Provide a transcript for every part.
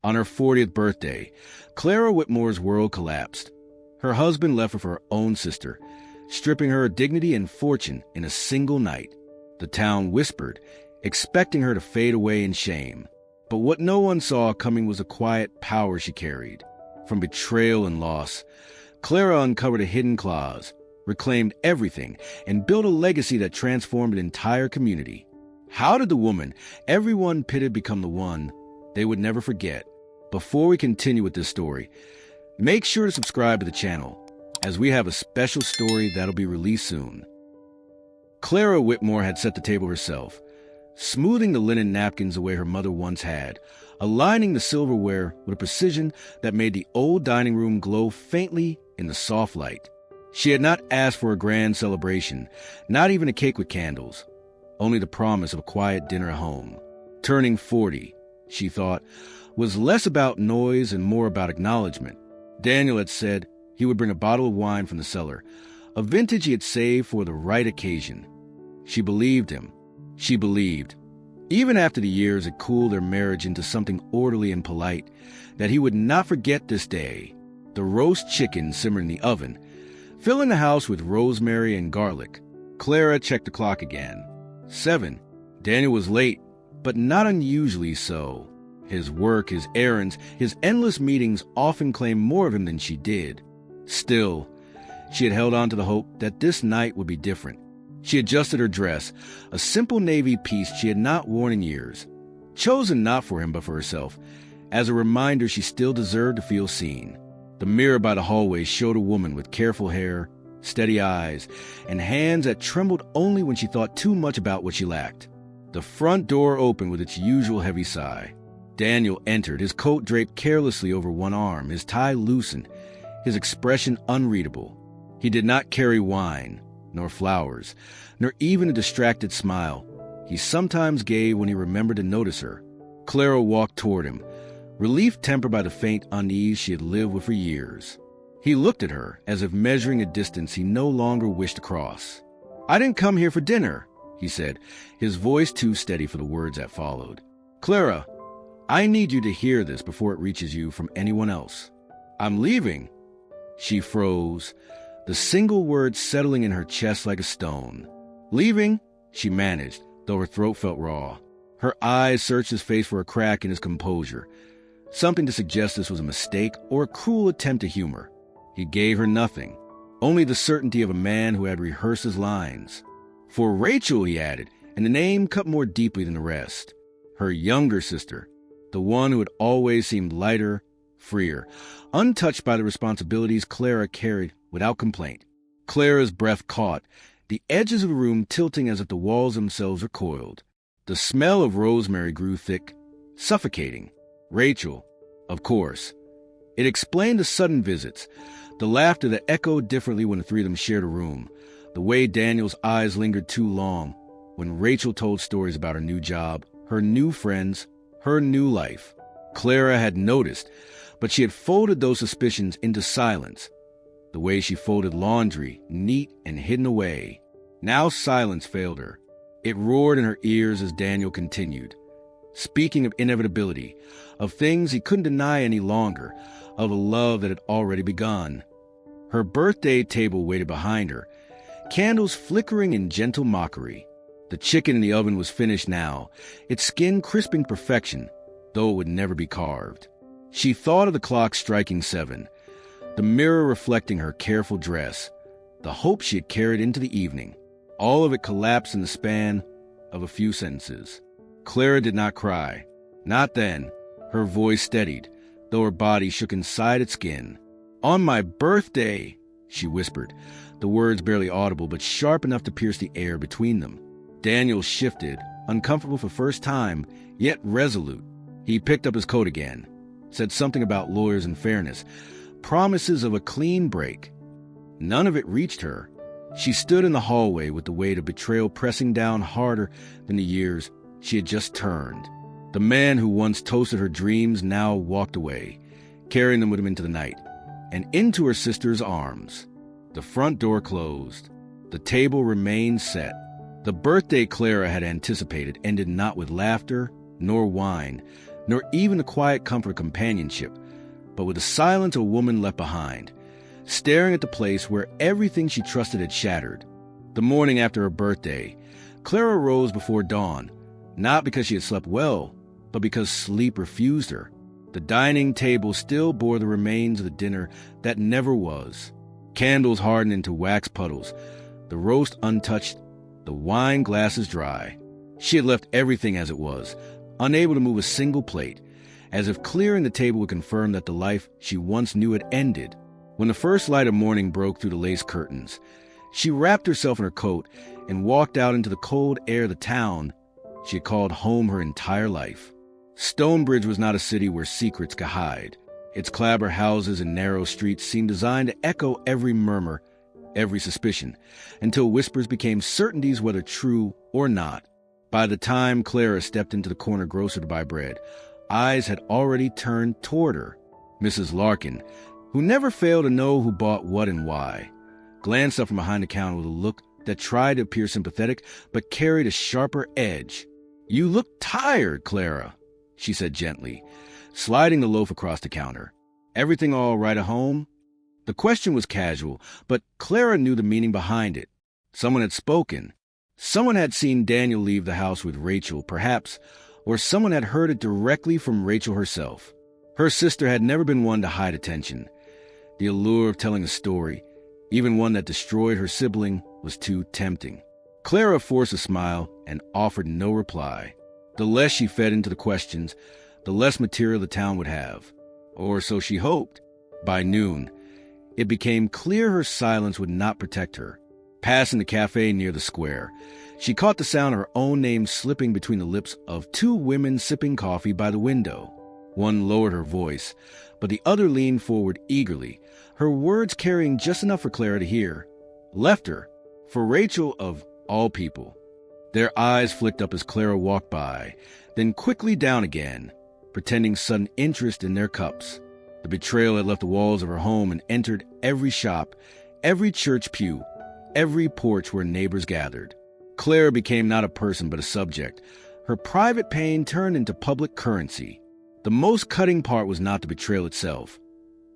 On her 40th birthday, Clara Whitmore's world collapsed. Her husband left with her own sister, stripping her of dignity and fortune in a single night. The town whispered, expecting her to fade away in shame. But what no one saw coming was the quiet power she carried. From betrayal and loss, Clara uncovered a hidden clause, reclaimed everything, and built a legacy that transformed an entire community. How did the woman everyone pitied become the one they would never forget? Before we continue with this story, make sure to subscribe to the channel, as we have a special story that'll be released soon. Clara Whitmore had set the table herself, smoothing the linen napkins the way her mother once had, aligning the silverware with a precision that made the old dining room glow faintly in the soft light. She had not asked for a grand celebration, not even a cake with candles, only the promise of a quiet dinner at home. Turning 40, she thought, was less about noise and more about acknowledgement. Daniel had said he would bring a bottle of wine from the cellar, a vintage he had saved for the right occasion. She believed him. She believed, even after the years had cooled their marriage into something orderly and polite, that he would not forget this day. The roast chicken simmered in the oven, filling the house with rosemary and garlic. Clara checked the clock again. 7. Daniel was late, but not unusually so. His work, his errands, his endless meetings often claimed more of him than she did. Still, she had held on to the hope that this night would be different. She adjusted her dress, a simple navy piece she had not worn in years, chosen not for him but for herself, as a reminder she still deserved to feel seen. The mirror by the hallway showed a woman with careful hair, steady eyes, and hands that trembled only when she thought too much about what she lacked. The front door opened with its usual heavy sigh. Daniel entered, his coat draped carelessly over one arm, his tie loosened, his expression unreadable. He did not carry wine, nor flowers, nor even a distracted smile he sometimes gave when he remembered to notice her. Clara walked toward him, relief tempered by the faint unease she had lived with for years. He looked at her as if measuring a distance he no longer wished to cross. "I didn't come here for dinner," he said, his voice too steady for the words that followed. "Clara, I need you to hear this before it reaches you from anyone else. I'm leaving." She froze, the single word settling in her chest like a stone. "Leaving?" she managed, though her throat felt raw. Her eyes searched his face for a crack in his composure, something to suggest this was a mistake or a cruel attempt at humor. He gave her nothing, only the certainty of a man who had rehearsed his lines. "For Rachel," he added, and the name cut more deeply than the rest. Her younger sister, the one who had always seemed lighter, freer, untouched by the responsibilities Clara carried without complaint. Clara's breath caught, the edges of the room tilting as if the walls themselves recoiled. The smell of rosemary grew thick, suffocating. Rachel, of course. It explained the sudden visits, the laughter that echoed differently when the three of them shared a room, the way Daniel's eyes lingered too long when Rachel told stories about her new job, her new friends, her new life. Clara had noticed, but she had folded those suspicions into silence, the way she folded laundry, neat and hidden away. Now silence failed her. It roared in her ears as Daniel continued, speaking of inevitability, of things he couldn't deny any longer, of a love that had already begun. Her birthday table waited behind her, candles flickering in gentle mockery. The chicken in the oven was finished now, its skin crisping perfection, though it would never be carved. She thought of the clock striking 7, the mirror reflecting her careful dress, the hope she had carried into the evening. All of it collapsed in the span of a few sentences. Clara did not cry. Not then. Her voice steadied, though her body shook inside its skin. "On my birthday," she whispered, the words barely audible but sharp enough to pierce the air between them. Daniel shifted, uncomfortable for the first time, yet resolute. He picked up his coat again, said something about lawyers and fairness, promises of a clean break. None of it reached her. She stood in the hallway with the weight of betrayal pressing down harder than the years she had just turned. The man who once toasted her dreams now walked away, carrying them with him into the night, and into her sister's arms. The front door closed. The table remained set. The birthday Clara had anticipated ended not with laughter nor wine, nor even the quiet comfort of companionship, but with the silence of a woman left behind, staring at the place where everything she trusted had shattered. The morning after her birthday, Clara rose before dawn, not because she had slept well, but because sleep refused her. The dining table still bore the remains of the dinner that never was. Candles hardened into wax puddles, the roast untouched, the wine glasses dry. She had left everything as it was, unable to move a single plate, as if clearing the table would confirm that the life she once knew had ended. When the first light of morning broke through the lace curtains, she wrapped herself in her coat and walked out into the cold air of the town she had called home her entire life. Stonebridge was not a city where secrets could hide. Its clapboard houses and narrow streets seemed designed to echo every murmur, every suspicion, until whispers became certainties whether true or not. By the time Clara stepped into the corner grocer to buy bread, eyes had already turned toward her. Mrs. Larkin, who never failed to know who bought what and why, glanced up from behind the counter with a look that tried to appear sympathetic but carried a sharper edge. "You look tired, Clara," she said gently, sliding the loaf across the counter. "Everything all right at home?" The question was casual, but Clara knew the meaning behind it. Someone had spoken. Someone had seen Daniel leave the house with Rachel, perhaps, or someone had heard it directly from Rachel herself. Her sister had never been one to hide attention. The allure of telling a story, even one that destroyed her sibling, was too tempting. Clara forced a smile and offered no reply. The less she fed into the questions, the less material the town would have. Or so she hoped. By noon, it became clear her silence would not protect her. Passing the cafe near the square, she caught the sound of her own name slipping between the lips of two women sipping coffee by the window. One lowered her voice, but the other leaned forward eagerly, her words carrying just enough for Clara to hear. Left her, for Rachel of all people. Their eyes flicked up as Clara walked by, then quickly down again, pretending sudden interest in their cups. The betrayal had left the walls of her home and entered every shop, every church pew, every porch where neighbors gathered. Clara became not a person but a subject. Her private pain turned into public currency. The most cutting part was not the betrayal itself.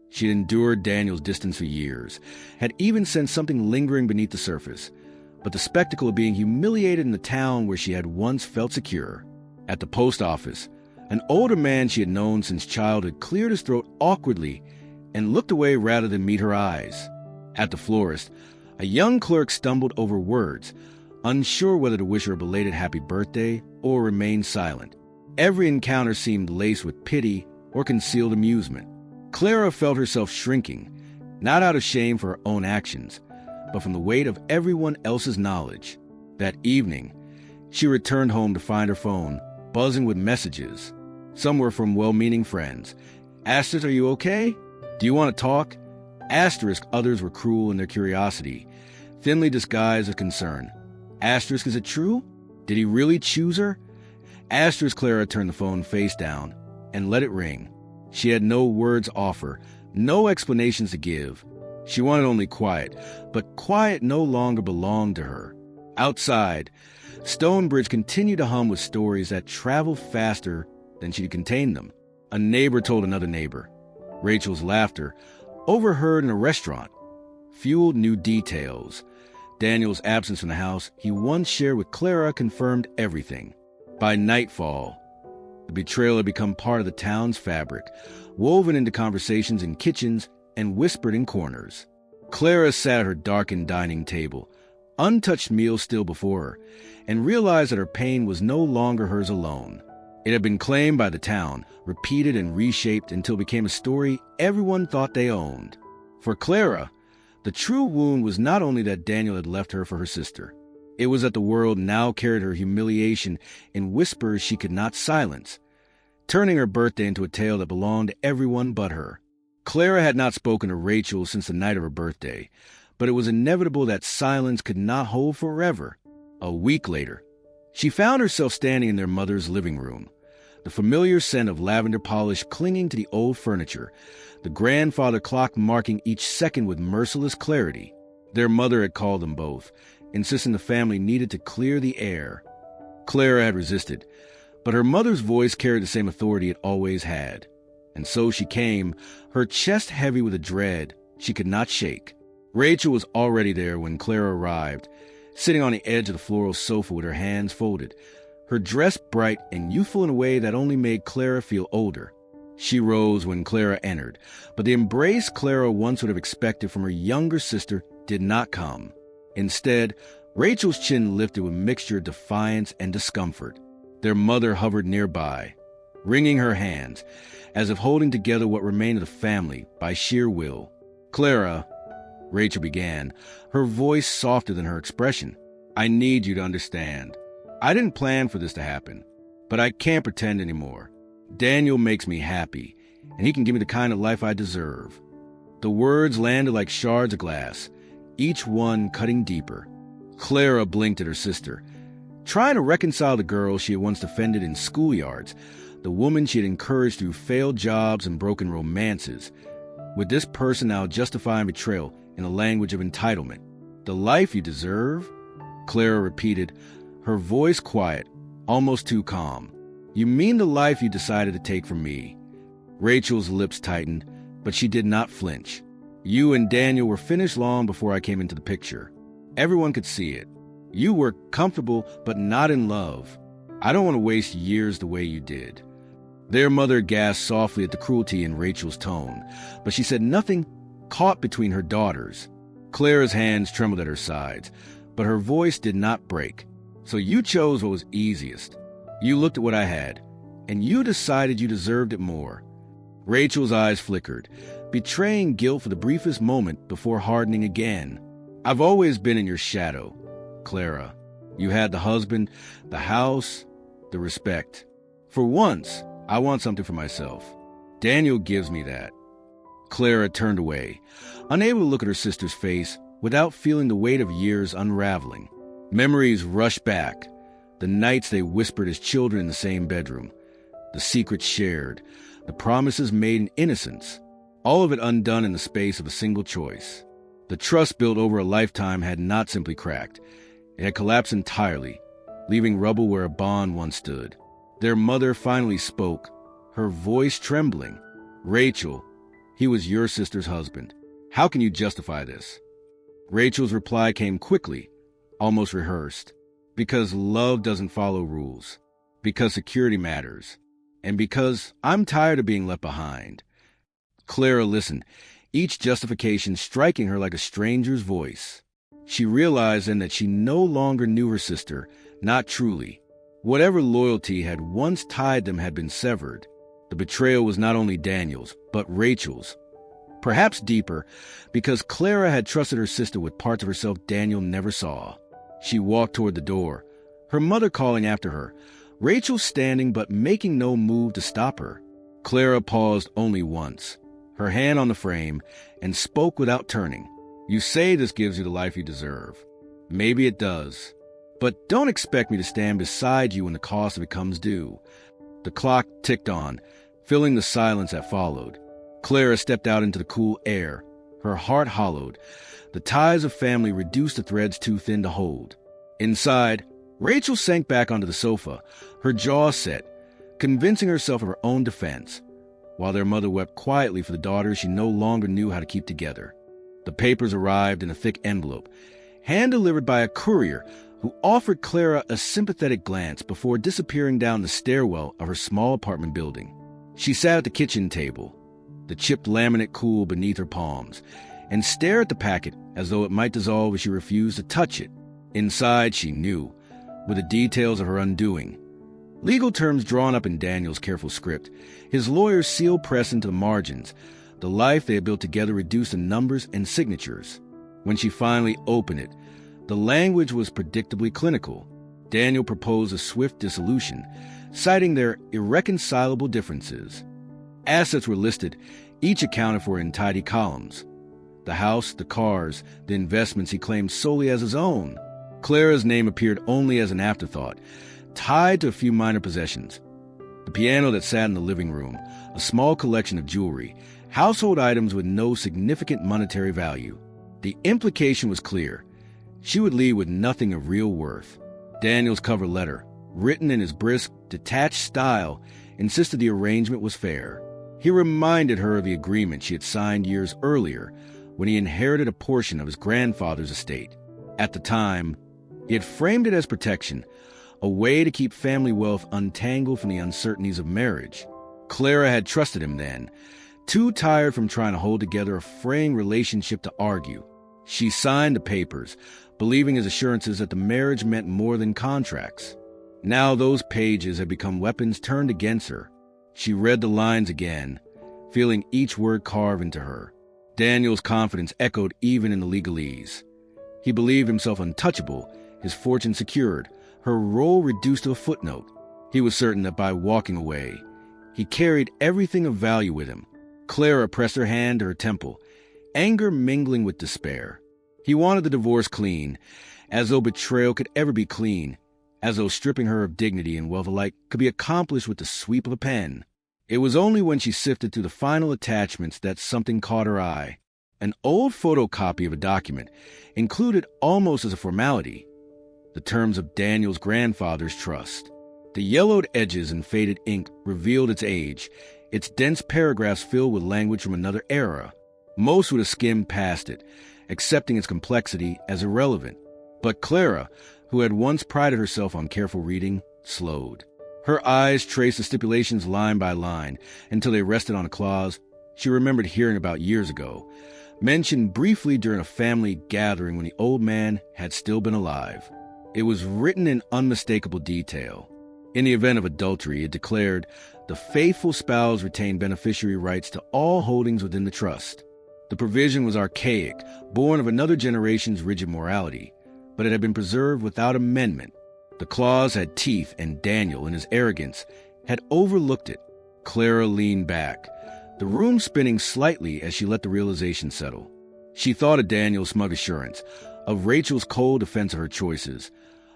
She had endured Daniel's distance for years, had even sensed something lingering beneath the surface, but the spectacle of being humiliated in the town where she had once felt secure. At the post office, an older man she had known since childhood cleared his throat awkwardly and looked away rather than meet her eyes. At the florist, a young clerk stumbled over words, unsure whether to wish her a belated happy birthday or remain silent. Every encounter seemed laced with pity or concealed amusement. Clara felt herself shrinking, not out of shame for her own actions, but from the weight of everyone else's knowledge. That evening, she returned home to find her phone buzzing with messages. Some were from well-meaning friends. Asterisk, "Are you okay? Do you want to talk?" Asterisk, others were cruel in their curiosity, thinly disguised as concern. Asterisk, "Is it true? Did he really choose her?" Asterisk, Clara turned the phone face down and let it ring. She had no words to offer, no explanations to give. She wanted only quiet, but quiet no longer belonged to her. Outside, Stonebridge continued to hum with stories that traveled faster than she could contain them. A neighbor told another neighbor. Rachel's laughter, overheard in a restaurant, fueled new details. Daniel's absence from the house he once shared with Clara confirmed everything. By nightfall, the betrayal had become part of the town's fabric, woven into conversations in kitchens and whispered in corners. Clara sat at her darkened dining table, untouched meal still before her, and realized that her pain was no longer hers alone. It had been claimed by the town, repeated and reshaped until it became a story everyone thought they owned. For Clara, the true wound was not only that Daniel had left her for her sister. It was that the world now carried her humiliation in whispers she could not silence, turning her birthday into a tale that belonged to everyone but her. Clara had not spoken to Rachel since the night of her birthday, but it was inevitable that silence could not hold forever. A week later, she found herself standing in their mother's living room, the familiar scent of lavender polish clinging to the old furniture, the grandfather clock marking each second with merciless clarity. Their mother had called them both, insisting the family needed to clear the air. Clara had resisted, But her mother's voice carried the same authority it always had. And so she came, her chest heavy with a dread she could not shake. Rachel was already there when Clara arrived, sitting on the edge of the floral sofa with her hands folded, her dress bright and youthful in a way that only made Clara feel older. She rose when Clara entered, but the embrace Clara once would have expected from her younger sister did not come. Instead, Rachel's chin lifted with a mixture of defiance and discomfort. Their mother hovered nearby, wringing her hands, as if holding together what remained of the family by sheer will. "Clara," Rachel began, her voice softer than her expression, "I need you to understand. I didn't plan for this to happen, but I can't pretend anymore. Daniel makes me happy, and he can give me the kind of life I deserve." The words landed like shards of glass, each one cutting deeper. Clara blinked at her sister, trying to reconcile the girl she had once defended in schoolyards, the woman she had encouraged through failed jobs and broken romances, with this person now justifying betrayal in the language of entitlement. "The life you deserve?" Clara repeated, her voice quiet, almost too calm. "You mean the life you decided to take from me?" Rachel's lips tightened, but she did not flinch. "You and Daniel were finished long before I came into the picture. Everyone could see it. You were comfortable, but not in love. I don't want to waste years the way you did." Their mother gasped softly at the cruelty in Rachel's tone, but she said nothing, caught between her daughters. Clara's hands trembled at her sides, but her voice did not break. "So you chose what was easiest. You looked at what I had, and you decided you deserved it more." Rachel's eyes flickered, betraying guilt for the briefest moment before hardening again. "I've always been in your shadow, Clara. You had the husband, the house, the respect. For once, I want something for myself. Daniel gives me that." Clara turned away, unable to look at her sister's face without feeling the weight of years unraveling. Memories rushed back, the nights they whispered as children in the same bedroom, the secrets shared, the promises made in innocence, all of it undone in the space of a single choice. The trust built over a lifetime had not simply cracked. It had collapsed entirely, leaving rubble where a bond once stood. Their mother finally spoke, her voice trembling. "Rachel, he was your sister's husband. How can you justify this?" Rachel's reply came quickly, almost rehearsed. "Because love doesn't follow rules. Because security matters. And because I'm tired of being left behind." Clara listened, each justification striking her like a stranger's voice. She realized then that she no longer knew her sister, not truly. Whatever loyalty had once tied them had been severed. The betrayal was not only Daniel's, but Rachel's. Perhaps deeper, because Clara had trusted her sister with parts of herself Daniel never saw. She walked toward the door, her mother calling after her, Rachel standing but making no move to stop her. Clara paused only once, her hand on the frame, and spoke without turning. "You say this gives you the life you deserve. Maybe it does. But don't expect me to stand beside you when the cost of it comes due." The clock ticked on, filling the silence that followed. Clara stepped out into the cool air, her heart hollowed, the ties of family reduced to threads too thin to hold. Inside, Rachel sank back onto the sofa, her jaw set, convincing herself of her own defense, while their mother wept quietly for the daughters she no longer knew how to keep together. The papers arrived in a thick envelope, hand-delivered by a courier who offered Clara a sympathetic glance before disappearing down the stairwell of her small apartment building. She sat at the kitchen table, the chipped laminate cool beneath her palms, and stared at the packet as though it might dissolve if she refused to touch it. Inside, she knew, were the details of her undoing. Legal terms drawn up in Daniel's careful script, his lawyer's seal pressed into the margins, the life they had built together reduced to numbers and signatures. When she finally opened it, the language was predictably clinical. Daniel proposed a swift dissolution, citing their irreconcilable differences. Assets were listed, each accounted for in tidy columns. The house, the cars, the investments he claimed solely as his own. Clara's name appeared only as an afterthought, tied to a few minor possessions. The piano that sat in the living room, a small collection of jewelry, household items with no significant monetary value. The implication was clear. She would leave with nothing of real worth. Daniel's cover letter, written in his brisk, detached style, insisted the arrangement was fair. He reminded her of the agreement she had signed years earlier when he inherited a portion of his grandfather's estate. At the time, he had framed it as protection, a way to keep family wealth untangled from the uncertainties of marriage. Clara had trusted him then, too tired from trying to hold together a fraying relationship to argue. She signed the papers, believing his assurances that the marriage meant more than contracts. Now those pages had become weapons turned against her. She read the lines again, feeling each word carve into her. Daniel's confidence echoed even in the legalese. He believed himself untouchable, his fortune secured, her role reduced to a footnote. He was certain that by walking away, he carried everything of value with him. Clara pressed her hand to her temple, anger mingling with despair. He wanted the divorce clean, as though betrayal could ever be clean, as though stripping her of dignity and wealth alike could be accomplished with the sweep of a pen. It was only when she sifted through the final attachments that something caught her eye. An old photocopy of a document, included almost as a formality, the terms of Daniel's grandfather's trust. The yellowed edges and faded ink revealed its age, its dense paragraphs filled with language from another era. Most would have skimmed past it, accepting its complexity as irrelevant. But Clara, who had once prided herself on careful reading, slowed. Her eyes traced the stipulations line by line until they rested on a clause she remembered hearing about years ago, mentioned briefly during a family gathering when the old man had still been alive. It was written in unmistakable detail. In the event of adultery, it declared the faithful spouse retained beneficiary rights to all holdings within the trust. The provision was archaic, born of another generation's rigid morality, but it had been preserved without amendment. The clause had teeth, and Daniel, in his arrogance, had overlooked it. Clara leaned back, the room spinning slightly as she let the realization settle. She thought of Daniel's smug assurance, of Rachel's cold defense of her choices,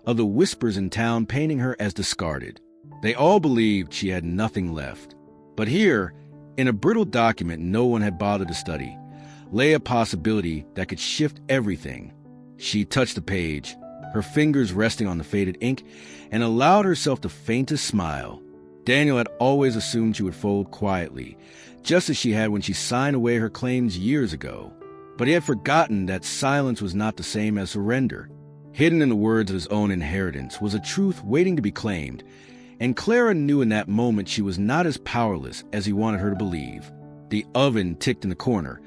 of the whispers in town painting her as discarded. They all believed she had nothing left. But here, in a brittle document no one had bothered to study, lay a possibility that could shift everything. She touched the page, her fingers resting on the faded ink, and allowed herself the faintest smile. Daniel had always assumed she would fold quietly, just as she had when she signed away her claims years ago. But he had forgotten that silence was not the same as surrender. Hidden in the words of his own inheritance was a truth waiting to be claimed, and Clara knew in that moment she was not as powerless as he wanted her to believe. The oven ticked in the corner,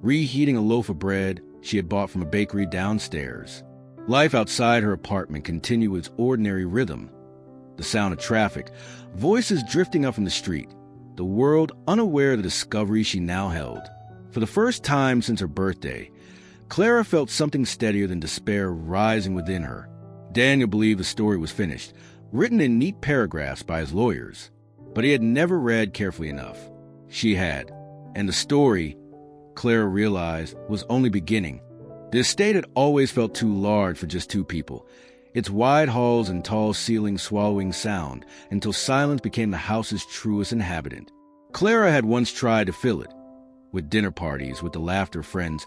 reheating a loaf of bread she had bought from a bakery downstairs. Life outside her apartment continued its ordinary rhythm. The sound of traffic, voices drifting up from the street, the world unaware of the discovery she now held. For the first time since her birthday, Clara felt something steadier than despair rising within her. Daniel believed the story was finished, written in neat paragraphs by his lawyers. But he had never read carefully enough. She had. And the story, Clara realized, was only beginning. The estate had always felt too large for just two people, its wide halls and tall ceilings swallowing sound, until silence became the house's truest inhabitant. Clara had once tried to fill it, with dinner parties, with the laughter of friends,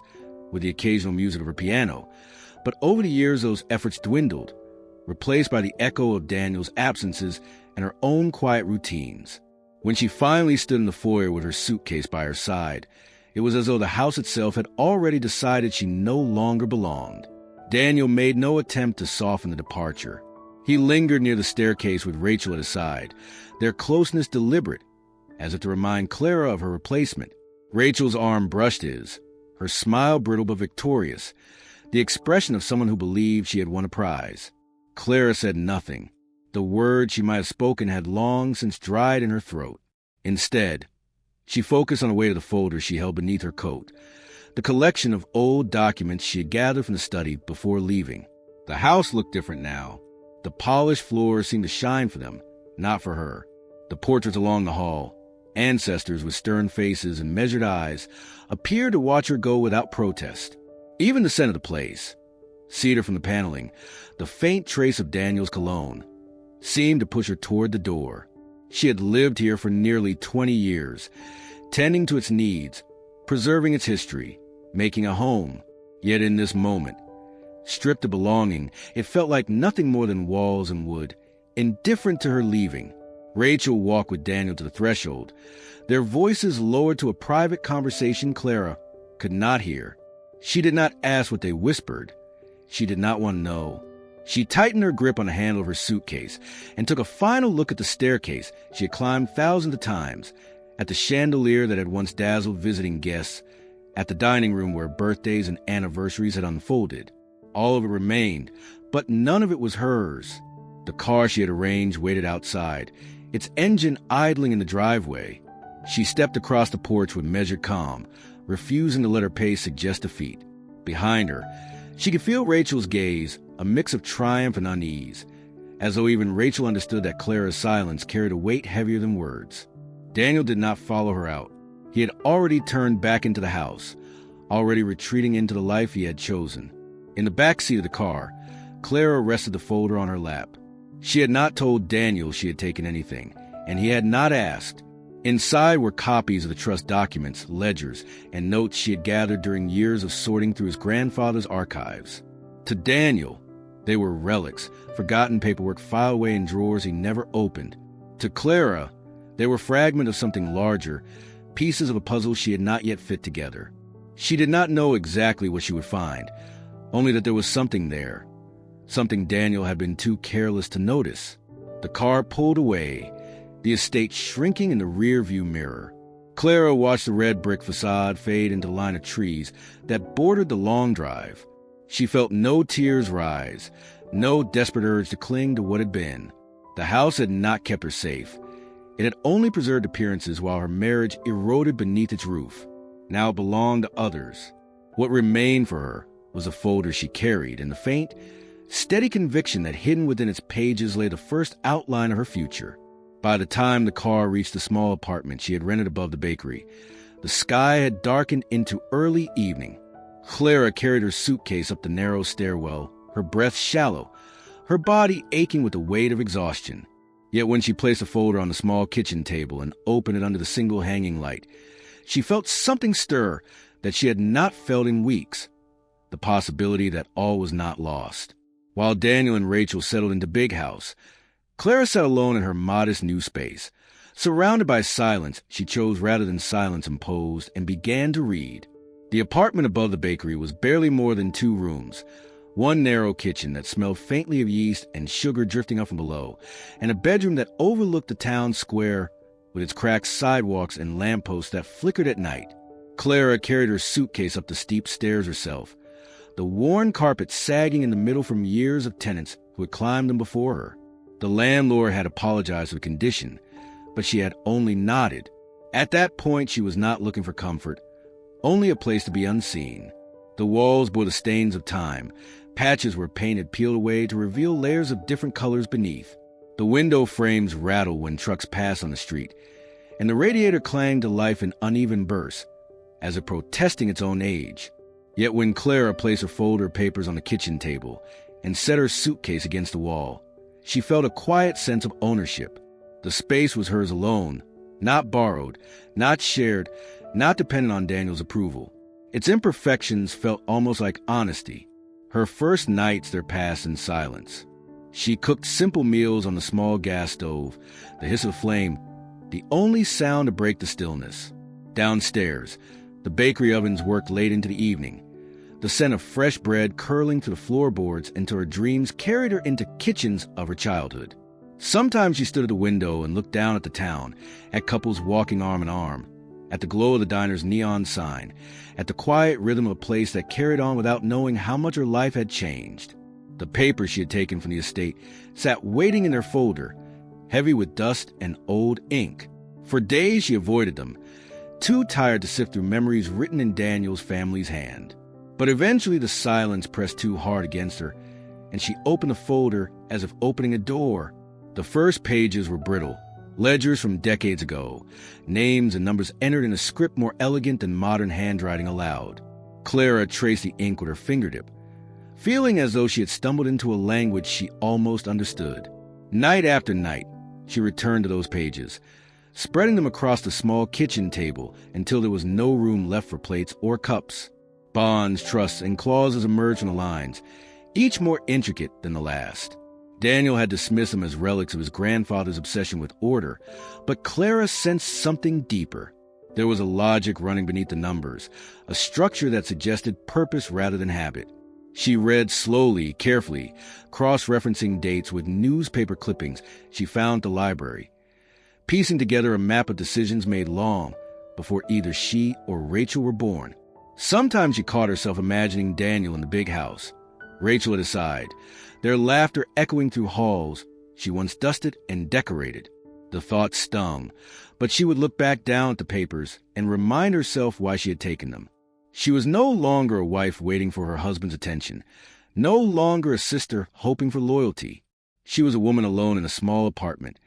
with the occasional music of her piano. But over the years those efforts dwindled, replaced by the echo of Daniel's absences and her own quiet routines. When she finally stood in the foyer with her suitcase by her side, it was as though the house itself had already decided she no longer belonged. Daniel made no attempt to soften the departure. He lingered near the staircase with Rachel at his side, their closeness deliberate, as if to remind Clara of her replacement. Rachel's arm brushed his, her smile brittle but victorious, the expression of someone who believed she had won a prize. Clara said nothing. The words she might have spoken had long since dried in her throat. Instead, she focused on the weight of the folder she held beneath her coat, the collection of old documents she had gathered from the study before leaving. The house looked different now. The polished floors seemed to shine for them, not for her. The portraits along the hall, ancestors with stern faces and measured eyes, appeared to watch her go without protest. Even the scent of the place, cedar from the paneling, the faint trace of Daniel's cologne, seemed to push her toward the door. She had lived here for nearly 20 years, tending to its needs, preserving its history, making a home. Yet in this moment, stripped of belonging, it felt like nothing more than walls and wood, indifferent to her leaving. Rachel walked with Daniel to the threshold, their voices lowered to a private conversation Clara could not hear. She did not ask what they whispered. She did not want to know. She tightened her grip on the handle of her suitcase and took a final look at the staircase she had climbed thousands of times, at the chandelier that had once dazzled visiting guests, at the dining room where birthdays and anniversaries had unfolded. All of it remained, but none of it was hers. The car she had arranged waited outside, its engine idling in the driveway. She stepped across the porch with measured calm, refusing to let her pace suggest defeat. Behind her, she could feel Rachel's gaze, a mix of triumph and unease, as though even Rachel understood that Clara's silence carried a weight heavier than words. Daniel did not follow her out. He had already turned back into the house, already retreating into the life he had chosen. In the back seat of the car, Clara rested the folder on her lap. She had not told Daniel she had taken anything, and he had not asked. Inside were copies of the trust documents, ledgers, and notes she had gathered during years of sorting through his grandfather's archives. To Daniel, they were relics, forgotten paperwork filed away in drawers he never opened. To Clara, they were fragments of something larger, pieces of a puzzle she had not yet fit together. She did not know exactly what she would find, only that there was something there, something Daniel had been too careless to notice. The car pulled away, the estate shrinking in the rear-view mirror. Clara watched the red brick facade fade into the line of trees that bordered the long drive. She felt no tears rise, no desperate urge to cling to what had been. The house had not kept her safe. It had only preserved appearances while her marriage eroded beneath its roof. Now it belonged to others. What remained for her was a folder she carried, and the faint, steady conviction that hidden within its pages lay the first outline of her future. By the time the car reached the small apartment she had rented above the bakery, the sky had darkened into early evening. Clara carried her suitcase up the narrow stairwell, her breath shallow, her body aching with the weight of exhaustion. Yet when she placed the folder on the small kitchen table and opened it under the single hanging light, she felt something stir that she had not felt in weeks, the possibility that all was not lost. While Daniel and Rachel settled into Big House, Clara sat alone in her modest new space. Surrounded by silence, she chose rather than silence imposed and began to read. The apartment above the bakery was barely more than 2 rooms, one narrow kitchen that smelled faintly of yeast and sugar drifting up from below, and a bedroom that overlooked the town square with its cracked sidewalks and lampposts that flickered at night. Clara carried her suitcase up the steep stairs herself, the worn carpet sagging in the middle from years of tenants who had climbed them before her. The landlord had apologized for the condition, but she had only nodded. At that point, she was not looking for comfort, only a place to be unseen. The walls bore the stains of time. Patches were painted peeled away to reveal layers of different colors beneath. The window frames rattled when trucks passed on the street, and the radiator clanged to life in uneven bursts, as if protesting its own age. Yet when Clara placed her folder of papers on the kitchen table and set her suitcase against the wall, she felt a quiet sense of ownership. The space was hers alone, not borrowed, not shared, not dependent on Daniel's approval. Its imperfections felt almost like honesty. Her first nights there passed in silence. She cooked simple meals on the small gas stove, the hiss of flame, the only sound to break the stillness. Downstairs, the bakery ovens worked late into the evening, the scent of fresh bread curling to the floorboards until her dreams carried her into kitchens of her childhood. Sometimes she stood at the window and looked down at the town, at couples walking arm in arm, at the glow of the diner's neon sign, at the quiet rhythm of a place that carried on without knowing how much her life had changed. The papers she had taken from the estate sat waiting in their folder, heavy with dust and old ink. For days she avoided them, too tired to sift through memories written in Daniel's family's hand. But eventually the silence pressed too hard against her, and she opened the folder as if opening a door. The first pages were brittle, ledgers from decades ago, names and numbers entered in a script more elegant than modern handwriting allowed. Clara traced the ink with her fingertip, feeling as though she had stumbled into a language she almost understood. Night after night, she returned to those pages, spreading them across the small kitchen table until there was no room left for plates or cups. Bonds, trusts, and clauses emerged from the lines, each more intricate than the last. Daniel had dismissed them as relics of his grandfather's obsession with order, but Clara sensed something deeper. There was a logic running beneath the numbers, a structure that suggested purpose rather than habit. She read slowly, carefully, cross-referencing dates with newspaper clippings she found at the library, piecing together a map of decisions made long before either she or Rachel were born. Sometimes she caught herself imagining Daniel in the big house, Rachel at his side, their laughter echoing through halls she once dusted and decorated. The thought stung, but she would look back down at the papers and remind herself why she had taken them. She was no longer a wife waiting for her husband's attention, no longer a sister hoping for loyalty. She was a woman alone in a small apartment,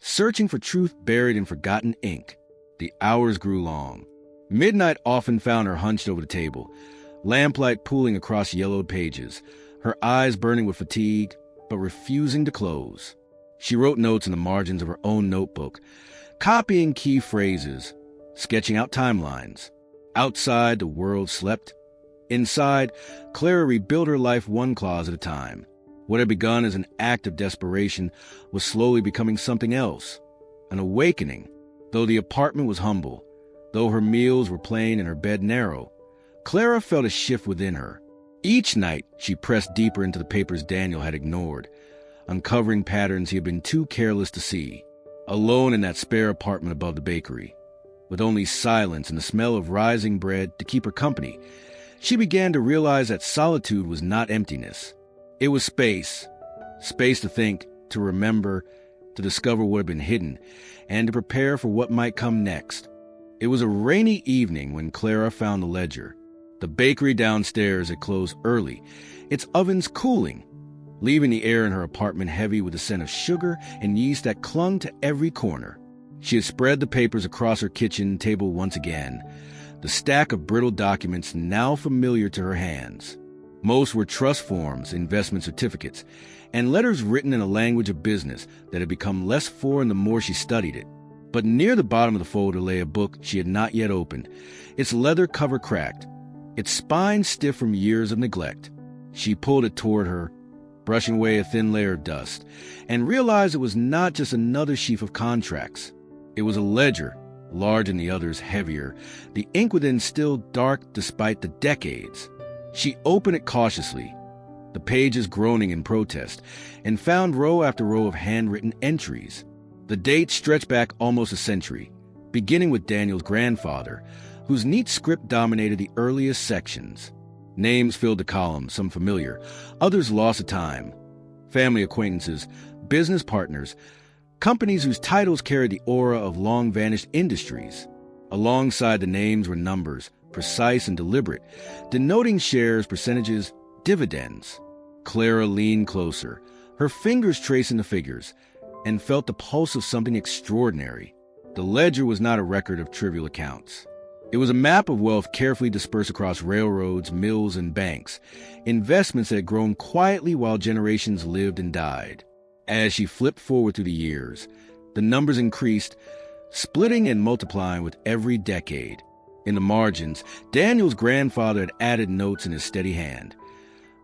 searching for truth buried in forgotten ink. The hours grew long. Midnight often found her hunched over the table, lamplight pooling across yellowed pages, her eyes burning with fatigue, but refusing to close. She wrote notes in the margins of her own notebook, copying key phrases, sketching out timelines. Outside, the world slept. Inside, Clara rebuilt her life one closet at a time. What had begun as an act of desperation was slowly becoming something else, an awakening. Though the apartment was humble, though her meals were plain and her bed narrow, Clara felt a shift within her. Each night, she pressed deeper into the papers Daniel had ignored, uncovering patterns he had been too careless to see. Alone in that spare apartment above the bakery, with only silence and the smell of rising bread to keep her company, she began to realize that solitude was not emptiness. It was space. Space to think, to remember, to discover what had been hidden, and to prepare for what might come next. It was a rainy evening when Clara found the ledger. The bakery downstairs had closed early, its ovens cooling, leaving the air in her apartment heavy with the scent of sugar and yeast that clung to every corner. She had spread the papers across her kitchen table once again, the stack of brittle documents now familiar to her hands. Most were trust forms, investment certificates, and letters written in a language of business that had become less foreign the more she studied it. But near the bottom of the folder lay a book she had not yet opened, its leather cover cracked, its spine stiff from years of neglect. She pulled it toward her, brushing away a thin layer of dust, and realized it was not just another sheaf of contracts. It was a ledger, large and the others heavier, the ink within still dark despite the decades. She opened it cautiously, the pages groaning in protest, and found row after row of handwritten entries. The dates stretched back almost a century, beginning with Daniel's grandfather, whose neat script dominated the earliest sections. Names filled the columns, some familiar, others lost to time. Family acquaintances, business partners, companies whose titles carried the aura of long-vanished industries. Alongside the names were numbers, precise and deliberate, denoting shares, percentages, dividends. Clara leaned closer, her fingers tracing the figures, and felt the pulse of something extraordinary. The ledger was not a record of trivial accounts. It was a map of wealth carefully dispersed across railroads, mills, and banks, investments that had grown quietly while generations lived and died. As she flipped forward through the years, the numbers increased, splitting and multiplying with every decade. In the margins, Daniel's grandfather had added notes in his steady hand,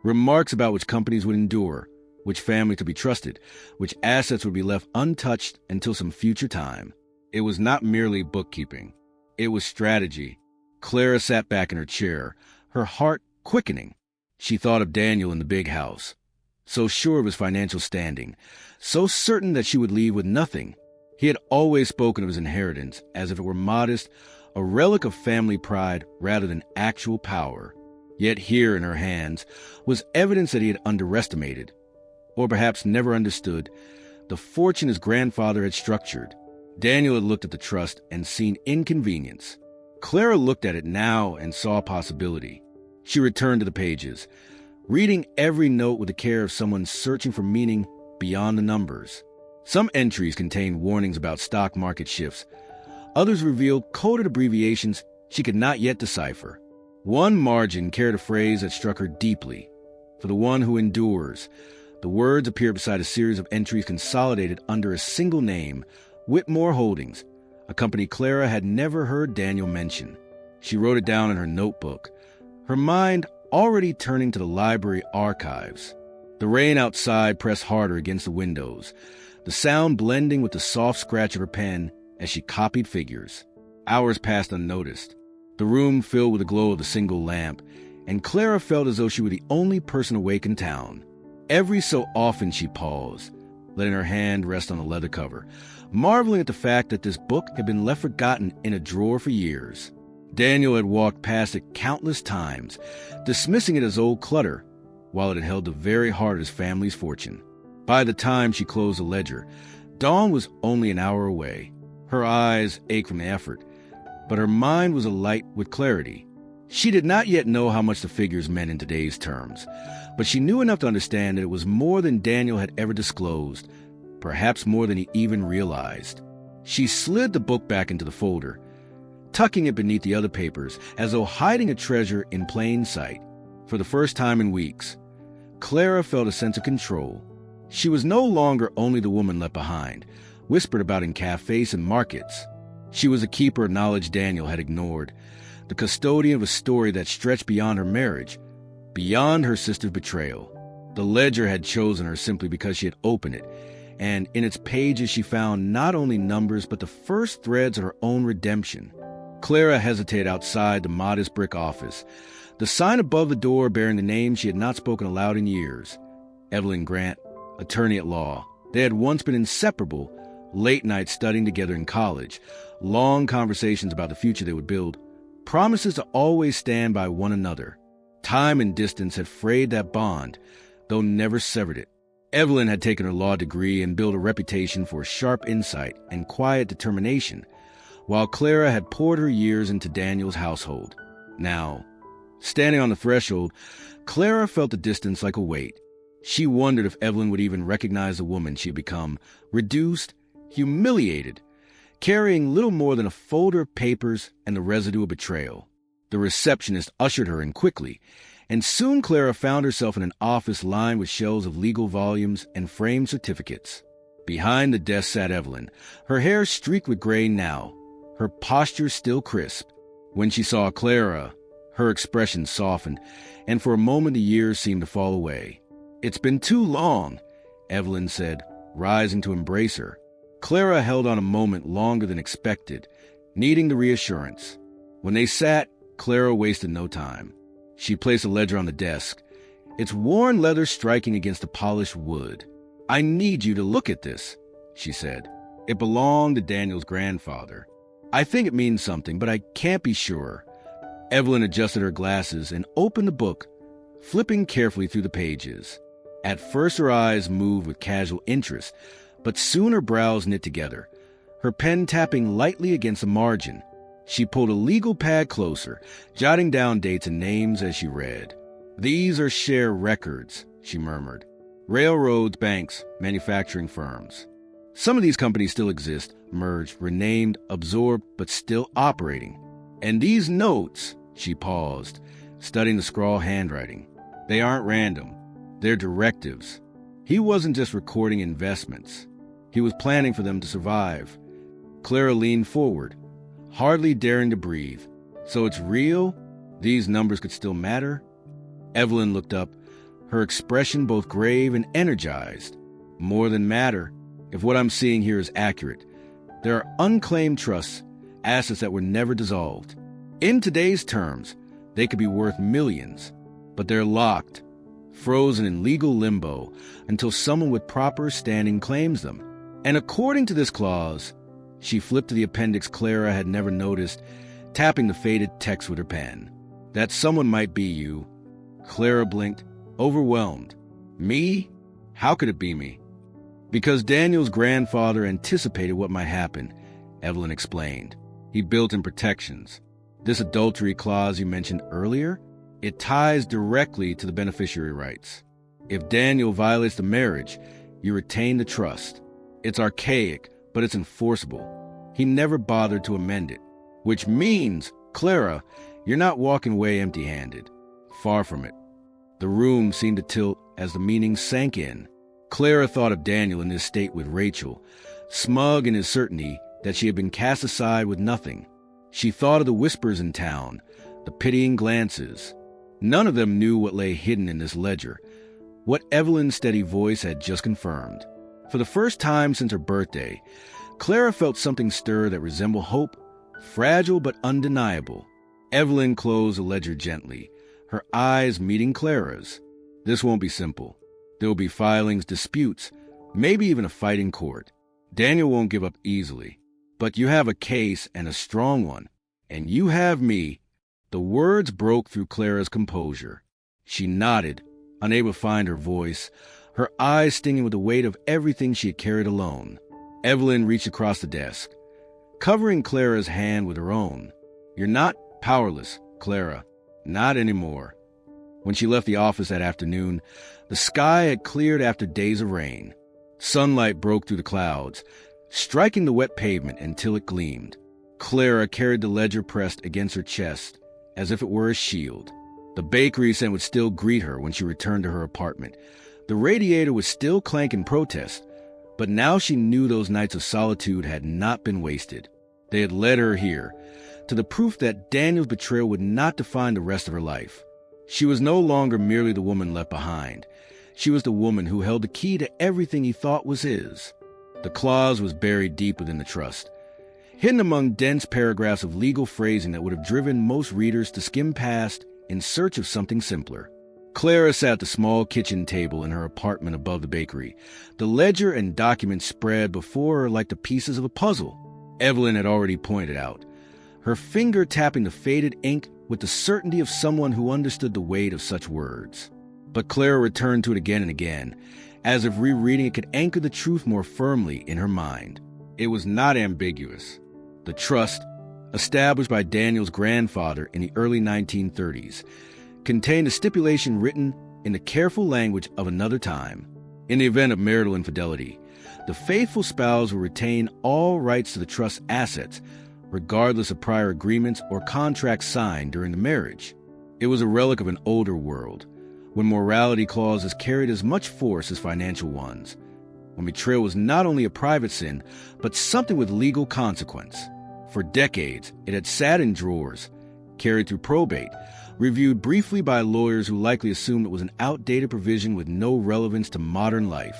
remarks about which companies would endure, which family to be trusted, which assets would be left untouched until some future time. It was not merely bookkeeping. It was strategy. Clara sat back in her chair, her heart quickening. She thought of Daniel in the big house, so sure of his financial standing, so certain that she would leave with nothing. He had always spoken of his inheritance as if it were modest, a relic of family pride rather than actual power. Yet here in her hands was evidence that he had underestimated, or perhaps never understood, the fortune his grandfather had structured. Daniel had looked at the trust and seen inconvenience. Clara looked at it now and saw possibility. She returned to the pages, reading every note with the care of someone searching for meaning beyond the numbers. Some entries contained warnings about stock market shifts. Others revealed coded abbreviations she could not yet decipher. One margin carried a phrase that struck her deeply. For the one who endures. The words appeared beside a series of entries consolidated under a single name, Whitmore Holdings, a company Clara had never heard Daniel mention. She wrote it down in her notebook, her mind already turning to the library archives. The rain outside pressed harder against the windows, the sound blending with the soft scratch of her pen as she copied figures. Hours passed unnoticed. The room filled with the glow of the single lamp, and Clara felt as though she were the only person awake in town. Every so often she paused, letting her hand rest on the leather cover, marveling at the fact that this book had been left forgotten in a drawer for years. Daniel had walked past it countless times, dismissing it as old clutter, while it had held the very heart of his family's fortune. By the time she closed the ledger, dawn was only an hour away. Her eyes ached from the effort, but her mind was alight with clarity. She did not yet know how much the figures meant in today's terms, but she knew enough to understand that it was more than Daniel had ever disclosed, perhaps more than he even realized. She slid the book back into the folder, tucking it beneath the other papers as though hiding a treasure in plain sight. For the first time in weeks, Clara felt a sense of control. She was no longer only the woman left behind, whispered about in cafes and markets. She was a keeper of knowledge Daniel had ignored, the custodian of a story that stretched beyond her marriage, beyond her sister's betrayal. The ledger had chosen her simply because she had opened it, and in its pages she found not only numbers but the first threads of her own redemption. Clara hesitated outside the modest brick office, the sign above the door bearing the name she had not spoken aloud in years. Evelyn Grant, attorney at law. They had once been inseparable, late nights studying together in college, long conversations about the future they would build, promises to always stand by one another. Time and distance had frayed that bond, though never severed it. Evelyn had taken her law degree and built a reputation for sharp insight and quiet determination, while Clara had poured her years into Daniel's household. Now, standing on the threshold, Clara felt the distance like a weight. She wondered if Evelyn would even recognize the woman she had become, reduced, humiliated, carrying little more than a folder of papers and the residue of betrayal. The receptionist ushered her in quickly, and soon Clara found herself in an office lined with shelves of legal volumes and framed certificates. Behind the desk sat Evelyn, her hair streaked with gray now, her posture still crisp. When she saw Clara, her expression softened, and for a moment the years seemed to fall away. "It's been too long," Evelyn said, rising to embrace her. Clara held on a moment longer than expected, needing the reassurance. When they sat, Clara wasted no time. She placed the ledger on the desk, its worn leather striking against the polished wood. "I need you to look at this," she said. "It belonged to Daniel's grandfather. I think it means something, but I can't be sure." Evelyn adjusted her glasses and opened the book, flipping carefully through the pages. At first her eyes moved with casual interest, but soon her brows knit together, her pen tapping lightly against the margin. She pulled a legal pad closer, jotting down dates and names as she read. "These are share records," she murmured. "Railroads, banks, manufacturing firms. Some of these companies still exist, merged, renamed, absorbed, but still operating. And these notes," she paused, studying the scrawled handwriting. "They aren't random. They're directives." He wasn't just recording investments. He was planning for them to survive. Clara leaned forward, hardly daring to breathe. "So it's real? These numbers could still matter?" Evelyn looked up, her expression both grave and energized. "More than matter, if what I'm seeing here is accurate. There are unclaimed trusts, assets that were never dissolved. In today's terms, they could be worth millions, but they're locked, frozen in legal limbo until someone with proper standing claims them. And according to this clause," she flipped to the appendix Clara had never noticed, tapping the faded text with her pen, "that someone might be you." Clara blinked, overwhelmed. "Me? How could it be me?" "Because Daniel's grandfather anticipated what might happen," Evelyn explained. "He built in protections. This adultery clause you mentioned earlier, it ties directly to the beneficiary rights. If Daniel violates the marriage, you retain the trust. It's archaic, but it's enforceable. He never bothered to amend it. Which means, Clara, you're not walking away empty-handed. Far from it." The room seemed to tilt as the meaning sank in. Clara thought of Daniel in his state with Rachel, smug in his certainty that she had been cast aside with nothing. She thought of the whispers in town, the pitying glances. None of them knew what lay hidden in this ledger, what Evelyn's steady voice had just confirmed. For the first time since her birthday, Clara felt something stir that resembled hope, fragile but undeniable. Evelyn closed the ledger gently, her eyes meeting Clara's. This won't be simple. There will be filings, disputes, maybe even a fight in court. Daniel won't give up easily. But you have a case, and a strong one. And you have me. The words broke through Clara's composure. She nodded, unable to find her voice, her eyes stinging with the weight of everything she had carried alone. Evelyn reached across the desk, covering Clara's hand with her own. You're not powerless, Clara. Not anymore. When she left the office that afternoon, the sky had cleared after days of rain. Sunlight broke through the clouds, striking the wet pavement until it gleamed. Clara carried the ledger pressed against her chest, as if it were a shield. The bakery scent would still greet her when she returned to her apartment. The radiator would still clank in protest, but now she knew those nights of solitude had not been wasted. They had led her here, to the proof that Daniel's betrayal would not define the rest of her life. She was no longer merely the woman left behind. She was the woman who held the key to everything he thought was his. The clause was buried deep within the trust, hidden among dense paragraphs of legal phrasing that would have driven most readers to skim past in search of something simpler. Clara sat at the small kitchen table in her apartment above the bakery, the ledger and documents spread before her like the pieces of a puzzle Evelyn had already pointed out, her finger tapping the faded ink with the certainty of someone who understood the weight of such words. But Clara returned to it again and again, as if rereading it could anchor the truth more firmly in her mind. It was not ambiguous. The trust, established by Daniel's grandfather in the early 1930s, contained a stipulation written in the careful language of another time. In the event of marital infidelity, the faithful spouse will retain all rights to the trust's assets, regardless of prior agreements or contracts signed during the marriage. It was a relic of an older world, when morality clauses carried as much force as financial ones, when betrayal was not only a private sin, but something with legal consequence. For decades, it had sat in drawers, carried through probate, reviewed briefly by lawyers who likely assumed it was an outdated provision with no relevance to modern life.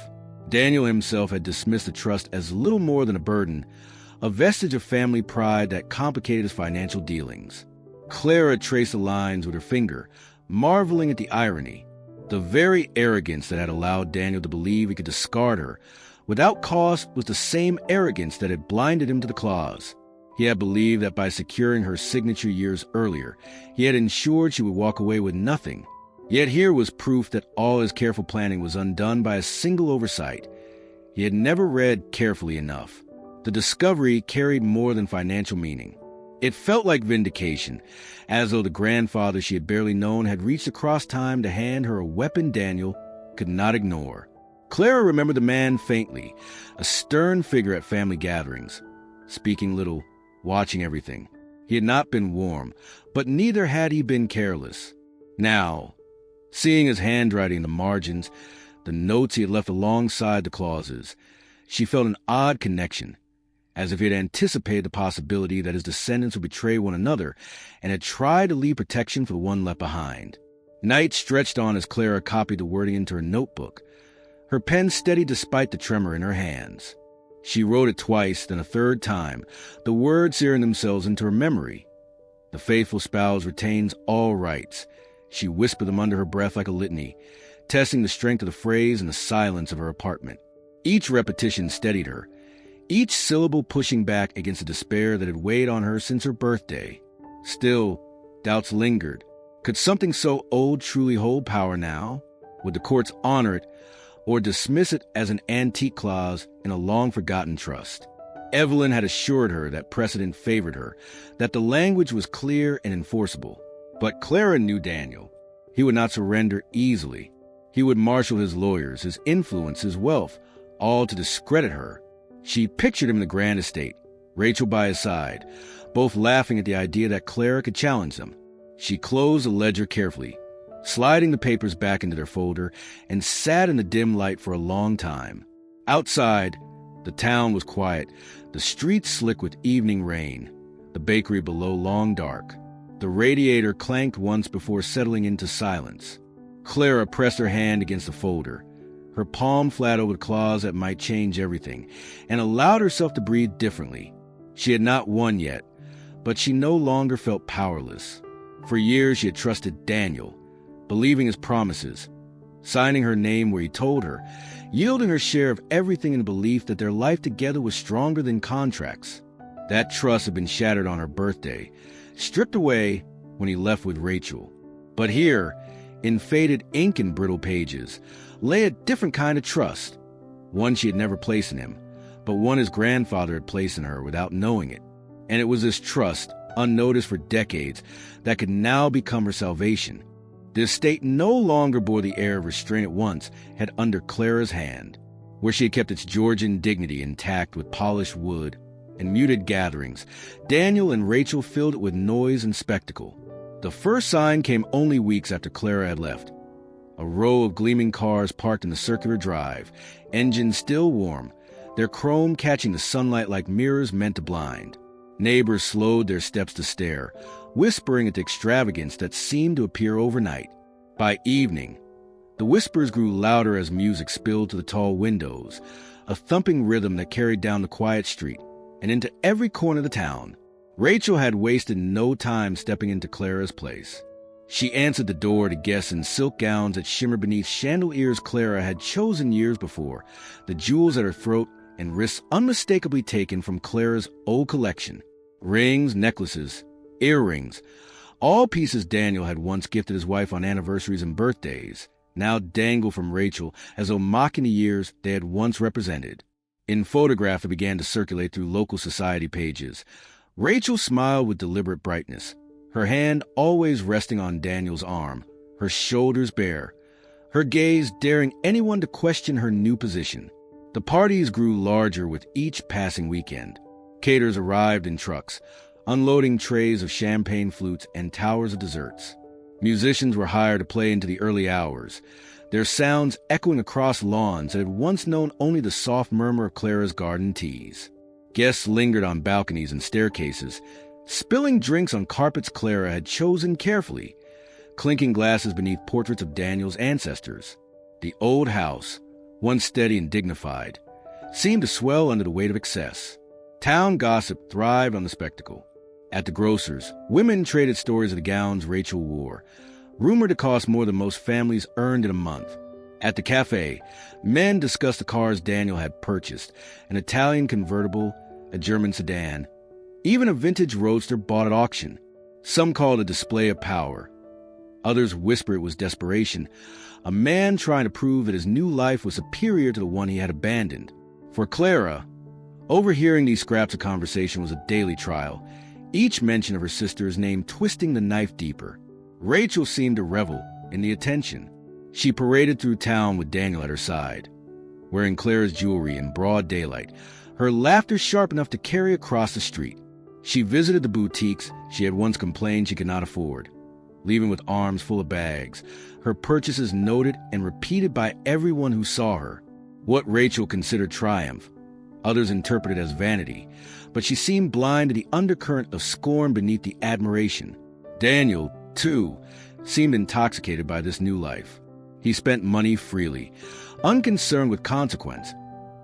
Daniel himself had dismissed the trust as little more than a burden, a vestige of family pride that complicated his financial dealings. Clara traced the lines with her finger, marveling at the irony. The very arrogance that had allowed Daniel to believe he could discard her without cost was the same arrogance that had blinded him to the clause. He had believed that by securing her signature years earlier, he had ensured she would walk away with nothing. Yet here was proof that all his careful planning was undone by a single oversight. He had never read carefully enough. The discovery carried more than financial meaning. It felt like vindication, as though the grandfather she had barely known had reached across time to hand her a weapon Daniel could not ignore. Clara remembered the man faintly, a stern figure at family gatherings, speaking little, watching everything. He had not been warm, but neither had he been careless. Now, seeing his handwriting in the margins, the notes he had left alongside the clauses, she felt an odd connection, as if he had anticipated the possibility that his descendants would betray one another and had tried to leave protection for the one left behind. Night stretched on as Clara copied the wording into her notebook, her pen steady despite the tremor in her hands. She wrote it twice, then a third time, the words searing themselves into her memory. The faithful spouse retains all rights. She whispered them under her breath like a litany, testing the strength of the phrase in the silence of her apartment. Each repetition steadied her, each syllable pushing back against the despair that had weighed on her since her birthday. Still, doubts lingered. Could something so old truly hold power now? Would the courts honor it, or dismiss it as an antique clause in a long-forgotten trust? Evelyn had assured her that precedent favored her, that the language was clear and enforceable. But Clara knew Daniel. He would not surrender easily. He would marshal his lawyers, his influence, his wealth, all to discredit her. She pictured him in the grand estate, Rachel by his side, both laughing at the idea that Clara could challenge them. She closed the ledger carefully, sliding the papers back into their folder, and sat in the dim light for a long time. Outside, the town was quiet, the streets slick with evening rain, the bakery below long dark. The radiator clanked once before settling into silence. Clara pressed her hand against the folder, her palm flat over the clause that might change everything, and allowed herself to breathe differently. She had not won yet, but she no longer felt powerless. For years she had trusted Daniel, believing his promises, signing her name where he told her, yielding her share of everything in the belief that their life together was stronger than contracts. That trust had been shattered on her birthday, stripped away when he left with Rachel. But here, in faded ink and brittle pages, lay a different kind of trust, one she had never placed in him, but one his grandfather had placed in her without knowing it. And it was this trust, unnoticed for decades, that could now become her salvation. The estate no longer bore the air of restraint it once had under Clara's hand, where she had kept its Georgian dignity intact with polished wood and muted gatherings. Daniel and Rachel filled it with noise and spectacle. The first sign came only weeks after Clara had left. A row of gleaming cars parked in the circular drive, engines still warm, their chrome catching the sunlight like mirrors meant to blind. Neighbors slowed their steps to stare, whispering at the extravagance that seemed to appear overnight. By evening, the whispers grew louder as music spilled to the tall windows, a thumping rhythm that carried down the quiet street and into every corner of the town. Rachel had wasted no time stepping into Clara's place. She answered the door to guests in silk gowns that shimmered beneath chandeliers Clara had chosen years before, the jewels at her throat and wrists unmistakably taken from Clara's old collection. Rings, necklaces, earrings, all pieces Daniel had once gifted his wife on anniversaries and birthdays, now dangled from Rachel as though mocking the years they had once represented. In photographs that began to circulate through local society pages, Rachel smiled with deliberate brightness, her hand always resting on Daniel's arm, her shoulders bare, her gaze daring anyone to question her new position. The parties grew larger with each passing weekend. Caterers arrived in trucks, unloading trays of champagne flutes and towers of desserts. Musicians were hired to play into the early hours, their sounds echoing across lawns that had once known only the soft murmur of Clara's garden teas. Guests lingered on balconies and staircases, spilling drinks on carpets Clara had chosen carefully, clinking glasses beneath portraits of Daniel's ancestors. The old house, once steady and dignified, seemed to swell under the weight of excess. Town gossip thrived on the spectacle. At the grocer's, women traded stories of the gowns Rachel wore, rumored to cost more than most families earned in a month. At the cafe, men discussed the cars Daniel had purchased, an Italian convertible, a German sedan, even a vintage roadster bought at auction. Some called it a display of power. Others whispered it was desperation, a man trying to prove that his new life was superior to the one he had abandoned. For Clara, overhearing these scraps of conversation was a daily trial, each mention of her sister's name twisting the knife deeper. Rachel seemed to revel in the attention. She paraded through town with Daniel at her side, wearing Clara's jewelry in broad daylight, her laughter sharp enough to carry across the street. She visited the boutiques she had once complained she could not afford, leaving with arms full of bags, her purchases noted and repeated by everyone who saw her. What Rachel considered triumph, others interpreted as vanity, but she seemed blind to the undercurrent of scorn beneath the admiration. Daniel, too, seemed intoxicated by this new life. He spent money freely, unconcerned with consequence,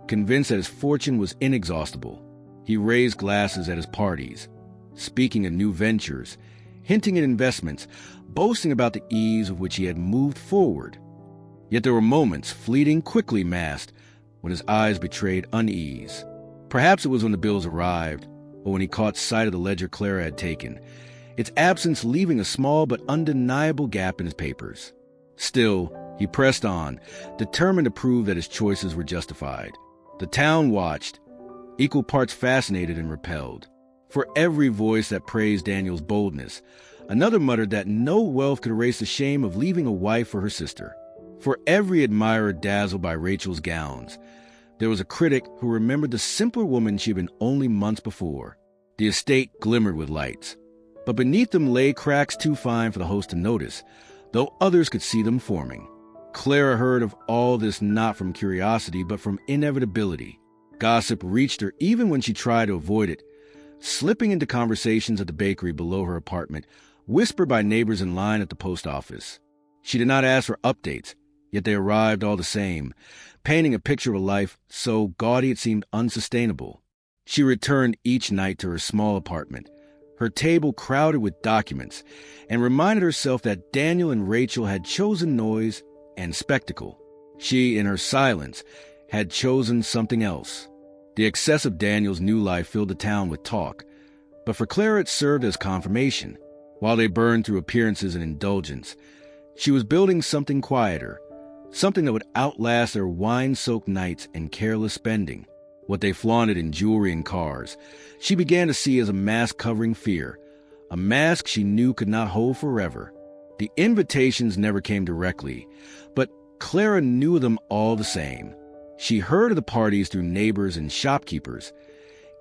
convinced that his fortune was inexhaustible. He raised glasses at his parties, speaking of new ventures, hinting at investments, boasting about the ease with which he had moved forward. Yet there were moments, fleeting, quickly masked, when his eyes betrayed unease. Perhaps it was when the bills arrived, or when he caught sight of the ledger Clara had taken, its absence leaving a small but undeniable gap in his papers. Still, he pressed on, determined to prove that his choices were justified. The town watched, equal parts fascinated and repelled. For every voice that praised Daniel's boldness, another muttered that no wealth could erase the shame of leaving a wife for her sister. For every admirer dazzled by Rachel's gowns, there was a critic who remembered the simpler woman she had been only months before. The estate glimmered with lights, but beneath them lay cracks too fine for the host to notice, though others could see them forming. Clara heard of all this not from curiosity, but from inevitability. Gossip reached her even when she tried to avoid it, slipping into conversations at the bakery below her apartment, whispered by neighbors in line at the post office. She did not ask for updates, yet they arrived all the same, painting a picture of a life so gaudy it seemed unsustainable. She returned each night to her small apartment, her table crowded with documents, and reminded herself that Daniel and Rachel had chosen noise and spectacle. She, in her silence, had chosen something else. The excess of Daniel's new life filled the town with talk, but for Clara it served as confirmation. While they burned through appearances and indulgence, she was building something quieter, something that would outlast their wine-soaked nights and careless spending. What they flaunted in jewelry and cars, she began to see as a mask covering fear, a mask she knew could not hold forever. The invitations never came directly, but Clara knew them all the same. She heard of the parties through neighbors and shopkeepers,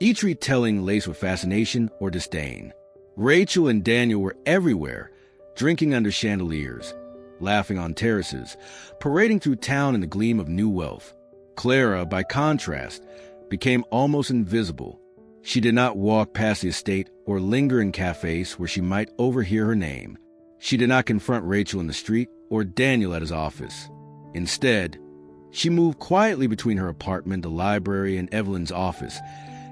each retelling laced with fascination or disdain. Rachel and Daniel were everywhere, drinking under chandeliers, laughing on terraces, parading through town in the gleam of new wealth. Clara, by contrast, became almost invisible. She did not walk past the estate or linger in cafes where she might overhear her name. She did not confront Rachel in the street or Daniel at his office. Instead, she moved quietly between her apartment, the library, and Evelyn's office,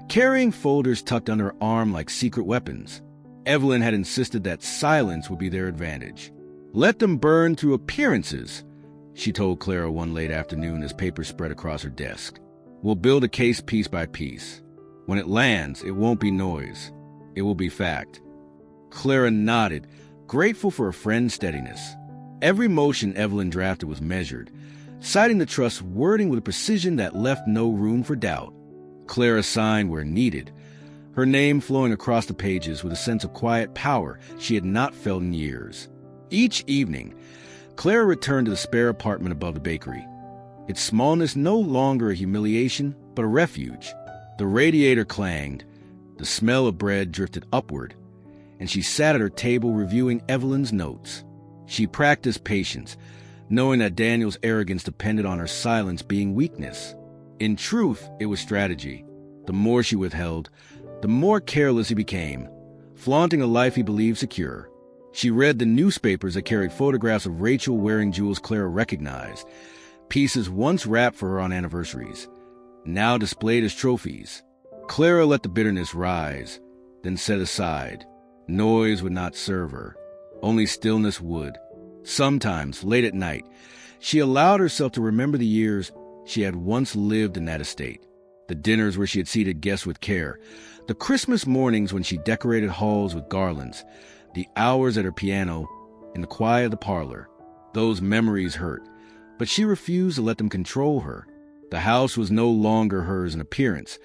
carrying folders tucked under her arm like secret weapons. Evelyn had insisted that silence would be their advantage. "Let them burn through appearances," she told Clara one late afternoon as papers spread across her desk. "We'll build a case piece by piece. When it lands, it won't be noise. It will be fact." Clara nodded, grateful for her friend's steadiness. Every motion Evelyn drafted was measured, citing the trust's wording with a precision that left no room for doubt. Clara signed where needed, her name flowing across the pages with a sense of quiet power she had not felt in years. Each evening, Clara returned to the spare apartment above the bakery. Its smallness no longer a humiliation, but a refuge. The radiator clanged, the smell of bread drifted upward, and she sat at her table reviewing Evelyn's notes. She practiced patience, knowing that Daniel's arrogance depended on her silence being weakness. In truth, it was strategy. The more she withheld, the more careless he became, flaunting a life he believed secure. She read the newspapers that carried photographs of Rachel wearing jewels Clara recognized, pieces once wrapped for her on anniversaries, now displayed as trophies. Clara let the bitterness rise, then set aside. Noise would not serve her. Only stillness would. Sometimes, late at night, she allowed herself to remember the years she had once lived in that estate. The dinners where she had seated guests with care, the Christmas mornings when she decorated halls with garlands, the hours at her piano in the quiet of the parlor. Those memories hurt, but she refused to let them control her. The house was no longer hers in appearance,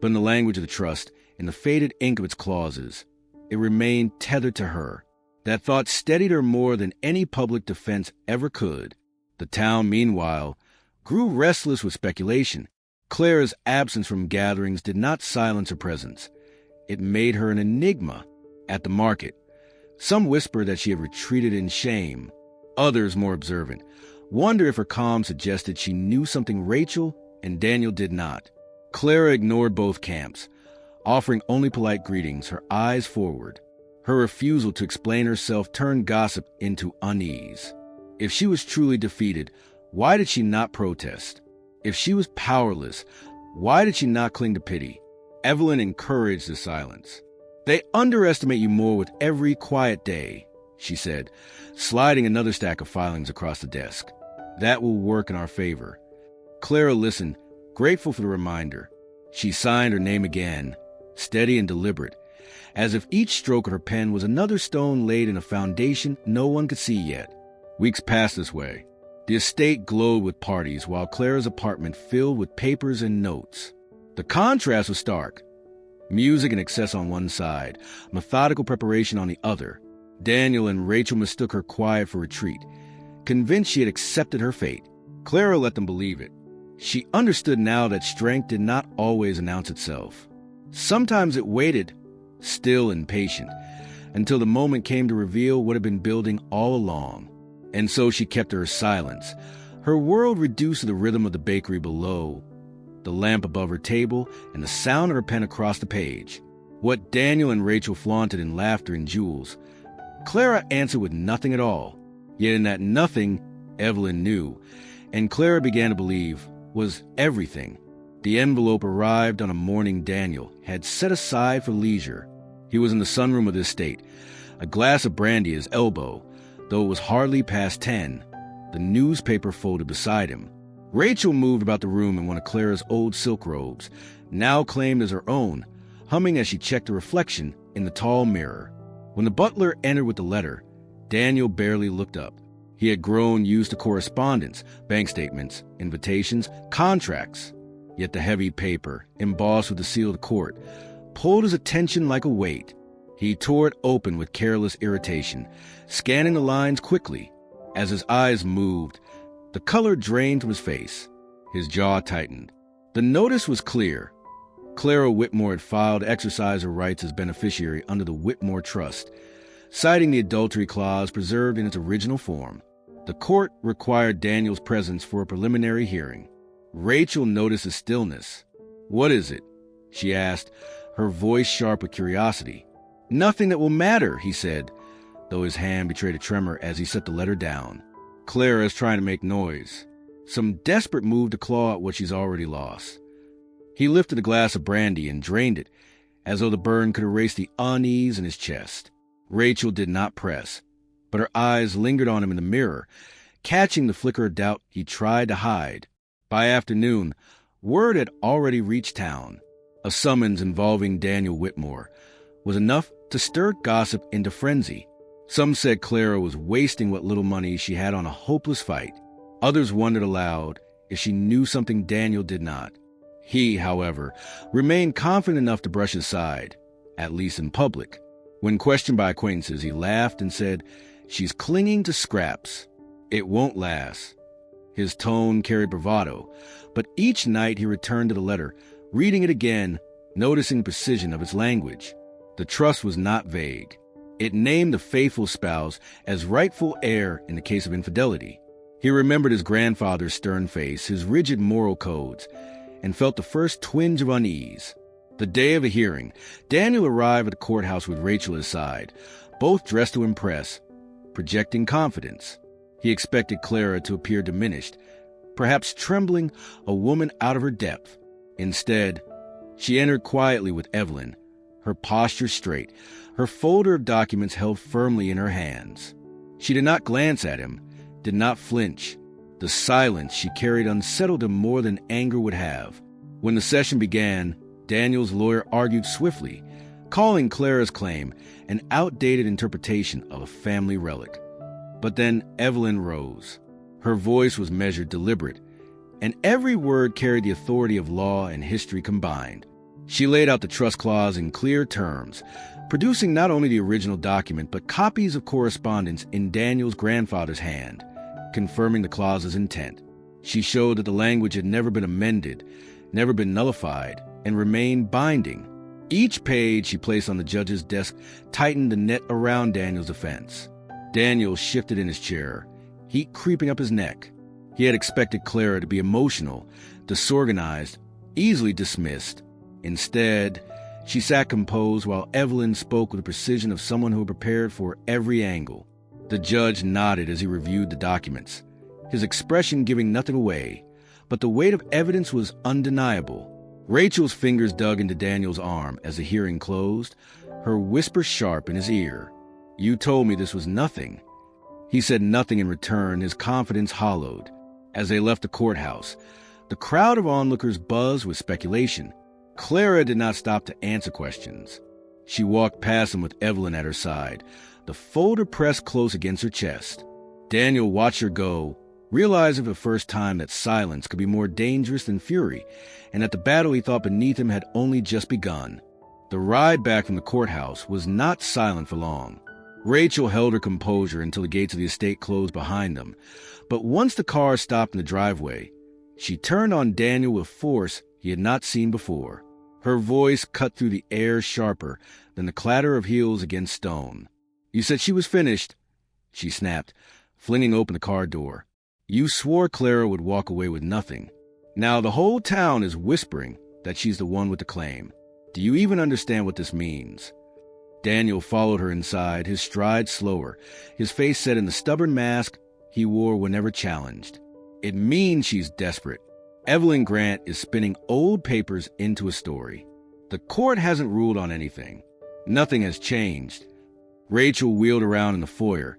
but in the language of the trust, in the faded ink of its clauses. It remained tethered to her. That thought steadied her more than any public defense ever could. The town, meanwhile, grew restless with speculation. Clara's absence from gatherings did not silence her presence. It made her an enigma. At the market, some whispered that she had retreated in shame. Others, more observant, wondered if her calm suggested she knew something Rachel and Daniel did not. Clara ignored both camps, offering only polite greetings, her eyes forward. Her refusal to explain herself turned gossip into unease. If she was truly defeated, why did she not protest? If she was powerless, why did she not cling to pity? Evelyn encouraged the silence. "They underestimate you more with every quiet day," she said, sliding another stack of filings across the desk. "That will work in our favor." Clara listened, grateful for the reminder. She signed her name again, steady and deliberate, as if each stroke of her pen was another stone laid in a foundation no one could see yet. Weeks passed this way. The estate glowed with parties, while Clara's apartment filled with papers and notes. The contrast was stark. Music and excess on one side, methodical preparation on the other. Daniel and Rachel mistook her quiet for retreat, convinced she had accepted her fate. Clara let them believe it. She understood now that strength did not always announce itself. Sometimes it waited, still and patient, until the moment came to reveal what had been building all along. And so she kept her silence, her world reduced to the rhythm of the bakery below, the lamp above her table, and the sound of her pen across the page. What Daniel and Rachel flaunted in laughter and jewels, Clara answered with nothing at all. Yet in that nothing, Evelyn knew, and Clara began to believe, was everything. The envelope arrived on a morning Daniel had set aside for leisure. He was in the sunroom of the estate, a glass of brandy at his elbow, though it was hardly past 10. The newspaper folded beside him. Rachel moved about the room in one of Clara's old silk robes, now claimed as her own, humming as she checked the reflection in the tall mirror. When the butler entered with the letter, Daniel barely looked up. He had grown used to correspondence, bank statements, invitations, contracts. Yet the heavy paper, embossed with the seal of the court, pulled his attention like a weight. He tore it open with careless irritation, scanning the lines quickly. As his eyes moved, the color drained from his face. His jaw tightened. The notice was clear. Clara Whitmore had filed to exercise her rights as beneficiary under the Whitmore Trust, citing the adultery clause preserved in its original form. The court required Daniel's presence for a preliminary hearing. Rachel noticed a stillness. "What is it?" she asked, her voice sharp with curiosity. "Nothing that will matter," he said, though his hand betrayed a tremor as he set the letter down. "Clara is trying to make noise. Some desperate move to claw at what she's already lost." He lifted a glass of brandy and drained it, as though the burn could erase the unease in his chest. Rachel did not press, but her eyes lingered on him in the mirror, catching the flicker of doubt he tried to hide. By afternoon, word had already reached town. A summons involving Daniel Whitmore was enough to stir gossip into frenzy. Some said Clara was wasting what little money she had on a hopeless fight. Others wondered aloud if she knew something Daniel did not. He, however, remained confident enough to brush aside, at least in public. When questioned by acquaintances, he laughed and said, "She's clinging to scraps. It won't last." His tone carried bravado, but each night he returned to the letter, reading it again, noticing the precision of its language. The trust was not vague. It named the faithful spouse as rightful heir in the case of infidelity. He remembered his grandfather's stern face, his rigid moral codes, and felt the first twinge of unease. The day of the hearing, Daniel arrived at the courthouse with Rachel at his side, both dressed to impress, projecting confidence. He expected Clara to appear diminished, perhaps trembling, a woman out of her depth. Instead, she entered quietly with Evelyn, her posture straight, her folder of documents held firmly in her hands. She did not glance at him, did not flinch. The silence she carried unsettled him more than anger would have. When the session began, Daniel's lawyer argued swiftly, calling Clara's claim an outdated interpretation of a family relic. But then Evelyn rose. Her voice was measured, deliberate, and every word carried the authority of law and history combined. She laid out the trust clause in clear terms, producing not only the original document but copies of correspondence in Daniel's grandfather's hand, confirming the clause's intent. She showed that the language had never been amended, never been nullified, and remained binding. Each page she placed on the judge's desk tightened the net around Daniel's defense. Daniel shifted in his chair, heat creeping up his neck. He had expected Clara to be emotional, disorganized, easily dismissed. Instead, she sat composed while Evelyn spoke with the precision of someone who had prepared for every angle. The judge nodded as he reviewed the documents, his expression giving nothing away, but the weight of evidence was undeniable. Rachel's fingers dug into Daniel's arm as the hearing closed, her whisper sharp in his ear. "You told me this was nothing." He said nothing in return, his confidence hollowed. As they left the courthouse, the crowd of onlookers buzzed with speculation. Clara did not stop to answer questions. She walked past him with Evelyn at her side, the folder pressed close against her chest. Daniel watched her go, realizing for the first time that silence could be more dangerous than fury, and that the battle he thought beneath him had only just begun. The ride back from the courthouse was not silent for long. Rachel held her composure until the gates of the estate closed behind them, but once the car stopped in the driveway, she turned on Daniel with force he had not seen before. Her voice cut through the air sharper than the clatter of heels against stone. "You said she was finished," she snapped, flinging open the car door. "You swore Clara would walk away with nothing. Now the whole town is whispering that she's the one with the claim. Do you even understand what this means?" Daniel followed her inside, his stride slower, his face set in the stubborn mask he wore whenever challenged. It means she's desperate. Evelyn Grant is spinning old papers into a story. The court hasn't ruled on anything. Nothing has changed. Rachel wheeled around in the foyer,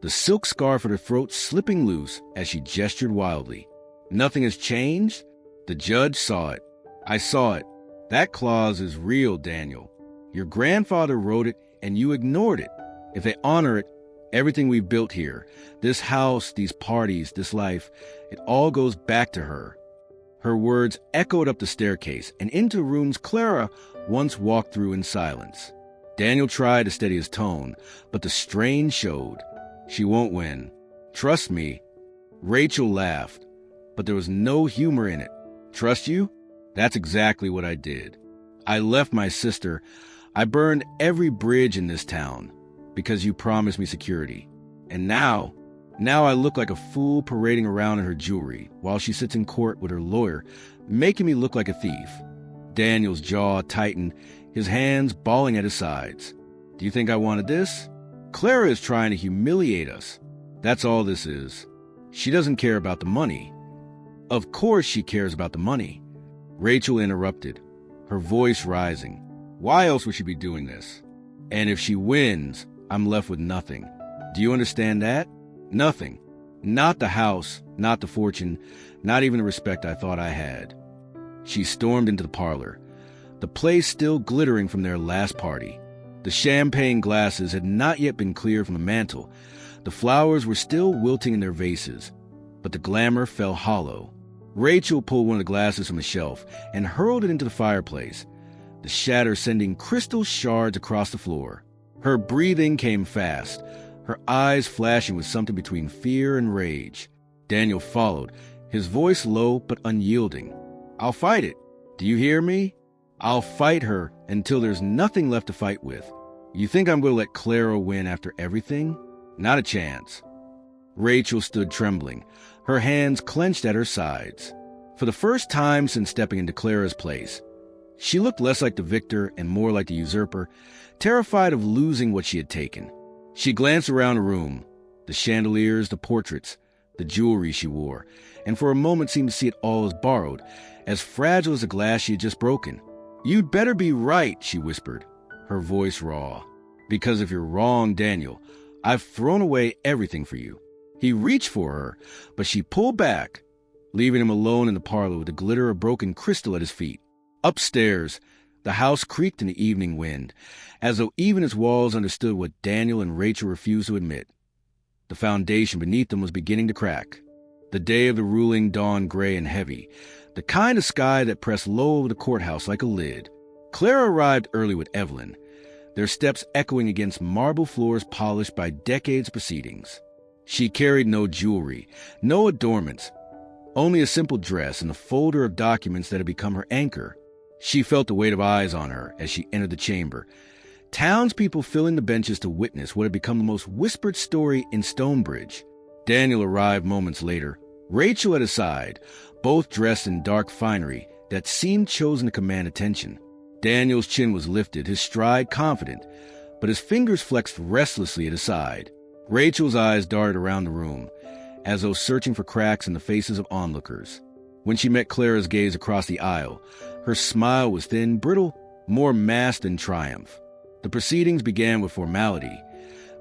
the silk scarf at her throat slipping loose as she gestured wildly. Nothing has changed? The judge saw it. I saw it. That clause is real, Daniel. Your grandfather wrote it, and you ignored it. If they honor it, everything we've built here, this house, these parties, this life, it all goes back to her. Her words echoed up the staircase and into rooms Clara once walked through in silence. Daniel tried to steady his tone, but the strain showed. She won't win. Trust me. Rachel laughed, but there was no humor in it. Trust you? That's exactly what I did. I left my sister. I burned every bridge in this town because you promised me security. And now I look like a fool parading around in her jewelry while she sits in court with her lawyer, making me look like a thief. Daniel's jaw tightened, his hands balling at his sides. Do you think I wanted this? Clara is trying to humiliate us. That's all this is. She doesn't care about the money. Of course she cares about the money. Rachel interrupted, her voice rising. Why else would she be doing this? And if she wins, I'm left with nothing. Do you understand that? Nothing. Not the house, not the fortune, not even the respect I thought I had. She stormed into the parlor, the place still glittering from their last party. The champagne glasses had not yet been cleared from the mantel. The flowers were still wilting in their vases, but the glamour fell hollow. Rachel pulled one of the glasses from the shelf and hurled it into the fireplace, the shatter sending crystal shards across the floor. Her breathing came fast, her eyes flashing with something between fear and rage. Daniel followed, his voice low but unyielding. I'll fight it. Do you hear me? I'll fight her until there's nothing left to fight with. You think I'm going to let Clara win after everything? Not a chance. Rachel stood trembling, her hands clenched at her sides. For the first time since stepping into Clara's place, she looked less like the victor and more like the usurper, terrified of losing what she had taken. She glanced around the room, the chandeliers, the portraits, the jewelry she wore, and for a moment seemed to see it all as borrowed, as fragile as the glass she had just broken. You'd better be right, she whispered, her voice raw. Because if you're wrong, Daniel, I've thrown away everything for you. He reached for her, but she pulled back, leaving him alone in the parlor with the glitter of broken crystal at his feet. Upstairs, the house creaked in the evening wind, as though even its walls understood what Daniel and Rachel refused to admit. The foundation beneath them was beginning to crack. The day of the ruling dawned gray and heavy, the kind of sky that pressed low over the courthouse like a lid. Clara arrived early with Evelyn, their steps echoing against marble floors polished by decades' proceedings. She carried no jewelry, no adornments, only a simple dress and a folder of documents that had become her anchor. She felt the weight of eyes on her as she entered the chamber, townspeople filling the benches to witness what had become the most whispered story in Stonebridge. Daniel arrived moments later, Rachel at his side, both dressed in dark finery that seemed chosen to command attention. Daniel's chin was lifted, his stride confident, but his fingers flexed restlessly at his side. Rachel's eyes darted around the room, as though searching for cracks in the faces of onlookers. When she met Clara's gaze across the aisle, her smile was thin, brittle, more masked than triumph. The proceedings began with formality,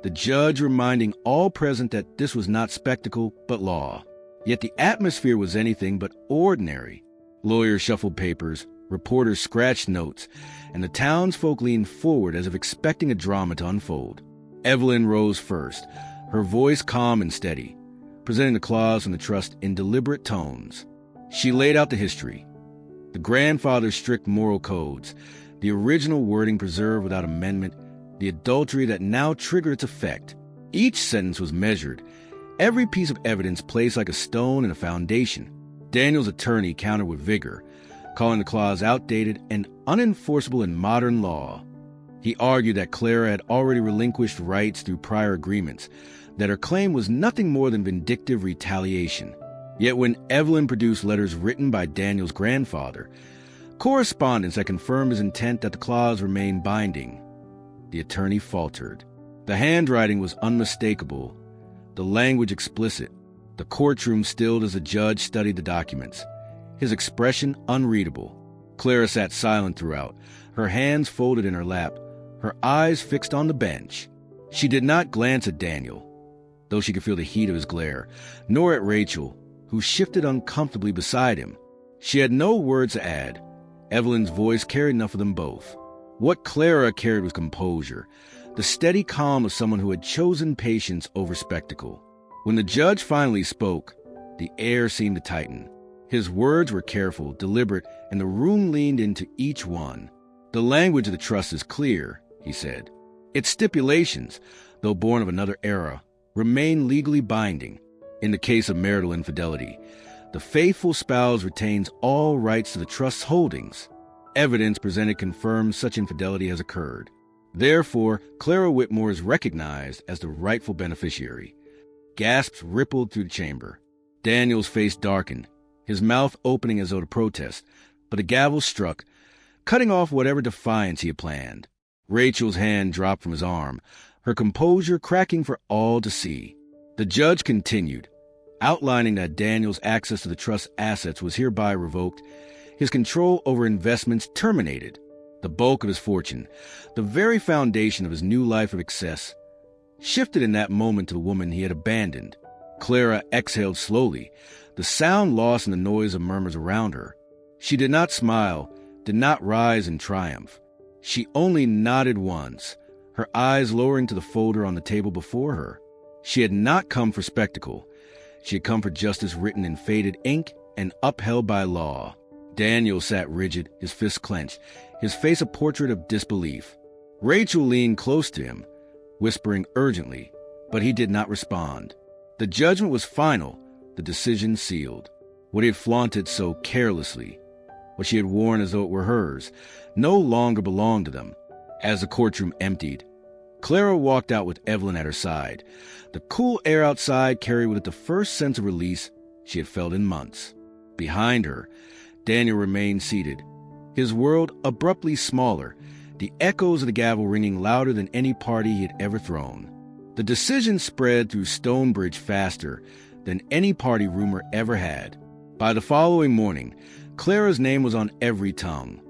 the judge reminding all present that this was not spectacle but law. Yet the atmosphere was anything but ordinary. Lawyers shuffled papers, reporters scratched notes, and the townsfolk leaned forward as if expecting a drama to unfold. Evelyn rose first, her voice calm and steady, presenting the clause from the trust in deliberate tones. She laid out the history, the grandfather's strict moral codes, the original wording preserved without amendment, the adultery that now triggered its effect. Each sentence was measured, every piece of evidence placed like a stone in a foundation. Daniel's attorney countered with vigor, calling the clause outdated and unenforceable in modern law. He argued that Clara had already relinquished rights through prior agreements, that her claim was nothing more than vindictive retaliation. Yet when Evelyn produced letters written by Daniel's grandfather, correspondence that confirmed his intent that the clause remain binding, the attorney faltered. The handwriting was unmistakable, the language explicit, the courtroom stilled as the judge studied the documents, his expression unreadable. Clara sat silent throughout, her hands folded in her lap, her eyes fixed on the bench. She did not glance at Daniel, though she could feel the heat of his glare, nor at Rachel, who shifted uncomfortably beside him. She had no words to add. Evelyn's voice carried enough of them both. What Clara carried was composure, the steady calm of someone who had chosen patience over spectacle. When the judge finally spoke, the air seemed to tighten. His words were careful, deliberate, and the room leaned into each one. "The language of the trust is clear," he said. "Its stipulations, though born of another era, remain legally binding. In the case of marital infidelity, the faithful spouse retains all rights to the trust's holdings. Evidence presented confirms such infidelity has occurred. Therefore, Clara Whitmore is recognized as the rightful beneficiary." Gasps rippled through the chamber. Daniel's face darkened, his mouth opening as though to protest, but the gavel struck, cutting off whatever defiance he had planned. Rachel's hand dropped from his arm, her composure cracking for all to see. The judge continued, outlining that Daniel's access to the trust's assets was hereby revoked, his control over investments terminated. The bulk of his fortune, the very foundation of his new life of excess, shifted in that moment to the woman he had abandoned. Clara exhaled slowly, the sound lost in the noise of murmurs around her. She did not smile, did not rise in triumph. She only nodded once, her eyes lowering to the folder on the table before her. She had not come for spectacle. She had come for justice written in faded ink and upheld by law. Daniel sat rigid, his fists clenched, his face a portrait of disbelief. Rachel leaned close to him, whispering urgently, but he did not respond. The judgment was final, the decision sealed. What he had flaunted so carelessly, what she had worn as though it were hers, no longer belonged to them. As the courtroom emptied, Clara walked out with Evelyn at her side. The cool air outside carried with it the first sense of release she had felt in months. Behind her, Daniel remained seated, his world abruptly smaller, the echoes of the gavel ringing louder than any party he had ever thrown. The decision spread through Stonebridge faster than any party rumor ever had. By the following morning, Clara's name was on every tongue,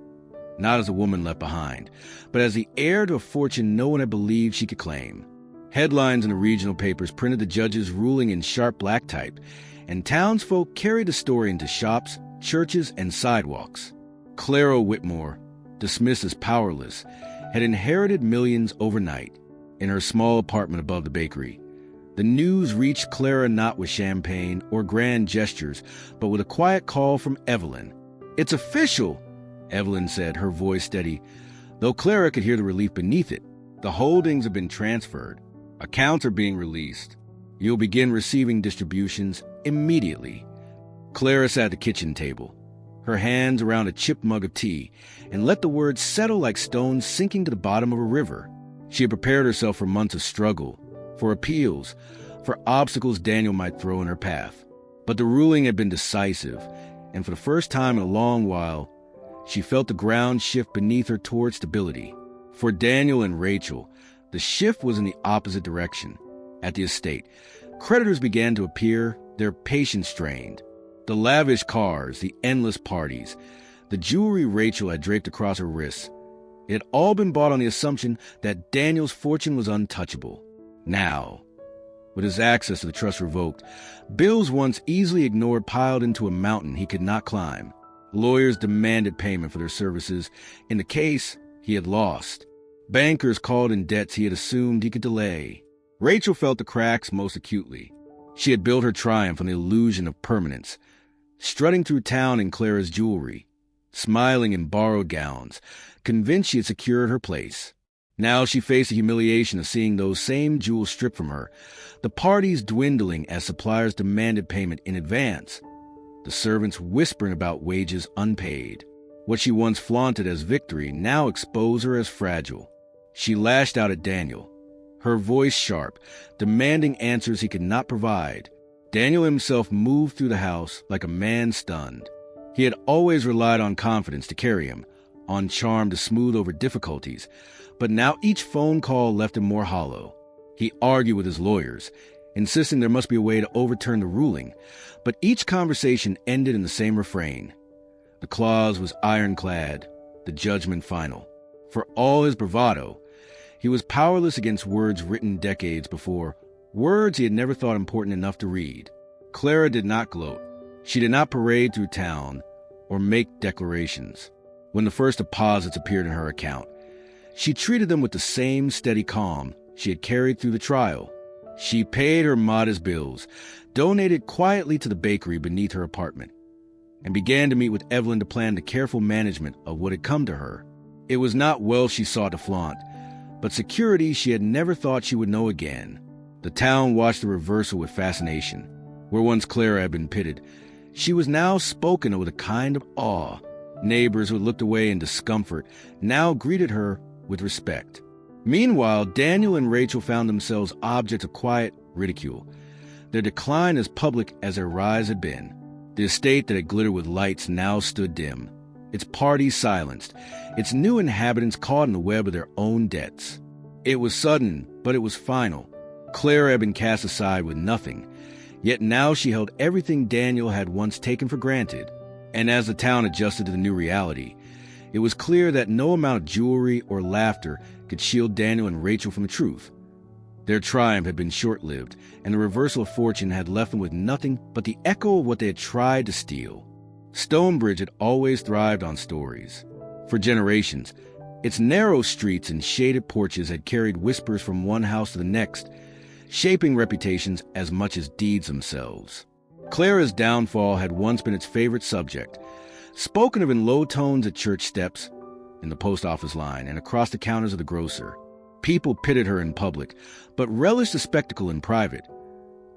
not as a woman left behind, but as the heir to a fortune no one had believed she could claim. Headlines in the regional papers printed the judge's ruling in sharp black type, and townsfolk carried the story into shops, churches, and sidewalks. Clara Whitmore, dismissed as powerless, had inherited millions overnight in her small apartment above the bakery. The news reached Clara not with champagne or grand gestures, but with a quiet call from Evelyn. "It's official," Evelyn said, her voice steady, though Clara could hear the relief beneath it. "The holdings have been transferred. Accounts are being released. You'll begin receiving distributions immediately." Clara sat at the kitchen table, her hands around a chipped mug of tea, and let the words settle like stones sinking to the bottom of a river. She had prepared herself for months of struggle, for appeals, for obstacles Daniel might throw in her path. But the ruling had been decisive, and for the first time in a long while, she felt the ground shift beneath her toward stability. For Daniel and Rachel, the shift was in the opposite direction. At the estate, creditors began to appear, their patience strained. The lavish cars, the endless parties, the jewelry Rachel had draped across her wrists, it had all been bought on the assumption that Daniel's fortune was untouchable. Now, with his access to the trust revoked, bills once easily ignored piled into a mountain he could not climb. Lawyers demanded payment for their services in the case he had lost. Bankers called in debts he had assumed he could delay. Rachel felt the cracks most acutely. She had built her triumph on the illusion of permanence, strutting through town in Clara's jewelry, smiling in borrowed gowns, convinced she had secured her place. Now she faced the humiliation of seeing those same jewels stripped from her, the parties dwindling as suppliers demanded payment in advance, the servants whispering about wages unpaid. What she once flaunted as victory now exposed her as fragile. She lashed out at Daniel, her voice sharp, demanding answers he could not provide. Daniel himself moved through the house like a man stunned. He had always relied on confidence to carry him, on charm to smooth over difficulties, But now each phone call left him more hollow. He argued with his lawyers, insisting there must be a way to overturn the ruling, but each conversation ended in the same refrain. The clause was ironclad, the judgment final. For all his bravado, he was powerless against words written decades before, words he had never thought important enough to read. Clara did not gloat. She did not parade through town or make declarations. When the first deposits appeared in her account, she treated them with the same steady calm she had carried through the trial. She paid her modest bills, donated quietly to the bakery beneath her apartment, and began to meet with Evelyn to plan the careful management of what had come to her. It was not wealth she sought to flaunt, but security she had never thought she would know again. The town watched the reversal with fascination. Where once Clara had been pitied, she was now spoken of with a kind of awe. Neighbors who had looked away in discomfort now greeted her with respect. Meanwhile, Daniel and Rachel found themselves objects of quiet ridicule, their decline as public as their rise had been. The estate that had glittered with lights now stood dim, its parties silenced, its new inhabitants caught in the web of their own debts. It was sudden, but it was final. Clara had been cast aside with nothing, yet now she held everything Daniel had once taken for granted. And as the town adjusted to the new reality, it was clear that no amount of jewelry or laughter could shield Daniel and Rachel from the truth. Their triumph had been short-lived, and the reversal of fortune had left them with nothing but the echo of what they had tried to steal. Stonebridge had always thrived on stories. For generations, its narrow streets and shaded porches had carried whispers from one house to the next, shaping reputations as much as deeds themselves. Clara's downfall had once been its favorite subject, spoken of in low tones at church steps, in the post office line, and across the counters of the grocer. People pitied her in public, but relished the spectacle in private,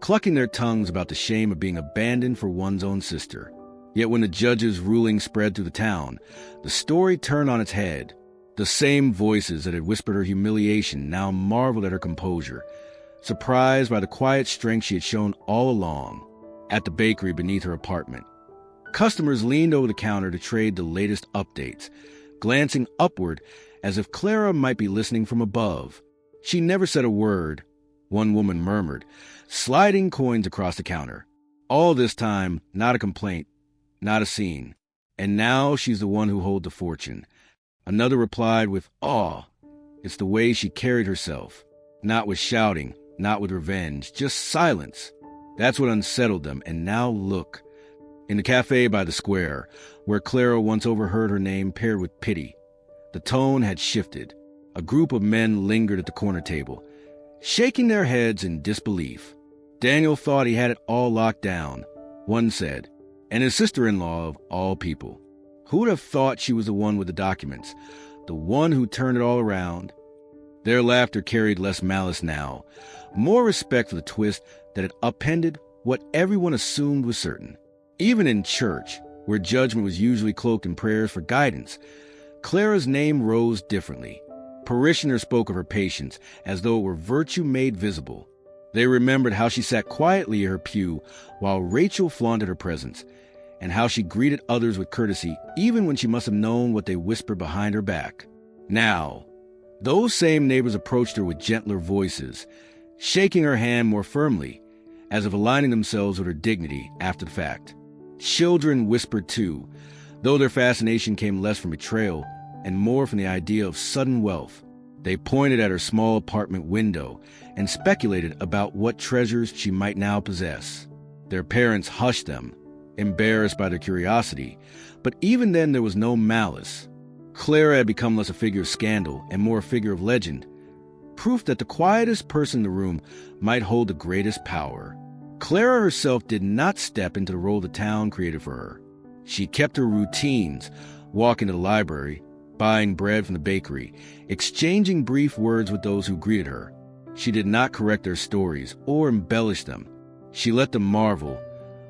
clucking their tongues about the shame of being abandoned for one's own sister. Yet when the judge's ruling spread through the town, the story turned on its head. The same voices that had whispered her humiliation now marveled at her composure, surprised by the quiet strength she had shown all along. At the bakery beneath her apartment, customers leaned over the counter to trade the latest updates, glancing upward as if Clara might be listening from above. She never said a word, one woman murmured, sliding coins across the counter. All this time, not a complaint, not a scene. And now she's the one who holds the fortune. Another replied with awe. It's the way she carried herself, not with shouting, not with revenge, just silence. That's what unsettled them, and now look. In the cafe by the square, where Clara once overheard her name paired with pity, the tone had shifted. A group of men lingered at the corner table, shaking their heads in disbelief. Daniel thought he had it all locked down, one said, and his sister-in-law of all people. Who would have thought she was the one with the documents, the one who turned it all around? Their laughter carried less malice now, more respect for the twist that had upended what everyone assumed was certain. Even in church, where judgment was usually cloaked in prayers for guidance, Clara's name rose differently. Parishioners spoke of her patience as though it were virtue made visible. They remembered how she sat quietly in her pew while Rachel flaunted her presence, and how she greeted others with courtesy even when she must have known what they whispered behind her back. Now, those same neighbors approached her with gentler voices, shaking her hand more firmly, as if aligning themselves with her dignity after the fact. Children whispered too, though their fascination came less from betrayal and more from the idea of sudden wealth. They pointed at her small apartment window and speculated about what treasures she might now possess. Their parents hushed them, embarrassed by their curiosity, but even then there was no malice. Clara had become less a figure of scandal and more a figure of legend, proof that the quietest person in the room might hold the greatest power. Clara herself did not step into the role the town created for her. She kept her routines, walking to the library, buying bread from the bakery, exchanging brief words with those who greeted her. She did not correct their stories or embellish them. She let them marvel,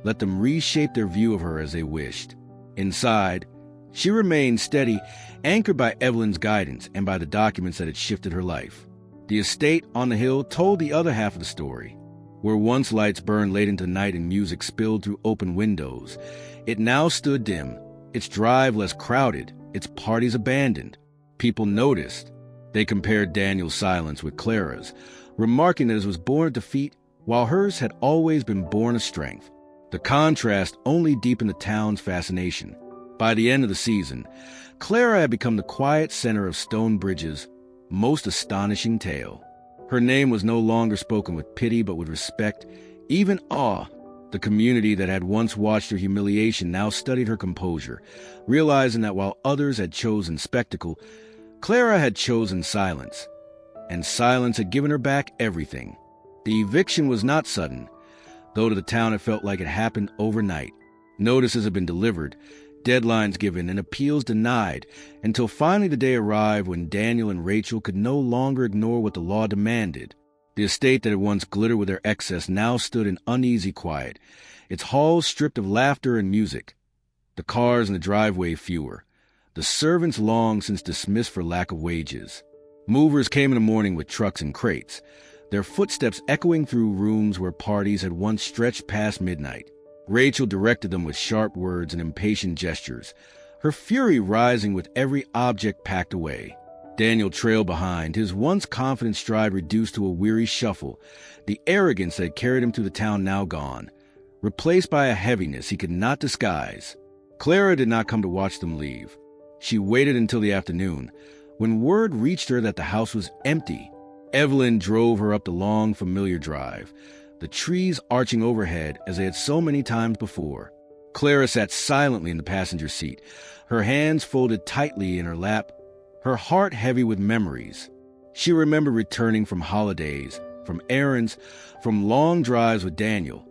let them reshape their view of her as they wished. Inside, she remained steady, anchored by Evelyn's guidance and by the documents that had shifted her life. The estate on the hill told the other half of the story. Where once lights burned late into the night and music spilled through open windows, it now stood dim, its drive less crowded, its parties abandoned. People noticed. They compared Daniel's silence with Clara's, remarking that his was born of defeat while hers had always been born of strength. The contrast only deepened the town's fascination. By the end of the season, Clara had become the quiet center of Stonebridge's most astonishing tale. Her name was no longer spoken with pity but with respect, even awe. The community that had once watched her humiliation now studied her composure, realizing that while others had chosen spectacle, Clara had chosen silence, and silence had given her back everything. The eviction was not sudden, though to the town it felt like it happened overnight. Notices had been delivered, deadlines given, and appeals denied, until finally the day arrived when Daniel and Rachel could no longer ignore what the law demanded. The estate that had once glittered with their excess now stood in uneasy quiet, its halls stripped of laughter and music, the cars in the driveway fewer, the servants long since dismissed for lack of wages. Movers came in the morning with trucks and crates, their footsteps echoing through rooms where parties had once stretched past midnight. Rachel directed them with sharp words and impatient gestures, her fury rising with every object packed away. Daniel trailed behind, his once confident stride reduced to a weary shuffle, the arrogance that had carried him through the town now gone, replaced by a heaviness he could not disguise. Clara did not come to watch them leave. She waited until the afternoon, when word reached her that the house was empty. Evelyn drove her up the long, familiar drive, the trees arching overhead as they had so many times before. Clara sat silently in the passenger seat, her hands folded tightly in her lap, her heart heavy with memories. She remembered returning from holidays, from errands, from long drives with Daniel,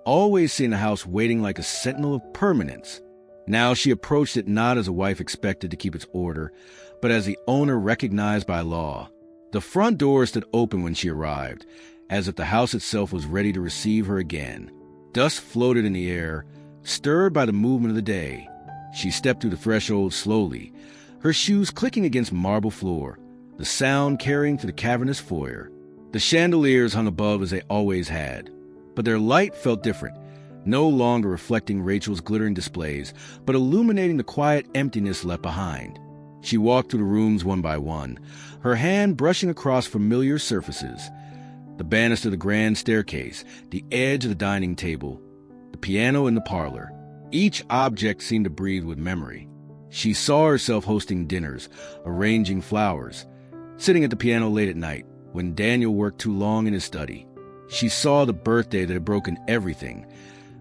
always seeing the house waiting like a sentinel of permanence. Now she approached it not as a wife expected to keep its order, but as the owner recognized by law. The front door stood open when she arrived, as if the house itself was ready to receive her again. Dust floated in the air, stirred by the movement of the day. She stepped through the threshold slowly, her shoes clicking against marble floor, the sound carrying through the cavernous foyer. The chandeliers hung above as they always had, but their light felt different, no longer reflecting Rachel's glittering displays, but illuminating the quiet emptiness left behind. She walked through the rooms one by one, her hand brushing across familiar surfaces. The banister of the grand staircase, the edge of the dining table, the piano in the parlor. Each object seemed to breathe with memory. She saw herself hosting dinners, arranging flowers, sitting at the piano late at night when Daniel worked too long in his study. She saw the birthday that had broken everything,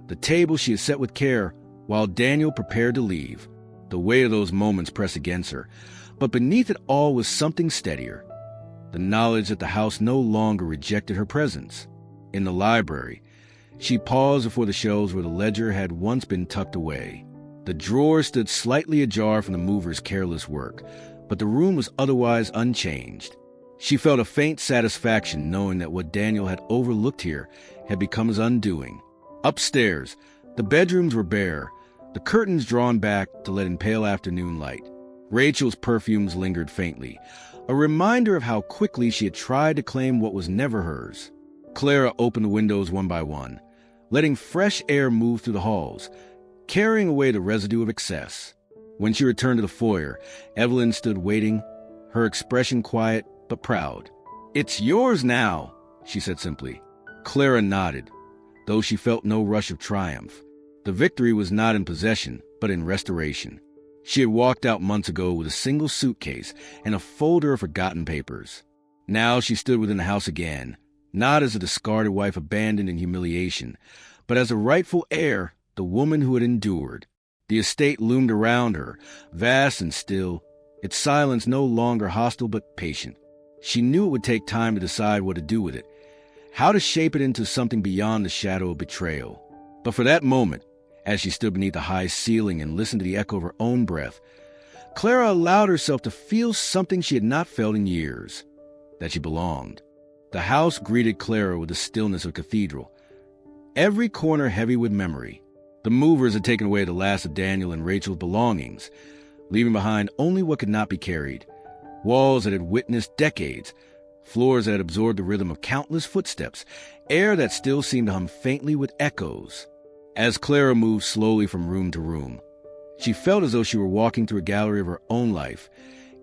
the table she had set with care while Daniel prepared to leave. The weight of those moments pressed against her, but beneath it all was something steadier, the knowledge that the house no longer rejected her presence. In the library, she paused before the shelves where the ledger had once been tucked away. The drawer stood slightly ajar from the mover's careless work, but the room was otherwise unchanged. She felt a faint satisfaction knowing that what Daniel had overlooked here had become his undoing. Upstairs, the bedrooms were bare, the curtains drawn back to let in pale afternoon light. Rachel's perfumes lingered faintly, a reminder of how quickly she had tried to claim what was never hers. Clara opened the windows one by one, letting fresh air move through the halls, carrying away the residue of excess. When she returned to the foyer, Evelyn stood waiting, her expression quiet but proud. "It's yours now," she said simply. Clara nodded, though she felt no rush of triumph. The victory was not in possession, but in restoration. She had walked out months ago with a single suitcase and a folder of forgotten papers. Now she stood within the house again, not as a discarded wife abandoned in humiliation, but as a rightful heir, the woman who had endured. The estate loomed around her, vast and still, its silence no longer hostile but patient. She knew it would take time to decide what to do with it, how to shape it into something beyond the shadow of betrayal. But for that moment, as she stood beneath the high ceiling and listened to the echo of her own breath, Clara allowed herself to feel something she had not felt in years, that she belonged. The house greeted Clara with the stillness of a cathedral, every corner heavy with memory. The movers had taken away the last of Daniel and Rachel's belongings, leaving behind only what could not be carried. Walls that had witnessed decades, floors that had absorbed the rhythm of countless footsteps, air that still seemed to hum faintly with echoes. As Clara moved slowly from room to room, she felt as though she were walking through a gallery of her own life,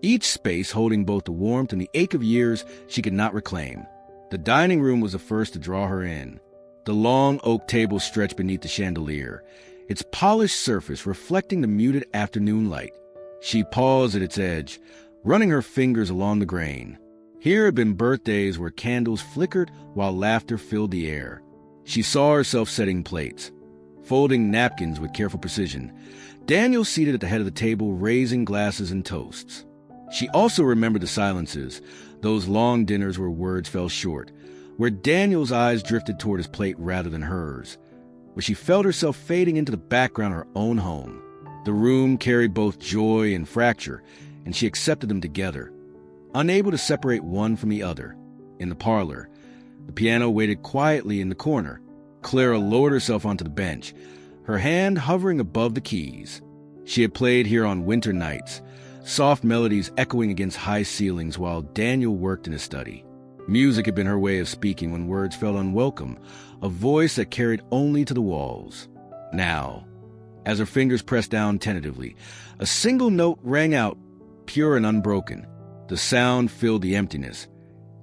each space holding both the warmth and the ache of years she could not reclaim. The dining room was the first to draw her in. The long oak table stretched beneath the chandelier, its polished surface reflecting the muted afternoon light. She paused at its edge, running her fingers along the grain. Here had been birthdays where candles flickered while laughter filled the air. She saw herself setting plates, folding napkins with careful precision. Daniel seated at the head of the table, raising glasses and toasts. She also remembered the silences, those long dinners where words fell short, where Daniel's eyes drifted toward his plate rather than hers, where she felt herself fading into the background of her own home. The room carried both joy and fracture, and she accepted them together, unable to separate one from the other. In the parlor, the piano waited quietly in the corner. Clara lowered herself onto the bench, her hand hovering above the keys. She had played here on winter nights, soft melodies echoing against high ceilings while Daniel worked in his study. Music had been her way of speaking when words felt unwelcome, a voice that carried only to the walls. Now, as her fingers pressed down tentatively, a single note rang out, pure and unbroken. The sound filled the emptiness,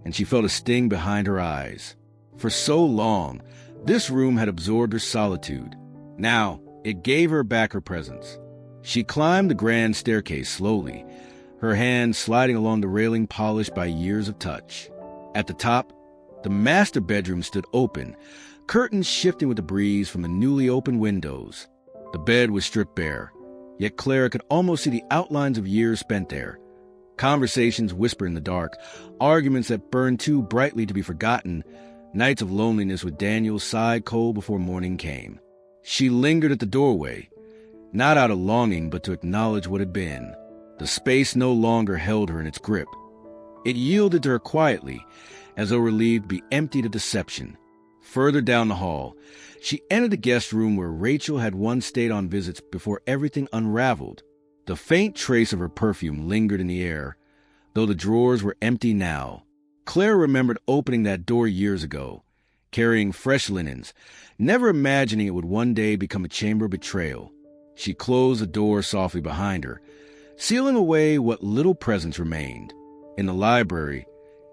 and she felt a sting behind her eyes. For so long, this room had absorbed her solitude. Now, it gave her back her presence. She climbed the grand staircase slowly, her hands sliding along the railing polished by years of touch. At the top, the master bedroom stood open, curtains shifting with the breeze from the newly opened windows. The bed was stripped bare, yet Clara could almost see the outlines of years spent there. Conversations whispered in the dark, arguments that burned too brightly to be forgotten, nights of loneliness with Daniel sighed cold before morning came. She lingered at the doorway, not out of longing but to acknowledge what had been. The space no longer held her in its grip. It yielded to her quietly, as though relieved to be emptied of deception. Further down the hall, she entered the guest room where Rachel had once stayed on visits before everything unraveled. The faint trace of her perfume lingered in the air, though the drawers were empty now. Clara remembered opening that door years ago, carrying fresh linens, never imagining it would one day become a chamber of betrayal. She closed the door softly behind her, sealing away what little presence remained. In the library,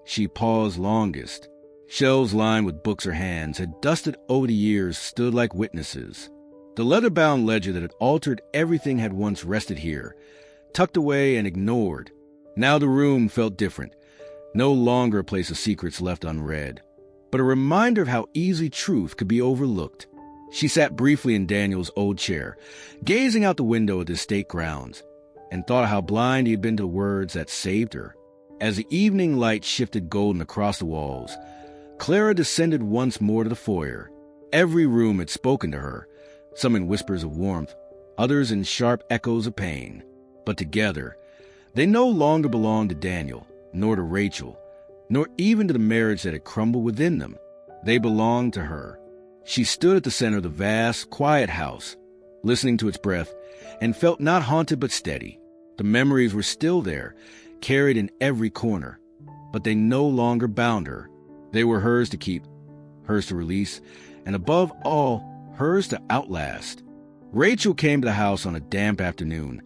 she paused longest. Shelves lined with books her hands had dusted over the years stood like witnesses. The leather-bound ledger that had altered everything had once rested here, tucked away and ignored. Now the room felt different, no longer a place of secrets left unread, but a reminder of how easily truth could be overlooked. She sat briefly in Daniel's old chair, gazing out the window at the estate grounds, and thought how blind he had been to the words that saved her. As the evening light shifted golden across the walls, Clara descended once more to the foyer. Every room had spoken to her, some in whispers of warmth, others in sharp echoes of pain. But together, they no longer belonged to Daniel, nor to Rachel, nor even to the marriage that had crumbled within them. They belonged to her. She stood at the center of the vast, quiet house, listening to its breath, and felt not haunted but steady. The memories were still there, carried in every corner, but they no longer bound her. They were hers to keep, hers to release, and above all, hers to outlast. Rachel came to the house on a damp afternoon,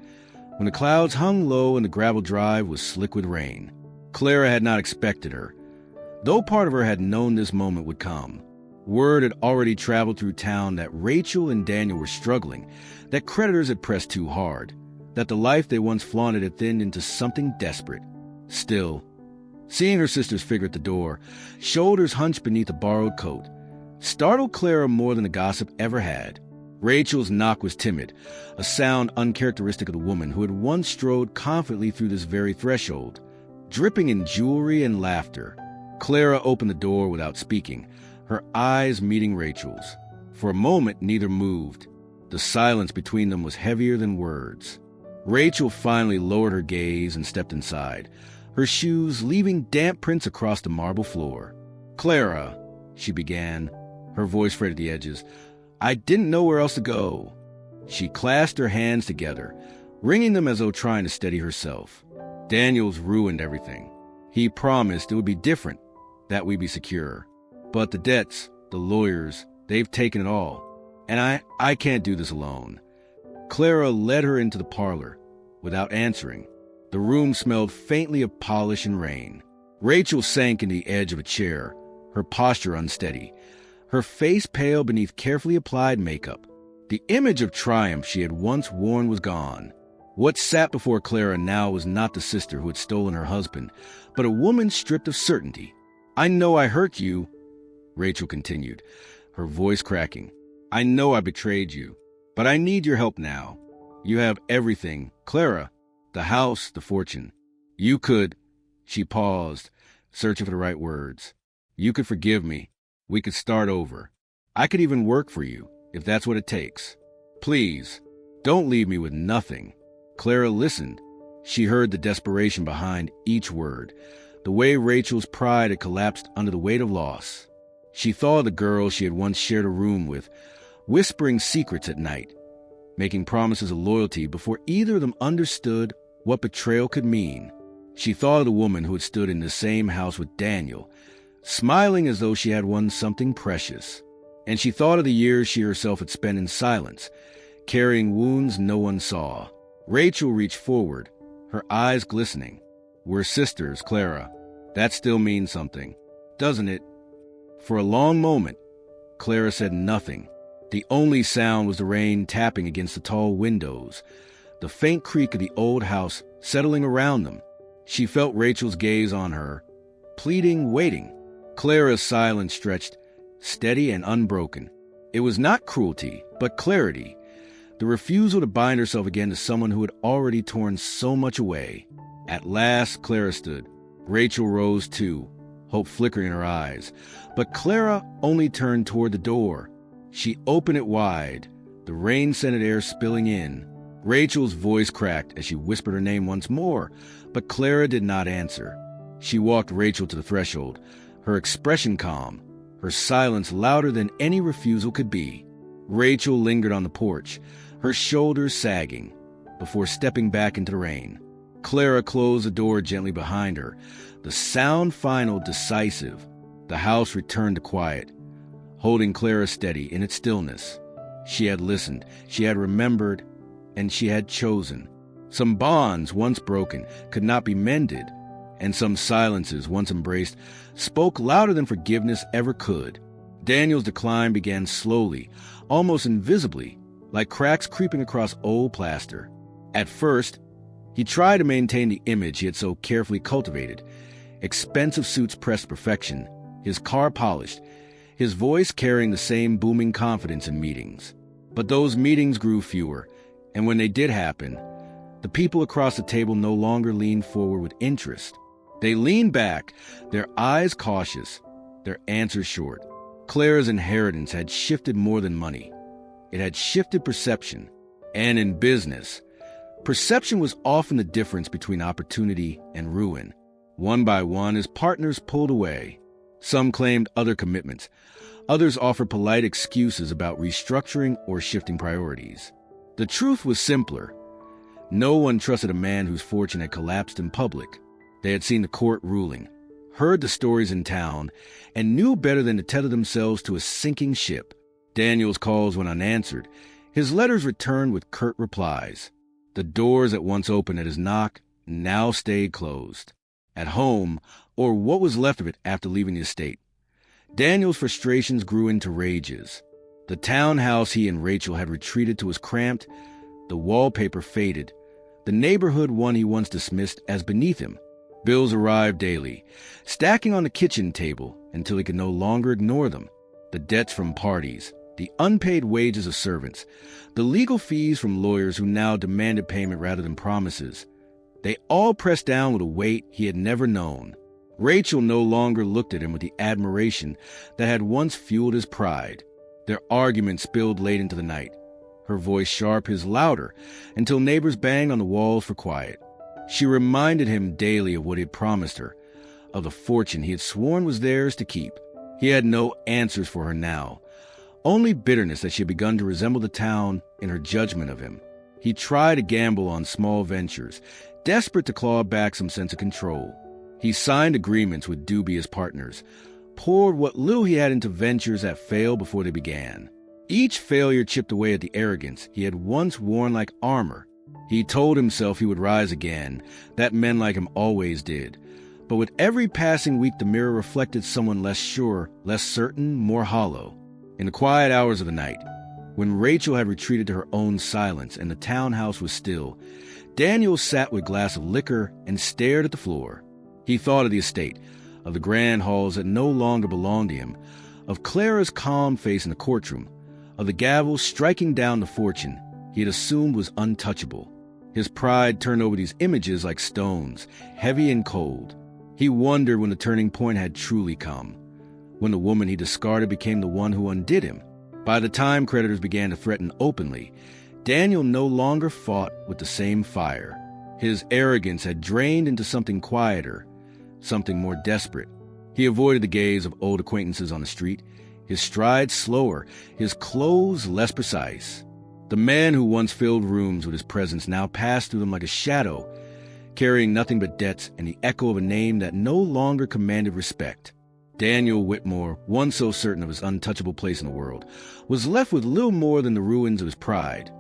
when the clouds hung low and the gravel drive was slick with rain. Clara had not expected her, though part of her had known this moment would come. Word had already traveled through town that Rachel and Daniel were struggling, that creditors had pressed too hard, that the life they once flaunted had thinned into something desperate. Still, seeing her sister's figure at the door, shoulders hunched beneath a borrowed coat, startled Clara more than the gossip ever had. Rachel's knock was timid, a sound uncharacteristic of the woman who had once strode confidently through this very threshold, dripping in jewelry and laughter. Clara opened the door without speaking, her eyes meeting Rachel's. For a moment, neither moved. The silence between them was heavier than words. Rachel finally lowered her gaze and stepped inside, her shoes leaving damp prints across the marble floor. "Clara," she began, her voice frayed at the edges, "I didn't know where else to go." She clasped her hands together, wringing them as though trying to steady herself. "Daniel's ruined everything. He promised it would be different, that we'd be secure. But the debts, the lawyers, they've taken it all. And I can't do this alone." Clara led her into the parlor, without answering. The room smelled faintly of polish and rain. Rachel sank into the edge of a chair, her posture unsteady, her face pale beneath carefully applied makeup. The image of triumph she had once worn was gone. What sat before Clara now was not the sister who had stolen her husband, but a woman stripped of certainty. "I know I hurt you," Rachel continued, her voice cracking. "I know I betrayed you, but I need your help now. You have everything, Clara, the house, the fortune. You could—" She paused, searching for the right words. "You could forgive me. We could start over. I could even work for you, if that's what it takes. Please, don't leave me with nothing." Clara listened. She heard the desperation behind each word, the way Rachel's pride had collapsed under the weight of loss. She thought of the girl she had once shared a room with, whispering secrets at night, making promises of loyalty before either of them understood what betrayal could mean. She thought of the woman who had stood in the same house with Daniel, smiling as though she had won something precious. And she thought of the years she herself had spent in silence, carrying wounds no one saw. Rachel reached forward, her eyes glistening. "We're sisters, Clara. That still means something, doesn't it?" For a long moment, Clara said nothing. The only sound was the rain tapping against the tall windows, the faint creak of the old house settling around them. She felt Rachel's gaze on her, pleading, waiting. Clara's silence stretched, steady and unbroken. It was not cruelty, but clarity, the refusal to bind herself again to someone who had already torn so much away. At last, Clara stood. Rachel rose too, hope flickering in her eyes. But Clara only turned toward the door. She opened it wide, the rain-scented air spilling in. Rachel's voice cracked as she whispered her name once more, but Clara did not answer. She walked Rachel to the threshold, her expression calm, her silence louder than any refusal could be. Rachel lingered on the porch, her shoulders sagging, before stepping back into the rain. Clara closed the door gently behind her, the sound final, decisive. The house returned to quiet, holding Clara steady in its stillness. She had listened, she had remembered, and she had chosen. Some bonds, once broken, could not be mended, and some silences, once embraced, spoke louder than forgiveness ever could. Daniel's decline began slowly, almost invisibly, like cracks creeping across old plaster. At first, he tried to maintain the image he had so carefully cultivated. Expensive suits pressed to perfection, his car polished, his voice carrying the same booming confidence in meetings. But those meetings grew fewer, and when they did happen, the people across the table no longer leaned forward with interest. They leaned back, their eyes cautious, their answers short. Clara's inheritance had shifted more than money. It had shifted perception. And in business, perception was often the difference between opportunity and ruin. One by one, his partners pulled away. Some claimed other commitments. Others offered polite excuses about restructuring or shifting priorities. The truth was simpler. No one trusted a man whose fortune had collapsed in public. They had seen the court ruling, heard the stories in town, and knew better than to tether themselves to a sinking ship. Daniel's calls went unanswered. His letters returned with curt replies. The doors that once opened at his knock now stayed closed. At home, or what was left of it after leaving the estate, Daniel's frustrations grew into rages. The townhouse he and Rachel had retreated to was cramped, the wallpaper faded, the neighborhood one he once dismissed as beneath him. Bills arrived daily, stacking on the kitchen table until he could no longer ignore them. The debts from parties, the unpaid wages of servants, the legal fees from lawyers who now demanded payment rather than promises. They all pressed down with a weight he had never known. Rachel no longer looked at him with the admiration that had once fueled his pride. Their argument spilled late into the night, her voice sharp, his louder, until neighbors banged on the walls for quiet. She reminded him daily of what he had promised her, of the fortune he had sworn was theirs to keep. He had no answers for her now, only bitterness that she had begun to resemble the town in her judgment of him. He tried to gamble on small ventures, desperate to claw back some sense of control. He signed agreements with dubious partners, poured what little he had into ventures that failed before they began. Each failure chipped away at the arrogance he had once worn like armor. He told himself he would rise again, that men like him always did. But with every passing week, the mirror reflected someone less sure, less certain, more hollow. In the quiet hours of the night, when Rachel had retreated to her own silence and the townhouse was still, Daniel sat with a glass of liquor and stared at the floor. He thought of the estate, of the grand halls that no longer belonged to him, of Clara's calm face in the courtroom, of the gavel striking down the fortune he had assumed was untouchable. His pride turned over these images like stones, heavy and cold. He wondered when the turning point had truly come, when the woman he discarded became the one who undid him. By the time creditors began to threaten openly, Daniel no longer fought with the same fire. His arrogance had drained into something quieter, something more desperate. He avoided the gaze of old acquaintances on the street, his stride slower, his clothes less precise. The man who once filled rooms with his presence now passed through them like a shadow, carrying nothing but debts and the echo of a name that no longer commanded respect. Daniel Whitmore, once so certain of his untouchable place in the world, was left with little more than the ruins of his pride,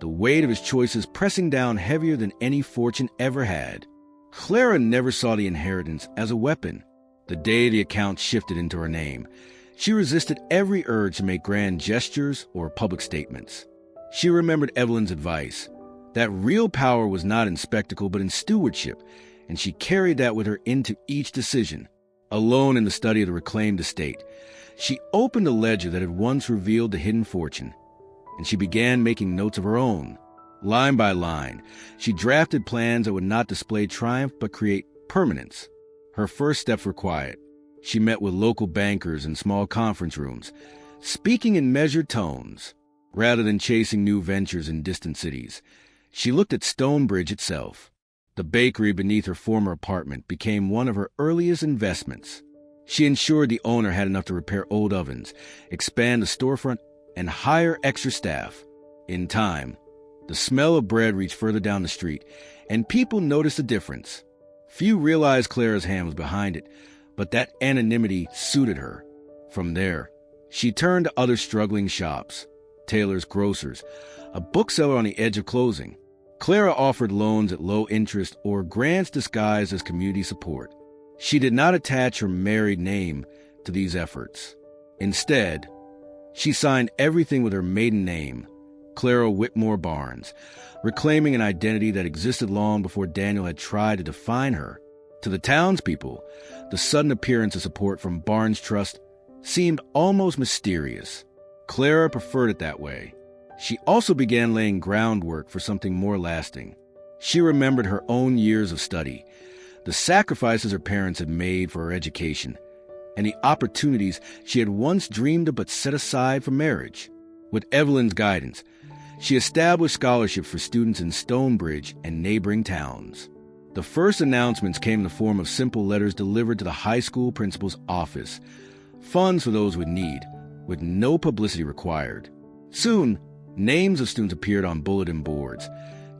the weight of his choices pressing down heavier than any fortune ever had. Clara never saw the inheritance as a weapon. The day the account shifted into her name, she resisted every urge to make grand gestures or public statements. She remembered Evelyn's advice, that real power was not in spectacle but in stewardship, and she carried that with her into each decision. Alone in the study of the reclaimed estate, she opened a ledger that had once revealed the hidden fortune, and she began making notes of her own. Line by line, she drafted plans that would not display triumph but create permanence. Her first steps were quiet. She met with local bankers in small conference rooms, speaking in measured tones, rather than chasing new ventures in distant cities. She looked at Stonebridge itself. The bakery beneath her former apartment became one of her earliest investments. She ensured the owner had enough to repair old ovens, expand the storefront, and hire extra staff. In time, the smell of bread reached further down the street, and people noticed the difference. Few realized Clara's hand was behind it, but that anonymity suited her. From there, she turned to other struggling shops, tailors, grocers, a bookseller on the edge of closing. Clara offered loans at low interest or grants disguised as community support. She did not attach her married name to these efforts. Instead, she signed everything with her maiden name, Clara Whitmore Barnes, reclaiming an identity that existed long before Daniel had tried to define her. To the townspeople, the sudden appearance of support from Barnes Trust seemed almost mysterious. Clara preferred it that way. She also began laying groundwork for something more lasting. She remembered her own years of study, the sacrifices her parents had made for her education, and the opportunities she had once dreamed of but set aside for marriage. With Evelyn's guidance, she established scholarships for students in Stonebridge and neighboring towns. The first announcements came in the form of simple letters delivered to the high school principal's office, funds for those with need, with no publicity required. Soon, names of students appeared on bulletin boards,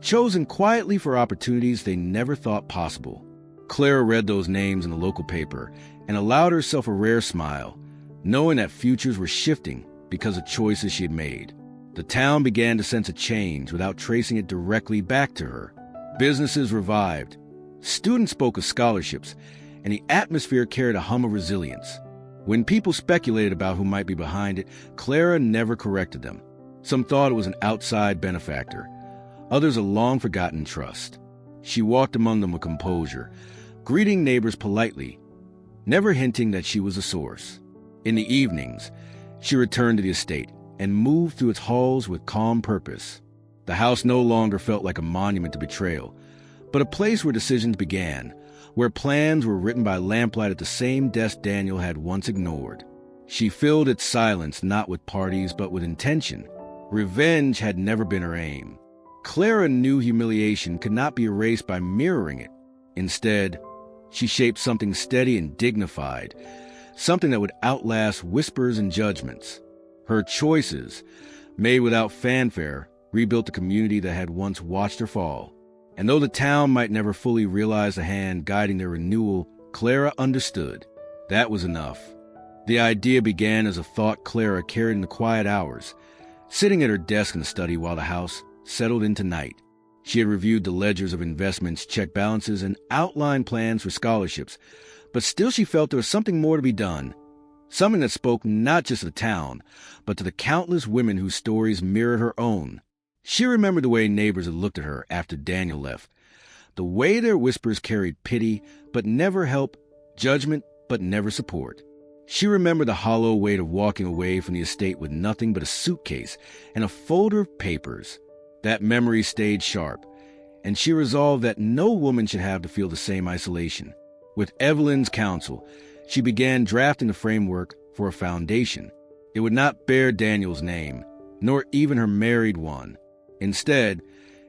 chosen quietly for opportunities they never thought possible. Clara read those names in the local paper and allowed herself a rare smile, knowing that futures were shifting because of choices she had made. The town began to sense a change without tracing it directly back to her. Businesses revived, students spoke of scholarships, and the atmosphere carried a hum of resilience. When people speculated about who might be behind it, Clara never corrected them. Some thought it was an outside benefactor, others a long-forgotten trust. She walked among them with composure, greeting neighbors politely, never hinting that she was a source. In the evenings, she returned to the estate and moved through its halls with calm purpose. The house no longer felt like a monument to betrayal, but a place where decisions began, where plans were written by lamplight at the same desk Daniel had once ignored. She filled its silence not with parties but with intention. Revenge had never been her aim. Clara knew humiliation could not be erased by mirroring it. Instead, she shaped something steady and dignified, something that would outlast whispers and judgments. Her choices, made without fanfare, rebuilt the community that had once watched her fall. And though the town might never fully realize the hand guiding their renewal, Clara understood. That was enough. The idea began as a thought Clara carried in the quiet hours, sitting at her desk in the study while the house settled into night. She had reviewed the ledgers of investments, check balances, and outlined plans for scholarships, but still she felt there was something more to be done. Something that spoke not just to the town, but to the countless women whose stories mirrored her own. She remembered the way neighbors had looked at her after Daniel left, the way their whispers carried pity but never help, judgment but never support. She remembered the hollow weight of walking away from the estate with nothing but a suitcase and a folder of papers. That memory stayed sharp, and she resolved that no woman should have to feel the same isolation. With Evelyn's counsel, she began drafting the framework for a foundation. It would not bear Daniel's name, nor even her married one. Instead,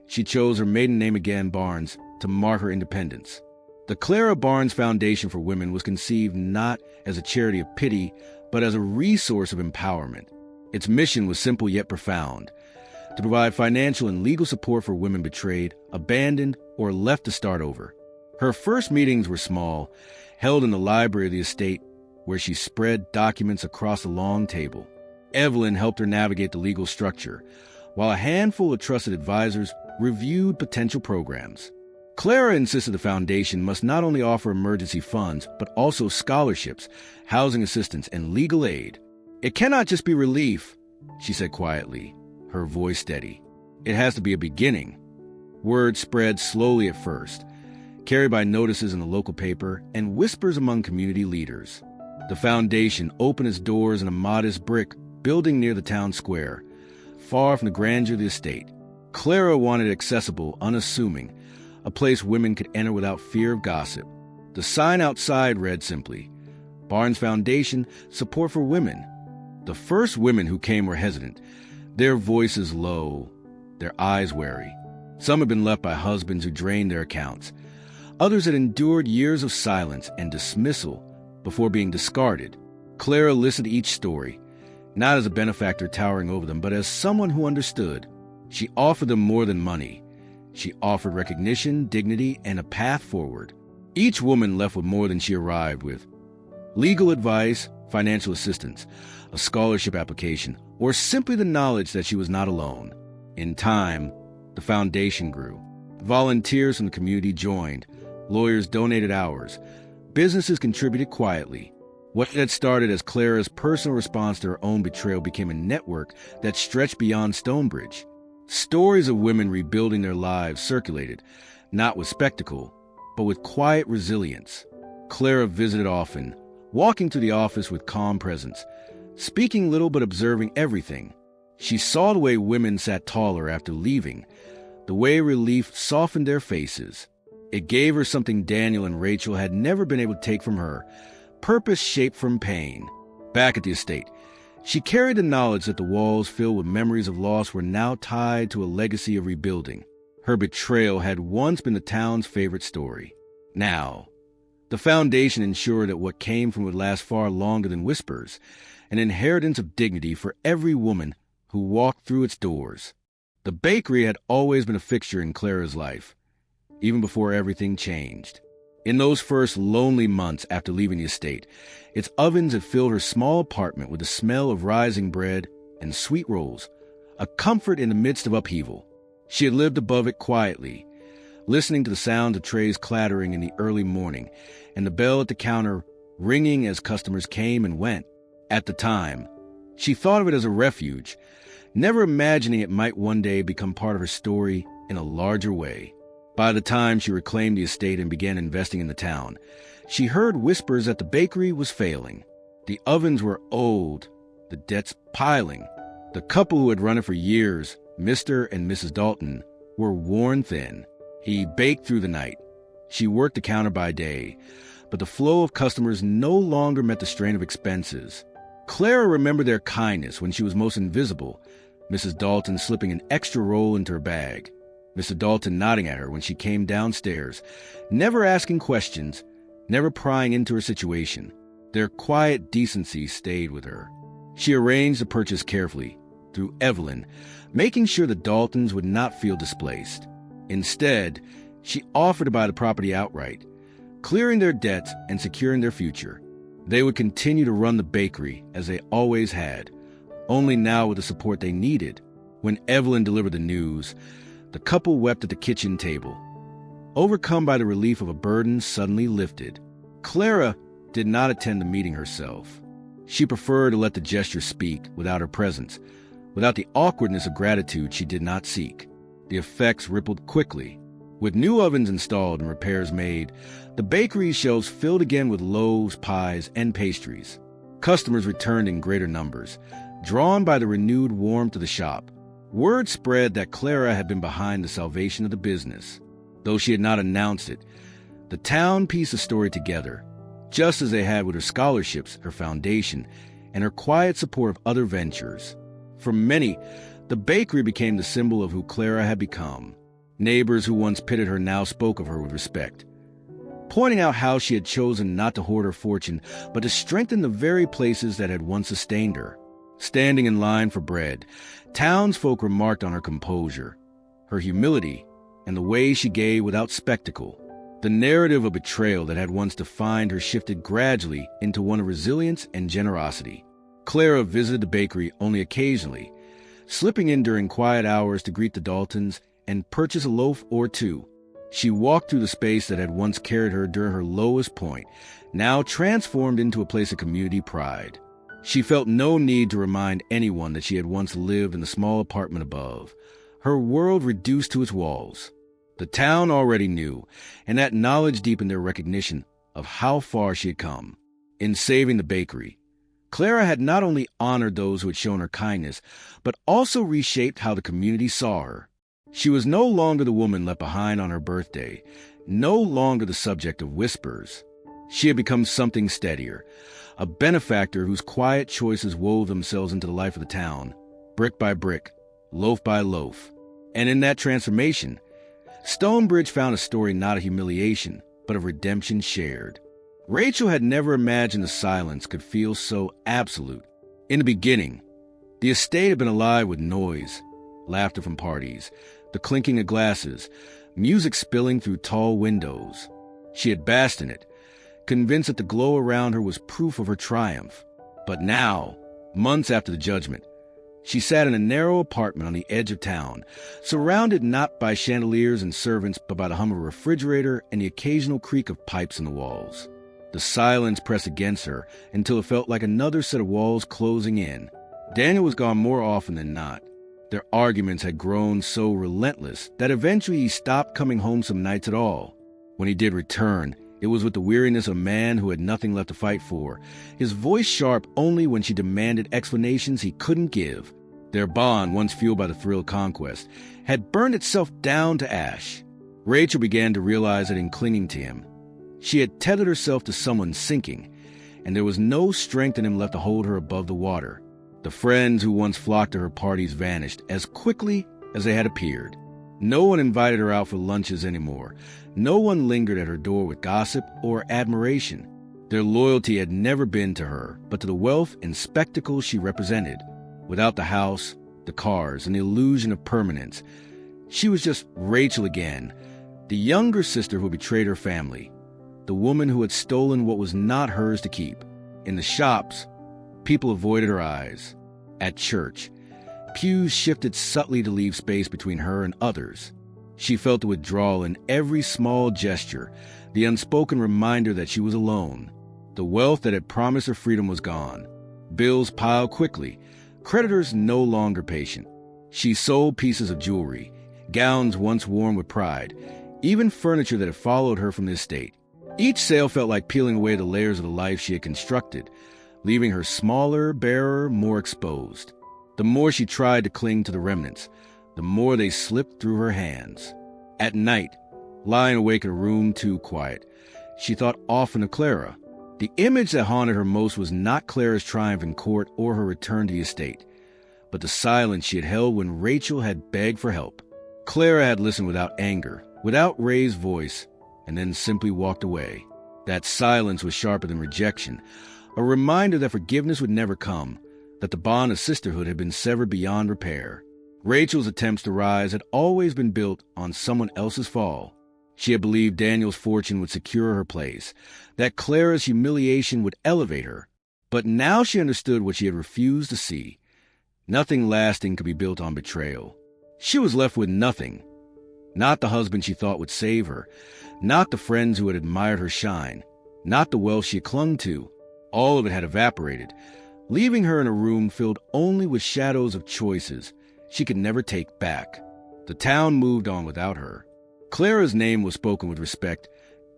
she chose her maiden name again, Barnes, to mark her independence. The Clara Barnes Foundation for Women was conceived not as a charity of pity, but as a resource of empowerment. Its mission was simple yet profound: to provide financial and legal support for women betrayed, abandoned, or left to start over. Her first meetings were small, held in the library of the estate, where she spread documents across a long table. Evelyn helped her navigate the legal structure, while a handful of trusted advisors reviewed potential programs. Clara insisted the foundation must not only offer emergency funds, but also scholarships, housing assistance, and legal aid. "It cannot just be relief," she said quietly, her voice steady. "It has to be a beginning." Word spread slowly at first, carried by notices in the local paper and whispers among community leaders. The foundation opened its doors in a modest brick building near the town square, far from the grandeur of the estate. Clara wanted it accessible, unassuming, a place women could enter without fear of gossip. The sign outside read simply, "Barnes Foundation, Support for Women." The first women who came were hesitant, their voices low, their eyes wary. Some had been left by husbands who drained their accounts. Others had endured years of silence and dismissal before being discarded. Clara listened to each story, not as a benefactor towering over them, but as someone who understood. She offered them more than money. She offered recognition, dignity, and a path forward. Each woman left with more than she arrived with: legal advice, financial assistance, a scholarship application, or simply the knowledge that she was not alone. In time, the foundation grew. Volunteers from the community joined. Lawyers donated hours. Businesses contributed quietly. What had started as Clara's personal response to her own betrayal became a network that stretched beyond Stonebridge. Stories of women rebuilding their lives circulated, not with spectacle, but with quiet resilience. Clara visited often, walking to the office with calm presence, speaking little but observing everything. She saw the way women sat taller after leaving, the way relief softened their faces. It gave her something Daniel and Rachel had never been able to take from her: purpose shaped from pain. Back at the estate, she carried the knowledge that the walls filled with memories of loss were now tied to a legacy of rebuilding. Her betrayal had once been the town's favorite story. Now, the foundation ensured that what came from it would last far longer than whispers, an inheritance of dignity for every woman who walked through its doors. The bakery had always been a fixture in Clara's life, even before everything changed. In those first lonely months after leaving the estate, its ovens had filled her small apartment with the smell of rising bread and sweet rolls, a comfort in the midst of upheaval. She had lived above it quietly, listening to the sound of trays clattering in the early morning and the bell at the counter ringing as customers came and went. At the time, she thought of it as a refuge, never imagining it might one day become part of her story in a larger way. By the time she reclaimed the estate and began investing in the town, she heard whispers that the bakery was failing. The ovens were old, the debts piling. The couple who had run it for years, Mr. and Mrs. Dalton, were worn thin. He baked through the night. She worked the counter by day, but the flow of customers no longer met the strain of expenses. Clara remembered their kindness when she was most invisible, Mrs. Dalton slipping an extra roll into her bag, Mr. Dalton nodding at her when she came downstairs, never asking questions, never prying into her situation. Their quiet decency stayed with her. She arranged the purchase carefully, through Evelyn, making sure the Daltons would not feel displaced. Instead, she offered to buy the property outright, clearing their debts and securing their future. They would continue to run the bakery as they always had, only now with the support they needed. When Evelyn delivered the news, The couple wept at the kitchen table, overcome by the relief of a burden suddenly lifted. Clara did not attend the meeting herself. She preferred to let the gesture speak without her presence, without the awkwardness of gratitude she did not seek. The effects rippled quickly. With new ovens installed and repairs made, the bakery's shelves filled again with loaves, pies, and pastries. Customers returned in greater numbers, drawn by the renewed warmth of the shop. Word spread that Clara had been behind the salvation of the business. Though she had not announced it, the town pieced the story together, just as they had with her scholarships, her foundation, and her quiet support of other ventures. For many, the bakery became the symbol of who Clara had become. Neighbors who once pitied her now spoke of her with respect, pointing out how she had chosen not to hoard her fortune, but to strengthen the very places that had once sustained her. Standing in line for bread, townsfolk remarked on her composure, her humility, and the way she gave without spectacle. The narrative of betrayal that had once defined her shifted gradually into one of resilience and generosity. Clara visited the bakery only occasionally, slipping in during quiet hours to greet the Daltons and purchase a loaf or two. She walked through the space that had once carried her during her lowest point, now transformed into a place of community pride. She felt no need to remind anyone that she had once lived in the small apartment above, her world reduced to its walls. The town already knew, and that knowledge deepened their recognition of how far she had come. In saving the bakery, Clara had not only honored those who had shown her kindness, but also reshaped how the community saw her. She was no longer the woman left behind on her birthday, no longer the subject of whispers. She had become something steadier, a benefactor whose quiet choices wove themselves into the life of the town, brick by brick, loaf by loaf. And in that transformation, Stonebridge found a story not of humiliation, but of redemption shared. Rachel had never imagined the silence could feel so absolute. In the beginning, the estate had been alive with noise, laughter from parties, the clinking of glasses, music spilling through tall windows. She had basked in it, convinced that the glow around her was proof of her triumph. But now, months after the judgment, she sat in a narrow apartment on the edge of town, surrounded not by chandeliers and servants, but by the hum of a refrigerator and the occasional creak of pipes in the walls. The silence pressed against her until it felt like another set of walls closing in. Daniel was gone more often than not. Their arguments had grown so relentless that eventually he stopped coming home some nights at all. When he did return, it was with the weariness of a man who had nothing left to fight for, his voice sharp only when she demanded explanations he couldn't give. Their bond, once fueled by the thrill of conquest, had burned itself down to ash. Rachel began to realize that in clinging to him, she had tethered herself to someone sinking, and there was no strength in him left to hold her above the water. The friends who once flocked to her parties vanished as quickly as they had appeared. No one invited her out for lunches anymore. No one lingered at her door with gossip or admiration. Their loyalty had never been to her, but to the wealth and spectacle she represented. Without the house, the cars, and the illusion of permanence, she was just Rachel again, the younger sister who betrayed her family, the woman who had stolen what was not hers to keep. In the shops, people avoided her eyes. At church, pews shifted subtly to leave space between her and others. She felt the withdrawal in every small gesture, the unspoken reminder that she was alone. The wealth that had promised her freedom was gone. Bills piled quickly, creditors no longer patient. She sold pieces of jewelry, gowns once worn with pride, even furniture that had followed her from the estate. Each sale felt like peeling away the layers of the life she had constructed, leaving her smaller, barer, more exposed. The more she tried to cling to the remnants, the more they slipped through her hands. At night, lying awake in a room too quiet, she thought often of Clara. The image that haunted her most was not Clara's triumph in court or her return to the estate, but the silence she had held when Rachel had begged for help. Clara had listened without anger, without raised voice, and then simply walked away. That silence was sharper than rejection, a reminder that forgiveness would never come, that the bond of sisterhood had been severed beyond repair. Rachel's attempts to rise had always been built on someone else's fall. She had believed Daniel's fortune would secure her place, that Clara's humiliation would elevate her. But now she understood what she had refused to see. Nothing lasting could be built on betrayal. She was left with nothing, Not the husband she thought would save her. Not the friends who had admired her shine. Not the wealth she had clung to. All of it had evaporated, leaving her in a room filled only with shadows of choices she could never take back. The town moved on without her. Clara's name was spoken with respect,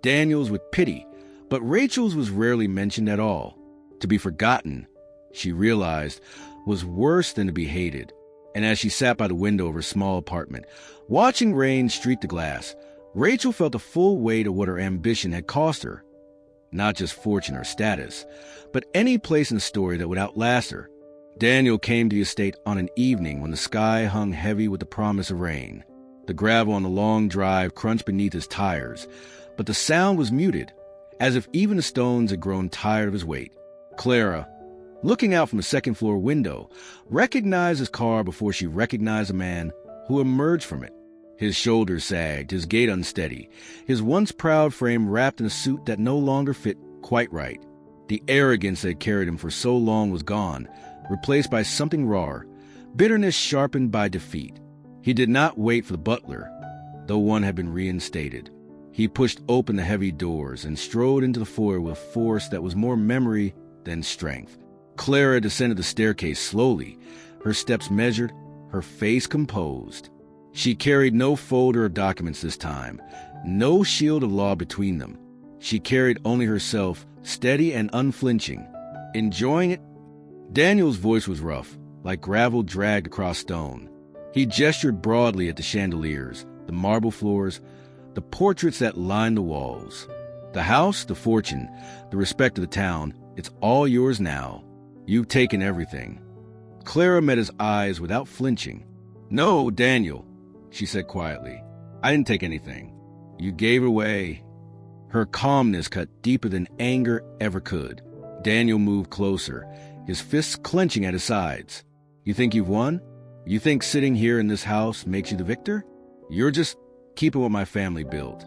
Daniel's with pity, but Rachel's was rarely mentioned at all. To be forgotten, she realized, was worse than to be hated. And as she sat by the window of her small apartment, watching rain streak the glass, Rachel felt the full weight of what her ambition had cost her. Not just fortune or status, but any place in the story that would outlast her. Daniel came to the estate on an evening when the sky hung heavy with the promise of rain. The gravel on the long drive crunched beneath his tires, but the sound was muted, as if even the stones had grown tired of his weight. Clara, looking out from a second-floor window, recognized his car before she recognized a man who emerged from it. His shoulders sagged, his gait unsteady, his once proud frame wrapped in a suit that no longer fit quite right. The arrogance that had carried him for so long was gone, replaced by something rawer, bitterness sharpened by defeat. He did not wait for the butler, though one had been reinstated. He pushed open the heavy doors and strode into the foyer with a force that was more memory than strength. Clara descended the staircase slowly, her steps measured, her face composed. She carried no folder of documents this time, no shield of law between them. She carried only herself, steady and unflinching. Enjoying it? Daniel's voice was rough, like gravel dragged across stone. He gestured broadly at the chandeliers, the marble floors, the portraits that lined the walls. The house, the fortune, the respect of the town, it's all yours now. You've taken everything. Clara met his eyes without flinching. "No, Daniel," she said quietly. "I didn't take anything. You gave away." Her calmness cut deeper than anger ever could. Daniel moved closer, his fists clenching at his sides. "You think you've won? You think sitting here in this house makes you the victor? You're just keeping what my family built."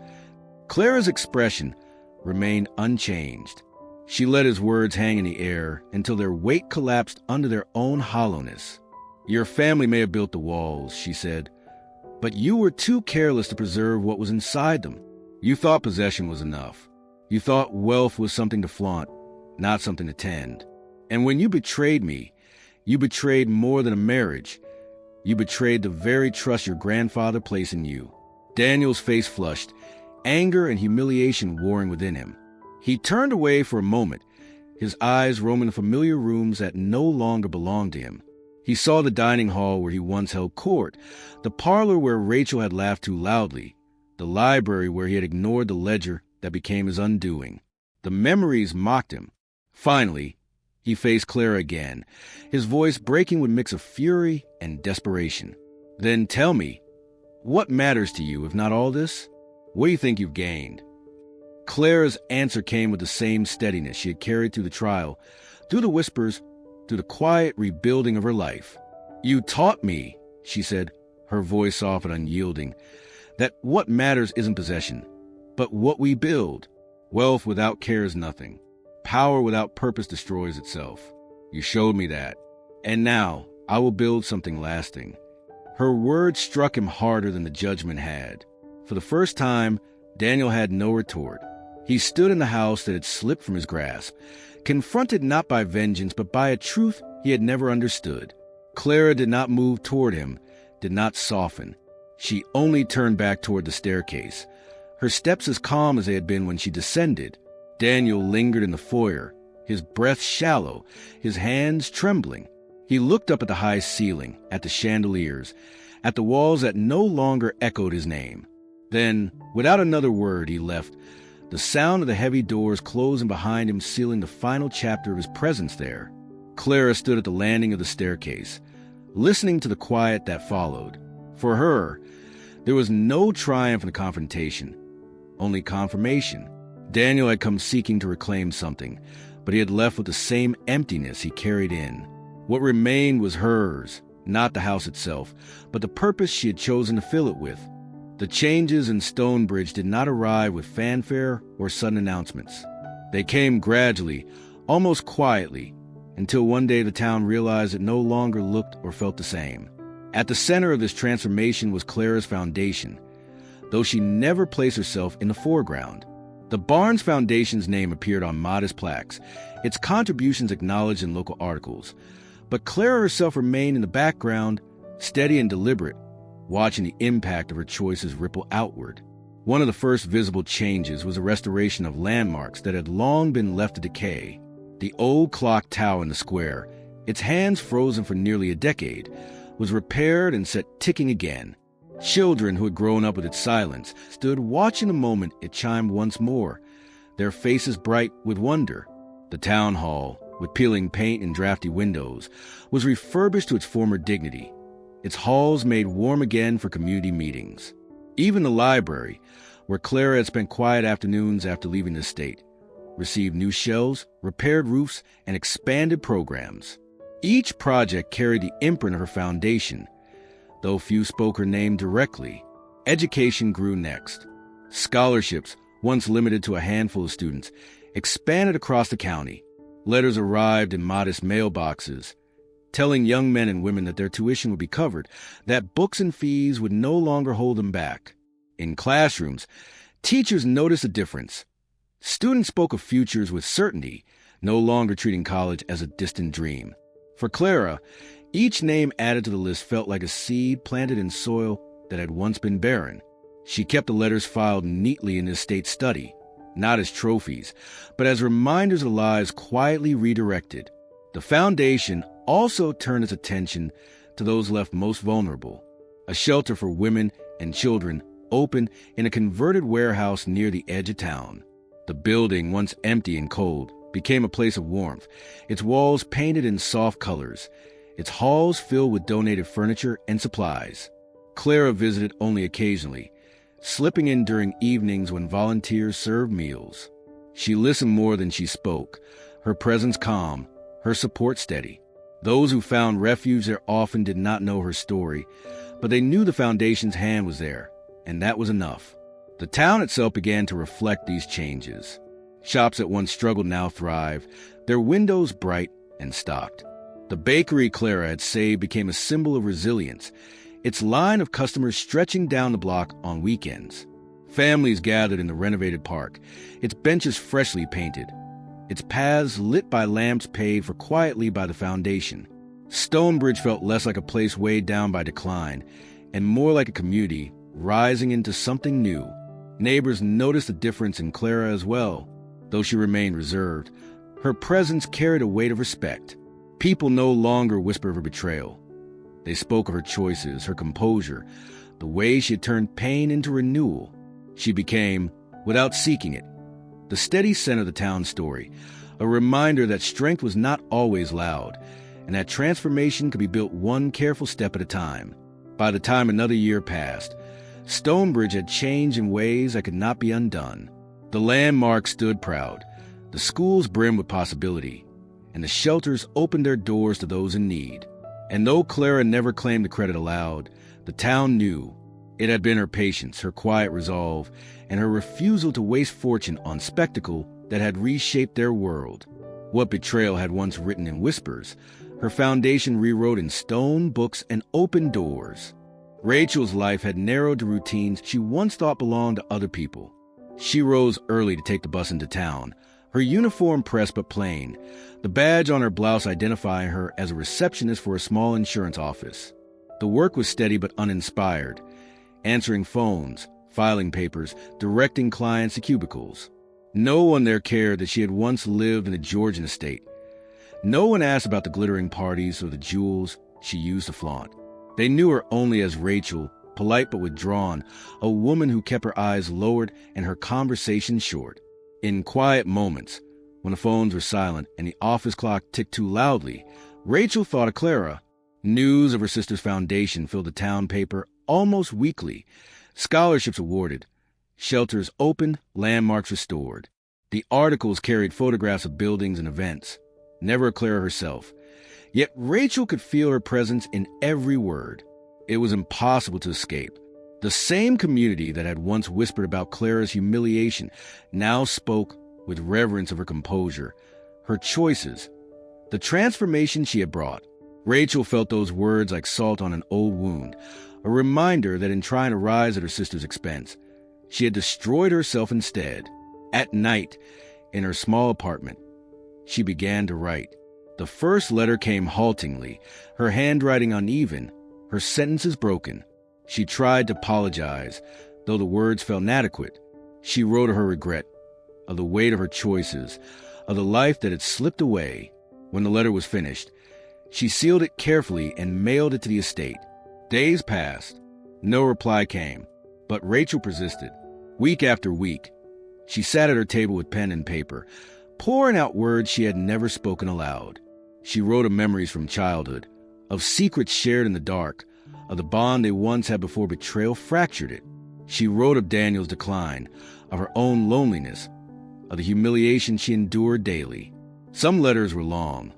Clara's expression remained unchanged. She let his words hang in the air until their weight collapsed under their own hollowness. "Your family may have built the walls," she said, "but you were too careless to preserve what was inside them. You thought possession was enough. You thought wealth was something to flaunt, not something to tend. And when you betrayed me, you betrayed more than a marriage. You betrayed the very trust your grandfather placed in you." Daniel's face flushed, anger and humiliation warring within him. He turned away for a moment, his eyes roaming the familiar rooms that no longer belonged to him. He saw the dining hall where he once held court, the parlor where Rachel had laughed too loudly, the library where he had ignored the ledger that became his undoing. The memories mocked him. Finally, he faced Clara again, his voice breaking with a mix of fury and desperation. "Then tell me, what matters to you, if not all this? What do you think you've gained?" Clara's answer came with the same steadiness she had carried through the trial, through the whispers, through the quiet rebuilding of her life. "You taught me," she said, her voice soft and unyielding, "that what matters isn't possession, but what we build. Wealth without care is nothing. Power without purpose destroys itself. You showed me that. And now I will build something lasting." Her words struck him harder than the judgment had. For the first time, Daniel had no retort. He stood in the house that had slipped from his grasp, confronted not by vengeance but by a truth he had never understood. Clara did not move toward him, did not soften. She only turned back toward the staircase, her steps as calm as they had been when she descended. Daniel lingered in the foyer, his breath shallow, his hands trembling. He looked up at the high ceiling, at the chandeliers, at the walls that no longer echoed his name. Then, without another word, he left, the sound of the heavy doors closing behind him sealing the final chapter of his presence there. Clara stood at the landing of the staircase, listening to the quiet that followed. For her, there was no triumph in the confrontation, only confirmation. Daniel had come seeking to reclaim something, but he had left with the same emptiness he carried in. What remained was hers, not the house itself, but the purpose she had chosen to fill it with. The changes in Stonebridge did not arrive with fanfare or sudden announcements. They came gradually, almost quietly, until one day the town realized it no longer looked or felt the same. At the center of this transformation was Clara's foundation, though she never placed herself in the foreground. The Barnes Foundation's name appeared on modest plaques, its contributions acknowledged in local articles. But Clara herself remained in the background, steady and deliberate, watching the impact of her choices ripple outward. One of the first visible changes was the restoration of landmarks that had long been left to decay. The old clock tower in the square, its hands frozen for nearly a decade, was repaired and set ticking again. Children who had grown up with its silence stood watching the moment it chimed once more, their faces bright with wonder. The town hall, with peeling paint and drafty windows, was refurbished to its former dignity, its halls made warm again for community meetings. Even the library, where Clara had spent quiet afternoons after leaving the estate, received new shelves, repaired roofs, and expanded programs. Each project carried the imprint of her foundation. Though few spoke her name directly, education grew next. Scholarships, once limited to a handful of students, expanded across the county. Letters arrived in modest mailboxes, telling young men and women that their tuition would be covered, that books and fees would no longer hold them back. In classrooms, teachers noticed a difference. Students spoke of futures with certainty, no longer treating college as a distant dream. For Clara, each name added to the list felt like a seed planted in soil that had once been barren. She kept the letters filed neatly in the estate study, not as trophies, but as reminders of lives quietly redirected. The foundation also turned its attention to those left most vulnerable. A shelter for women and children opened in a converted warehouse near the edge of town. The building, once empty and cold, became a place of warmth, its walls painted in soft colors, its halls filled with donated furniture and supplies. Clara visited only occasionally, slipping in during evenings when volunteers served meals. She listened more than she spoke, her presence calm, her support steady. Those who found refuge there often did not know her story, but they knew the foundation's hand was there, and that was enough. The town itself began to reflect these changes. Shops that once struggled now thrived, their windows bright and stocked. The bakery Clara had saved became a symbol of resilience, its line of customers stretching down the block on weekends. Families gathered in the renovated park, its benches freshly painted, its paths lit by lamps paid for quietly by the foundation. Stonebridge felt less like a place weighed down by decline, and more like a community rising into something new. Neighbors noticed the difference in Clara as well. Though she remained reserved, her presence carried a weight of respect. People no longer whispered of her betrayal. They spoke of her choices, her composure, the way she had turned pain into renewal. She became, without seeking it, the steady center of the town's story, a reminder that strength was not always loud, and that transformation could be built one careful step at a time. By the time another year passed, Stonebridge had changed in ways that could not be undone. The landmark stood proud, the schools brimmed with possibility, and the shelters opened their doors to those in need. And though Clara never claimed the credit aloud, the town knew. It had been her patience, her quiet resolve, and her refusal to waste fortune on spectacle that had reshaped their world. What Betrayal had once written in whispers, her foundation rewrote in stone, books, and open doors. Rachel's life had narrowed to routines she once thought belonged to other people. She rose early to take the bus into town, her uniform pressed but plain, the badge on her blouse identifying her as a receptionist for a small insurance office. The work was steady but uninspired, answering phones, filing papers, directing clients to cubicles. No one there cared that she had once lived in a Georgian estate. No one asked about the glittering parties or the jewels she used to flaunt. They knew her only as Rachel, polite but withdrawn, a woman who kept her eyes lowered and her conversation short. In quiet moments, when the phones were silent and the office clock ticked too loudly, Rachel thought of Clara. News of her sister's foundation filled the town paper almost weekly. Scholarships awarded, shelters opened, landmarks restored. The articles carried photographs of buildings and events, never Clara herself. Yet Rachel could feel her presence in every word. It was impossible to escape. The same community that had once whispered about Clara's humiliation now spoke with reverence of her composure, her choices, the transformation she had brought. Rachel felt those words like salt on an old wound, a reminder that in trying to rise at her sister's expense, She had destroyed herself instead. At night, in her small apartment, she began to write. The first letter came haltingly, her handwriting uneven, her sentences broken. She tried to apologize, though the words felt inadequate. She wrote of her regret, of the weight of her choices, of the life that had slipped away. When the letter was finished, she sealed it carefully and mailed it to the estate. Days passed. No reply came, but Rachel persisted. Week after week, she sat at her table with pen and paper, pouring out words she had never spoken aloud. She wrote of memories from childhood, of secrets shared in the dark, of the bond they once had before betrayal fractured it. She wrote of Daniel's decline, of her own loneliness, of the humiliation she endured daily. Some letters were long,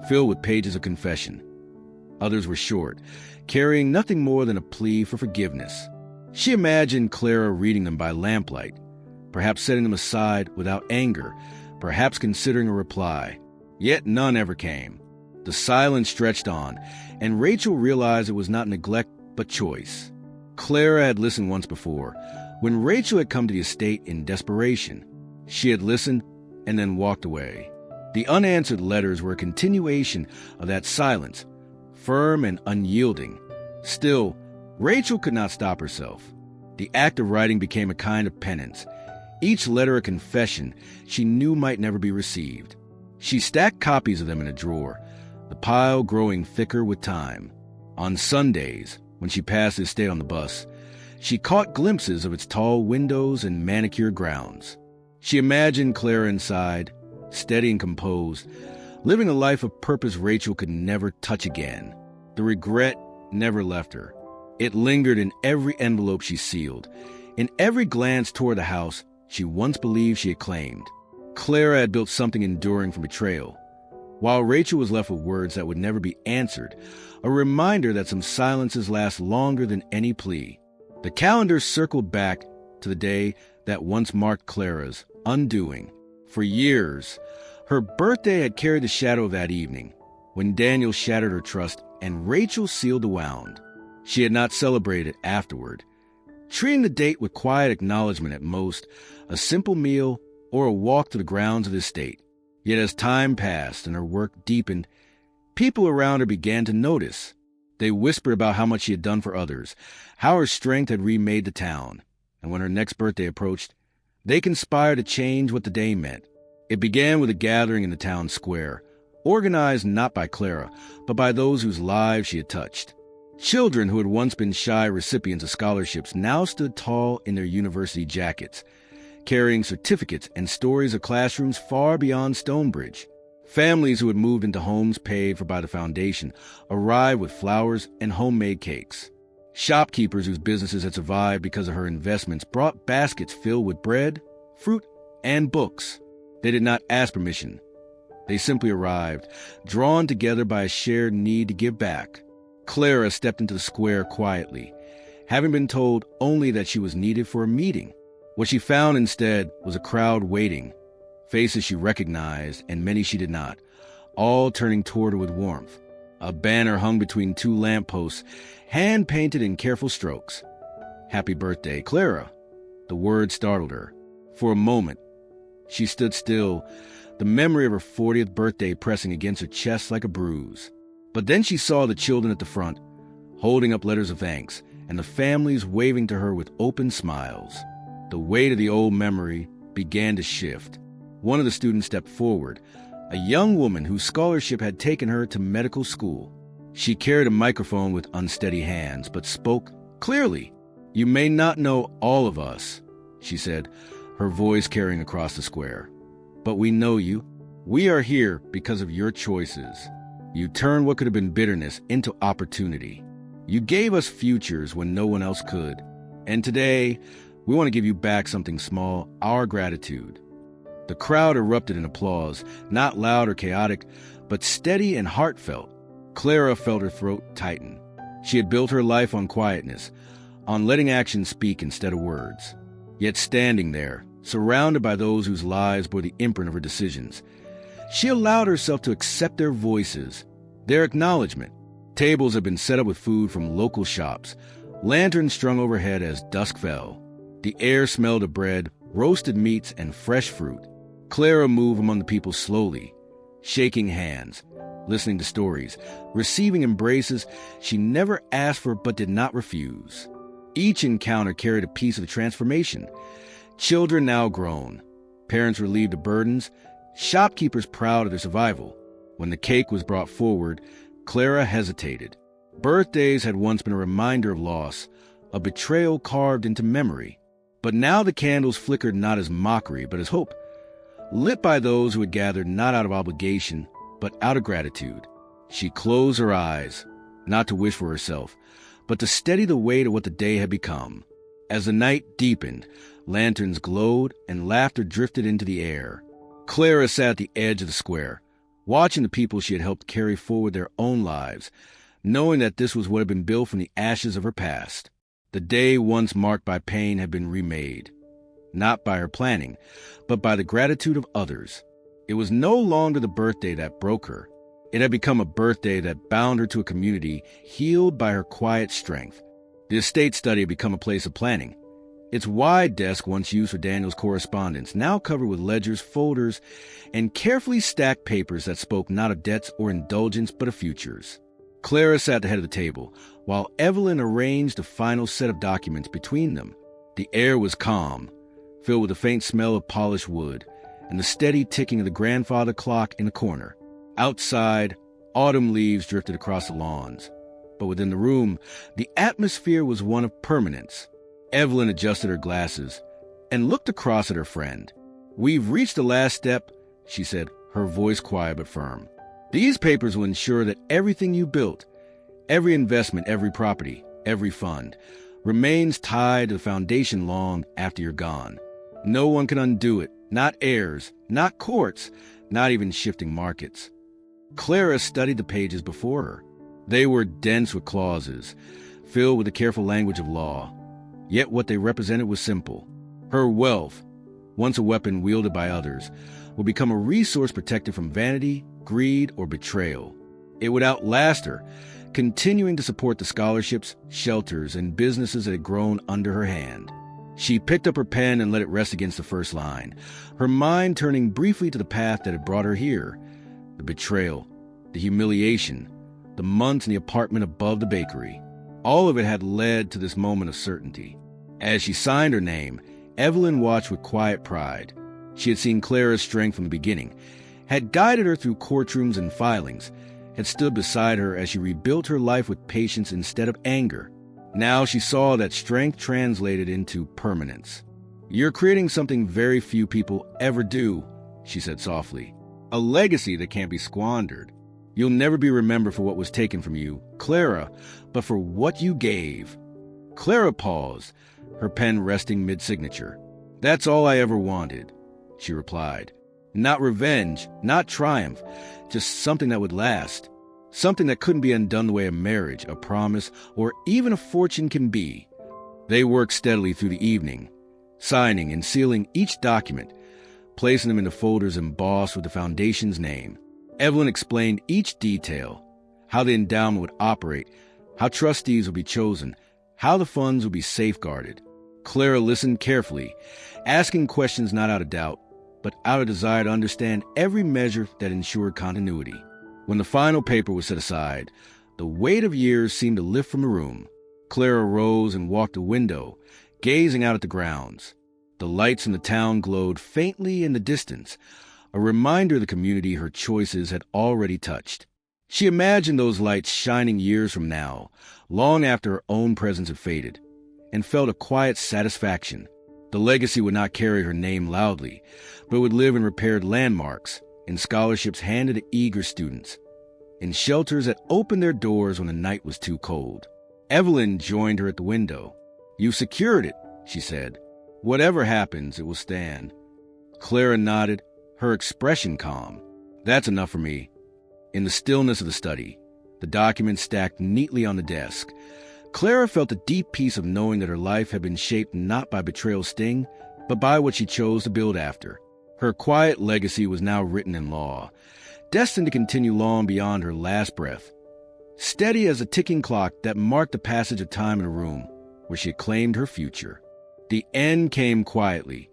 filled with pages of confession. Others were short, carrying nothing more than a plea for forgiveness. She imagined Clara reading them by lamplight, perhaps setting them aside without anger, perhaps considering a reply. Yet none ever came. The silence stretched on, and Rachel realized it was not neglect but choice. Clara had listened once before, when Rachel had come to the estate in desperation. She had listened and then walked away. The unanswered letters were a continuation of that silence, firm and unyielding. Still, Rachel could not stop herself. The act of writing became a kind of penance, each letter a confession she knew might never be received. She stacked copies of them in a drawer, the pile growing thicker with time. On Sundays, when she passed the estate on the bus, she caught glimpses of its tall windows and manicured grounds. She imagined Clara inside, steady and composed, living a life of purpose Rachel could never touch again. The regret never left her. It lingered in every envelope she sealed, in every glance toward the house she once believed she had claimed. Clara had built something enduring from betrayal, while Rachel was left with words that would never be answered, a reminder that some silences last longer than any plea. The calendar circled back to the day that once marked Clara's undoing. For years, her birthday had carried the shadow of that evening, when Daniel shattered her trust and Rachel sealed the wound. She had not celebrated afterward, treating the date with quiet acknowledgement at most, a simple meal or a walk to the grounds of the estate. Yet as time passed and her work deepened, people around her began to notice. They whispered about how much she had done for others, how her strength had remade the town. And when her next birthday approached, they conspired to change what the day meant. It began with a gathering in the town square, organized not by Clara, but by those whose lives she had touched. Children who had once been shy recipients of scholarships now stood tall in their university jackets, carrying certificates and stories of classrooms far beyond Stonebridge. Families who had moved into homes paid for by the foundation arrived with flowers and homemade cakes. Shopkeepers whose businesses had survived because of her investments brought baskets filled with bread, fruit, and books. They did not ask permission. They simply arrived, drawn together by a shared need to give back. Clara stepped into the square quietly, having been told only that she was needed for a meeting. What she found instead was a crowd waiting, faces she recognized and many she did not, all turning toward her with warmth. A banner hung between two lampposts, hand-painted in careful strokes. "Happy birthday, Clara." The word startled her. For a moment, she stood still, the memory of her 40th birthday pressing against her chest like a bruise. But then she saw the children at the front, holding up letters of thanks, and the families waving to her with open smiles. The weight of the old memory began to shift. One of the students stepped forward, a young woman whose scholarship had taken her to medical school. She carried a microphone with unsteady hands, but spoke clearly. "You may not know all of us," she said, her voice carrying across the square. "But we know you. We are here because of your choices. You turned what could have been bitterness into opportunity. You gave us futures when no one else could. And today, we want to give you back something small, our gratitude." The crowd erupted in applause, not loud or chaotic, but steady and heartfelt. Clara felt her throat tighten. She had built her life on quietness, on letting actions speak instead of words. Yet standing there, surrounded by those whose lives bore the imprint of her decisions, she allowed herself to accept their voices, their acknowledgement. Tables had been set up with food from local shops, lanterns strung overhead as dusk fell. The air smelled of bread, roasted meats, and fresh fruit. Clara moved among the people slowly, shaking hands, listening to stories, receiving embraces she never asked for but did not refuse. Each encounter carried a piece of the transformation. Children now grown, parents relieved of burdens, shopkeepers proud of their survival. When the cake was brought forward, Clara hesitated. Birthdays had once been a reminder of loss, a betrayal carved into memory. But now the candles flickered not as mockery, but as hope, lit by those who had gathered not out of obligation, but out of gratitude. She closed her eyes, not to wish for herself, but to steady the weight of what the day had become. As the night deepened, lanterns glowed and laughter drifted into the air. Clara sat at the edge of the square, watching the people she had helped carry forward their own lives, knowing that this was what had been built from the ashes of her past. The day once marked by pain had been remade, not by her planning, but by the gratitude of others. It was no longer the birthday that broke her. It had become a birthday that bound her to a community healed by her quiet strength. The estate study had become a place of planning. Its wide desk, once used for Daniel's correspondence, now covered with ledgers, folders, and carefully stacked papers that spoke not of debts or indulgence, but of futures. Clara sat at the head of the table, while Evelyn arranged the final set of documents between them. The air was calm, filled with the faint smell of polished wood, and the steady ticking of the grandfather clock in the corner. Outside, autumn leaves drifted across the lawns. But within the room, the atmosphere was one of permanence. Evelyn adjusted her glasses and looked across at her friend. "We've reached the last step," she said, her voice quiet but firm. "These papers will ensure that everything you built, every investment, every property, every fund, remains tied to the foundation long after you're gone. No one can undo it, not heirs, not courts, not even shifting markets." Clara studied the pages before her. They were dense with clauses, filled with the careful language of law. Yet what they represented was simple. Her wealth, once a weapon wielded by others, would become a resource protected from vanity, greed, or betrayal. It would outlast her, continuing to support the scholarships, shelters, and businesses that had grown under her hand. She picked up her pen and let it rest against the first line, her mind turning briefly to the path that had brought her here. The betrayal, the humiliation, the months in the apartment above the bakery. All of it had led to this moment of certainty. As she signed her name, Evelyn watched with quiet pride. She had seen Clara's strength from the beginning, had guided her through courtrooms and filings, had stood beside her as she rebuilt her life with patience instead of anger. Now she saw that strength translated into permanence. "You're creating something very few people ever do," she said softly. "A legacy that can't be squandered. You'll never be remembered for what was taken from you, Clara, but for what you gave." Clara paused, her pen resting mid-signature. "That's all I ever wanted," she replied. "Not revenge, not triumph, just something that would last. Something that couldn't be undone the way a marriage, a promise, or even a fortune can be." They worked steadily through the evening, signing and sealing each document, placing them into folders embossed with the foundation's name. Evelyn explained each detail, how the endowment would operate, how trustees would be chosen, how the funds would be safeguarded. Clara listened carefully, asking questions not out of doubt, but out of desire to understand every measure that ensured continuity. When the final paper was set aside, the weight of years seemed to lift from the room. Clara rose and walked to the window, gazing out at the grounds. The lights in the town glowed faintly in the distance, a reminder of the community her choices had already touched. She imagined those lights shining years from now, long after her own presence had faded, and felt a quiet satisfaction. The legacy would not carry her name loudly, but would live in repaired landmarks, in scholarships handed to eager students, in shelters that opened their doors when the night was too cold. Evelyn joined her at the window. "You've secured it," she said. "Whatever happens, it will stand." Clara nodded, her expression calm. "That's enough for me." In the stillness of the study, the documents stacked neatly on the desk, Clara felt a deep peace of knowing that her life had been shaped not by betrayal's sting, but by what she chose to build after. Her quiet legacy was now written in law, destined to continue long beyond her last breath, steady as a ticking clock that marked the passage of time in a room where she had claimed her future. The end came quietly,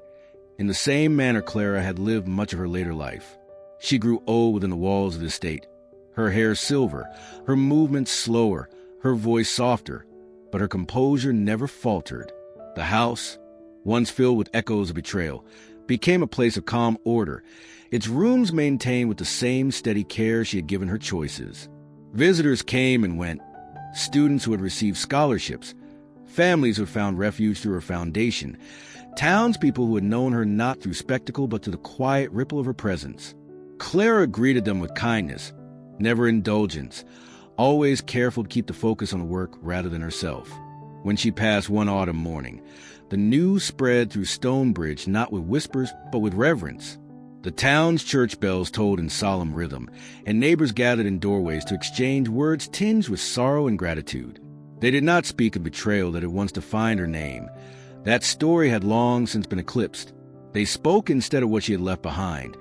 in the same manner Clara had lived much of her later life. She grew old within the walls of the estate, her hair silver, her movements slower, her voice softer, but her composure never faltered. The house, once filled with echoes of betrayal, became a place of calm order, its rooms maintained with the same steady care she had given her choices. Visitors came and went, students who had received scholarships, families who had found refuge through her foundation, townspeople who had known her not through spectacle but through the quiet ripple of her presence. Clara greeted them with kindness, never indulgence, always careful to keep the focus on the work rather than herself. When she passed one autumn morning, the news spread through Stonebridge not with whispers but with reverence. The town's church bells tolled in solemn rhythm, and neighbors gathered in doorways to exchange words tinged with sorrow and gratitude. They did not speak of betrayal that had once defined her name. That story had long since been eclipsed. They spoke instead of what she had left behind,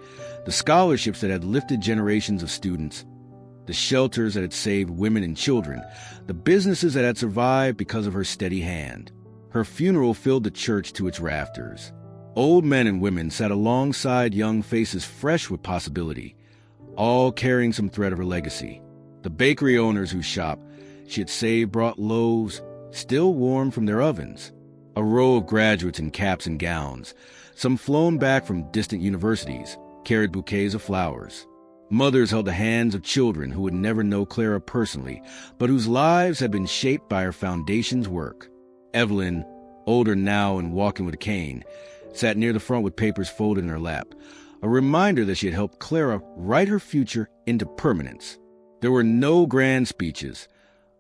the scholarships that had lifted generations of students, the shelters that had saved women and children, the businesses that had survived because of her steady hand. Her funeral filled the church to its rafters. Old men and women sat alongside young faces fresh with possibility, all carrying some thread of her legacy. The bakery owners whose shop she had saved brought loaves, still warm from their ovens. A row of graduates in caps and gowns, some flown back from distant universities, carried bouquets of flowers. Mothers held the hands of children who would never know Clara personally, but whose lives had been shaped by her foundation's work. Evelyn, older now and walking with a cane, sat near the front with papers folded in her lap, a reminder that she had helped Clara write her future into permanence. There were no grand speeches,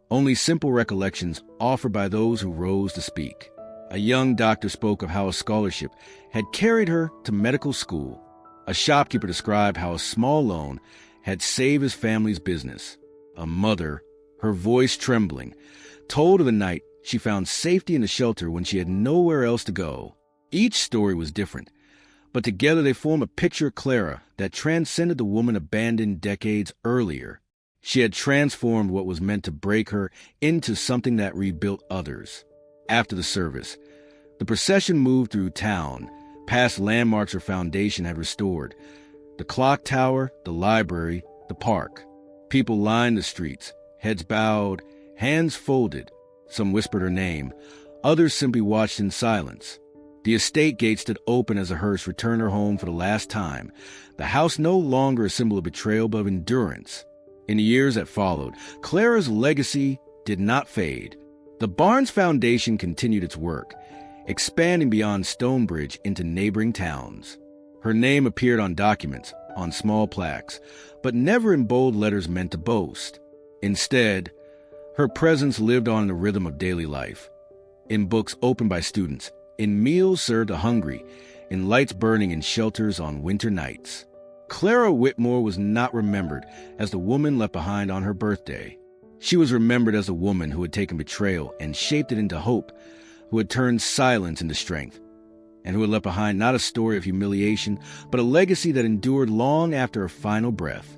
only simple recollections offered by those who rose to speak. A young doctor spoke of how a scholarship had carried her to medical school. A shopkeeper described how a small loan had saved his family's business. A mother, her voice trembling, told of the night she found safety in the shelter when she had nowhere else to go. Each story was different, but together they formed a picture of Clara that transcended the woman abandoned decades earlier. She had transformed what was meant to break her into something that rebuilt others. After the service, the procession moved through town, past landmarks her foundation had restored. The clock tower, the library, the park. People lined the streets, heads bowed, hands folded. Some whispered her name. Others simply watched in silence. The estate gate stood open as a hearse returned her home for the last time, the house no longer a symbol of betrayal but of endurance. In the years that followed, Clara's legacy did not fade. The Barnes Foundation continued its work, expanding beyond Stonebridge into neighboring towns. Her name appeared on documents, on small plaques, but never in bold letters meant to boast. Instead, her presence lived on in the rhythm of daily life, in books opened by students, in meals served to hungry, in lights burning in shelters on winter nights. Clara Whitmore was not remembered as the woman left behind on her birthday. She was remembered as a woman who had taken betrayal and shaped it into hope, who had turned silence into strength, and who had left behind not a story of humiliation, but a legacy that endured long after her final breath.